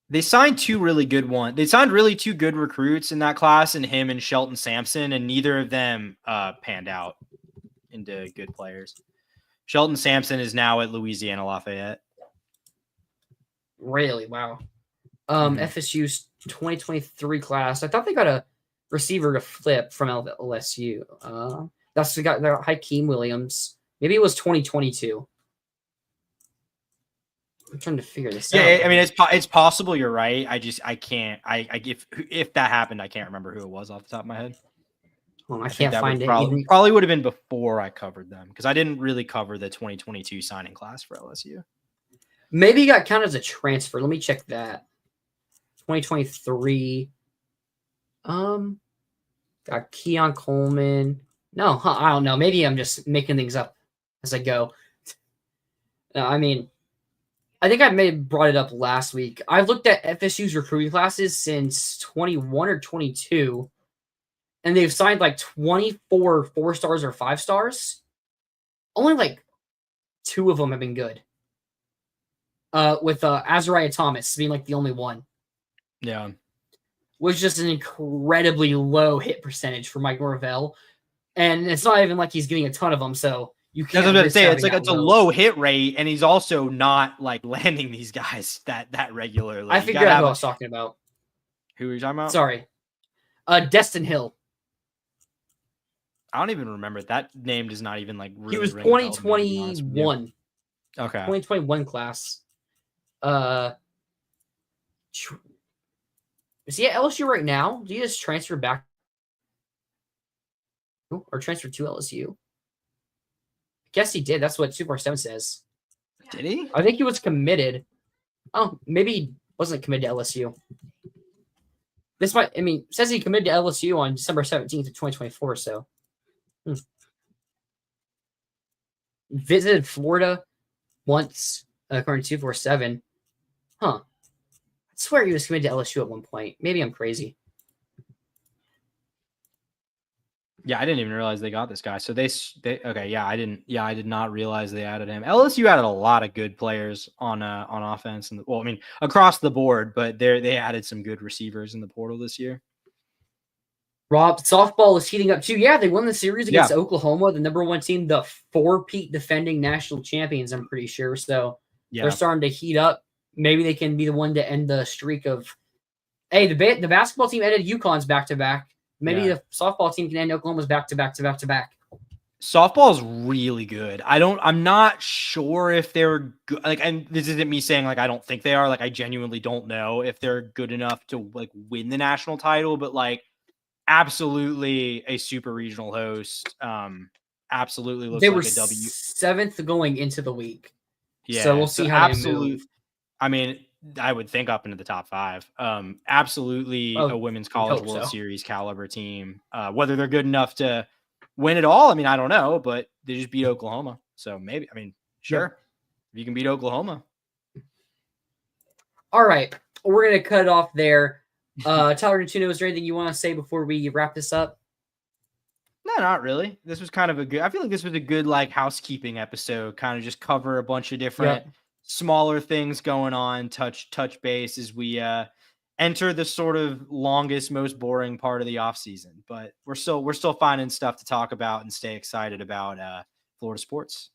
B: They signed 2 really good ones. They signed really 2 good recruits in that class, and him and Shelton Sampson, and neither of them panned out into good players. Shelton Sampson is now at Louisiana Lafayette.
A: Really? Wow. FSU's 2023 class. I thought they got a receiver to flip from LSU. That's the guy, Hakeem Williams. Maybe it was 2022. I'm trying to figure this out.
B: Yeah, I mean, it's possible you're right. I can't. If that happened, I can't remember who it was off the top of my head.
A: Well, I can't find it.
B: Probably would have been before I covered them because I didn't really cover the 2022 signing class for LSU.
A: Maybe he got counted as a transfer. Let me check that. 2023. Got Keon Coleman. No, I don't know. Maybe I'm just making things up as I go. I mean, I think I may have brought it up last week. I've looked at FSU's recruiting classes since 21 or 22, and they've signed like 24 4-stars or 5-stars. Only like 2 of them have been good. With Azariah Thomas being like the only one.
B: Yeah.
A: Was just an incredibly low hit percentage for Mike Norvell. And it's not even like he's getting a ton of them, so you can't.
B: I was about to say it's a low hit rate, and he's also not like landing these guys that regularly.
A: I figured out who I was talking about.
B: Who are you talking about?
A: Sorry, Destin Hill.
B: I don't even remember. That name does not even like really
A: He was
B: ring a bell to me, to be honest with you.
A: 2021.
B: Okay.
A: 2021 class. Is he at LSU right now? Did he just transfer back or transfer to LSU? I guess he did. That's what 247 says.
B: Did he?
A: I think he was committed. Oh, maybe he wasn't committed to LSU. This might, I mean, it says he committed to LSU on December 17th of 2024. So, visited Florida once, according to 247. Huh. I swear he was committed to LSU at one point. Maybe I'm crazy.
B: Yeah, I didn't even realize they got this guy. So they okay, yeah, I did not realize they added him. LSU added a lot of good players on offense, and well, I mean across the board, but they added some good receivers in the portal this year.
A: Rob, softball is heating up too. Yeah, they won the series against Oklahoma, the number 1 team, the 4-peat defending national champions. I'm pretty sure. So they're starting to heat up. Maybe they can be the one to end the streak of. Hey, the basketball team ended UConn's back-to-back. Maybe the softball team can end Oklahoma's back-to-back.
B: Softball is really good. I'm not sure if they're good. Like, and this isn't me saying like I don't think they are. Like, I genuinely don't know if they're good enough to like win the national title. But like, absolutely a super regional host. Absolutely looks
A: they
B: like
A: were
B: a W.
A: 7th going into the week.
B: Yeah,
A: so we'll see how they move.
B: I mean, I would think up into the top 5. Absolutely a women's college World Series caliber team. Whether they're good enough to win it all, I mean, I don't know, but they just beat Oklahoma. So maybe, I mean, sure. If you can beat Oklahoma.
A: All right. We're going to cut it off there. Tyler Netuno, is there anything you want to say before we wrap this up?
B: No, not really. This was kind of I feel like this was a good like housekeeping episode, kind of just cover a bunch of different smaller things going on, touch base as we enter the sort of longest, most boring part of the off season. But we're still finding stuff to talk about and stay excited about Florida sports.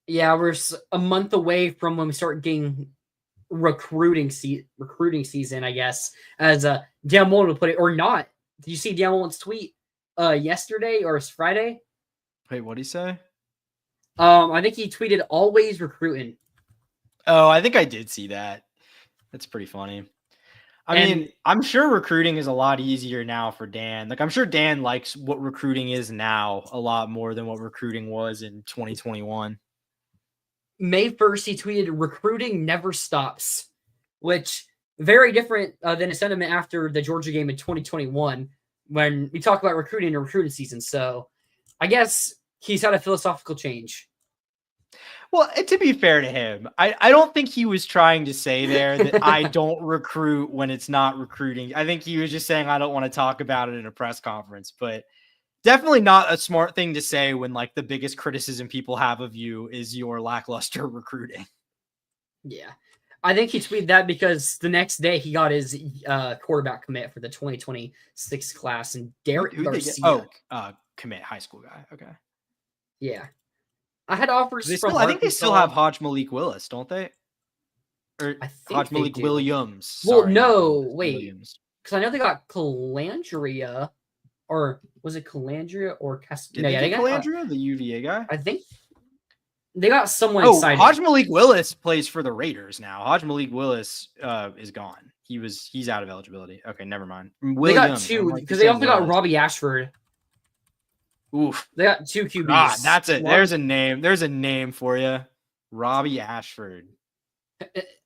B: Yeah,
A: we're a month away from when we start getting recruiting season, I guess, as Dan Mullen would put it, or not. Did you see Dan Mullen's tweet yesterday or Friday?
B: Wait, what'd he say?
A: I think he tweeted always recruiting.
B: Oh, I think I did see that. That's pretty funny. I mean, I'm sure recruiting is a lot easier now for Dan. Like, I'm sure Dan likes what recruiting is now a lot more than what recruiting was in 2021.
A: May 1st, he tweeted, "Recruiting never stops," which very different than a sentiment after the Georgia game in 2021 when we talk about recruiting and recruiting season. So I guess he's had a philosophical change.
B: Well, to be fair to him, I don't think he was trying to say there that I don't recruit when it's not recruiting. I think he was just saying I don't want to talk about it in a press conference, but definitely not a smart thing to say when like the biggest criticism people have of you is your lackluster recruiting.
A: Yeah. I think he tweeted that because the next day he got his quarterback commit for the 2026 class, and Derek Garcia.
B: Commit high school guy. Okay.
A: Yeah. I had offers from
B: I think they still have Hodge Malik Willis, don't they? Or Hodge Malik Williams.
A: Well, no, wait. Because I know they got Calandria, or was it Calandria or
B: Did they get Calandria, the UVA guy?
A: I think they got someone exciting.
B: Hodge Malik Willis plays for the Raiders now. Hodge Malik Willis is gone. He's out of eligibility. Okay, never mind.
A: They got 2 because they also got Robbie Ashford.
B: Oof.
A: They got 2 QBs.
B: That's it. There's a name. There's a name for you. Robbie Ashford.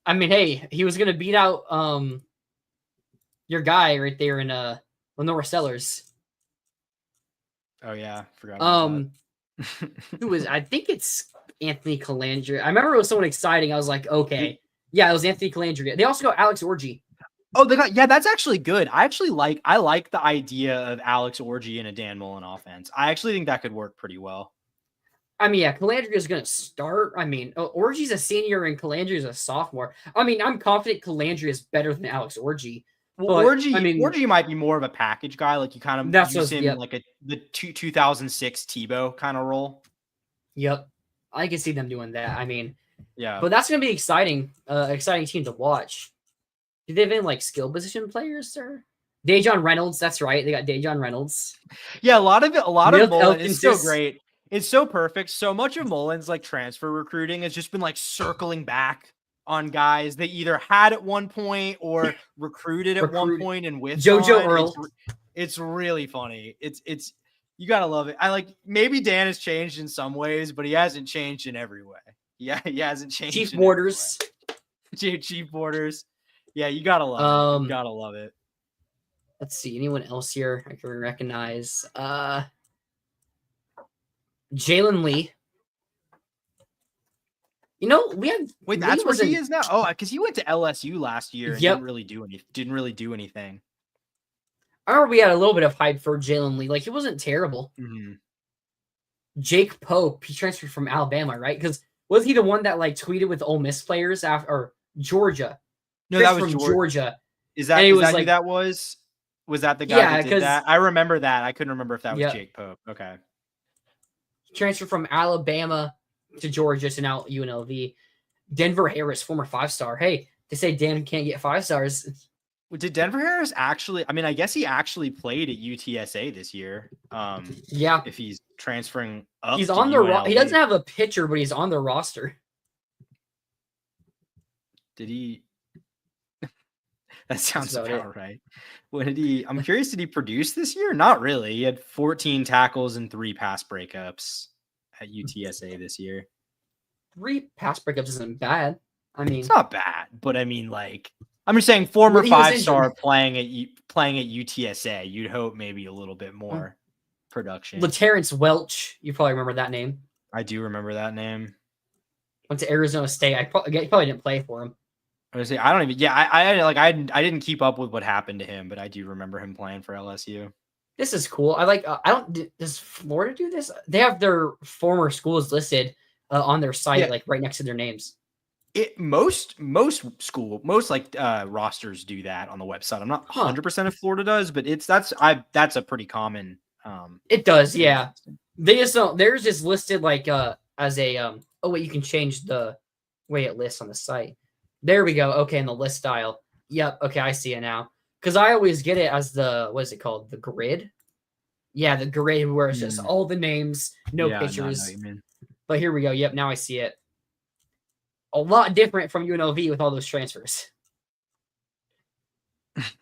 A: I mean, hey, he was gonna beat out your guy right there in Lenore Sellers.
B: Oh yeah, forgot about
A: that. Who was, I think it's Anthony Calandria. I remember it was someone exciting. I was like, okay. Yeah, it was Anthony Calandria. They also got Alex Orji.
B: Oh, that's actually good. I like the idea of Alex Orji in a Dan Mullen offense. I actually think that could work pretty well.
A: I mean, yeah, Calandria is going to start. I mean, Orji's a senior and Calandria is a sophomore. I mean, I'm confident Calandria is better than Alex Orji.
B: Well, Orji might be more of a package guy. Like you kind of use him like the 2006 Tebow kind of role.
A: Yep. I can see them doing that. I mean,
B: yeah,
A: but that's going to be exciting. Exciting team to watch. Do they have any like skill position players, sir? Dejon Reynolds. That's right. They got Dejon Reynolds.
B: Yeah, a lot of
A: Milt
B: Mullen is so
A: Elkinsis.
B: great. It's so perfect. So much of Mullen's like transfer recruiting has just been like circling back on guys they either had at one point or recruited at one point and with
A: JoJo Earl.
B: It's really funny. It's you gotta love it. I like maybe Dan has changed in some ways, but he hasn't changed in every way. Yeah, he hasn't changed.
A: Chief Borders.
B: Chief Borders. Yeah, you gotta love it. You gotta love it.
A: Let's see. Anyone else here I can recognize? Jalen Lee. You know, we had.
B: Wait, that's where he is now. Oh, because he went to LSU last year and didn't really do anything.
A: I remember we had a little bit of hype for Jalen Lee. Like, he wasn't terrible.
B: Mm-hmm.
A: Jake Pope, he transferred from Alabama, right? Because was he the one that like tweeted with Ole Miss players after or Georgia?
B: No, that was
A: from Georgia.
B: Is that who that was? Was that the guy that did that? I remember that. I couldn't remember if that was Jake Pope. Okay.
A: He transferred from Alabama to Georgia to now UNLV. Denver Harris, former 5-star. Hey, they say Dan can't get 5 stars.
B: Did Denver Harris actually? I mean, I guess he actually played at UTSA this year.
A: Yeah.
B: If he's transferring up,
A: he's on the. He doesn't have a pitcher, but he's on the roster.
B: Did he? That sounds about right. What did he? I'm curious. Did he produce this year? Not really. He had 14 tackles and 3 pass breakups at UTSA this year.
A: 3 pass breakups isn't bad. I mean,
B: it's not bad, but I mean, like, I'm just saying, former 5-star playing at UTSA, you'd hope maybe a little bit more production.
A: LaTerrence Welch, you probably remember that name.
B: I do remember that name.
A: Went to Arizona State. I probably didn't play for him.
B: I was say I don't even. Yeah, I didn't keep up with what happened to him, but I do remember him playing for LSU.
A: This is cool. I like. I don't. Does Florida do this? They have their former schools listed on their site, like right next to their names.
B: Most rosters do that on the website. I'm not 100% if Florida does, but that's a pretty common.
A: It does, yeah. They just don't. Theirs is listed like as a Oh wait, you can change the way it lists on the site. There we go. Okay, in the list style. Yep. Okay, I see it now. Because I always get it as the, what is it called? The grid? Yeah, the grid where it's just all the names, no pictures. But here we go. Yep, now I see it. A lot different from UNLV with all those transfers.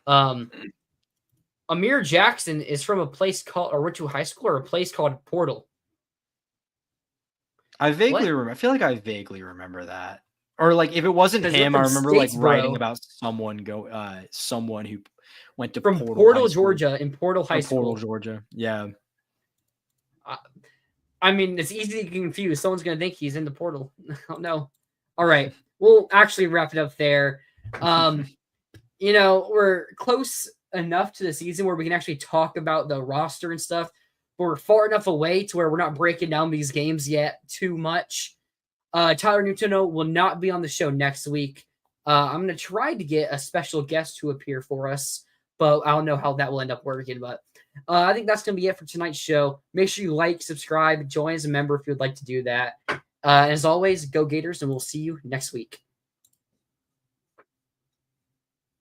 A: Amir Jackson is from a place called, or went to high school, or a place called Portal.
B: I vaguely remember. I feel like I vaguely remember that. Or like if it wasn't him, I remember like writing about someone who went to
A: from Portal, Georgia, in Portal High School.
B: Portal, Georgia. Yeah.
A: I mean, it's easy to get confused. Someone's gonna think he's in the Portal. Oh no. All right, we'll actually wrap it up there. You know, we're close enough to the season where we can actually talk about the roster and stuff. But we're far enough away to where we're not breaking down these games yet too much. Tyler Newtono will not be on the show next week. I'm going to try to get a special guest to appear for us, but I don't know how that will end up working. But I think that's going to be it for tonight's show. Make sure you like, subscribe, join as a member if you would like to do that. As always, go Gators, and we'll see you next week.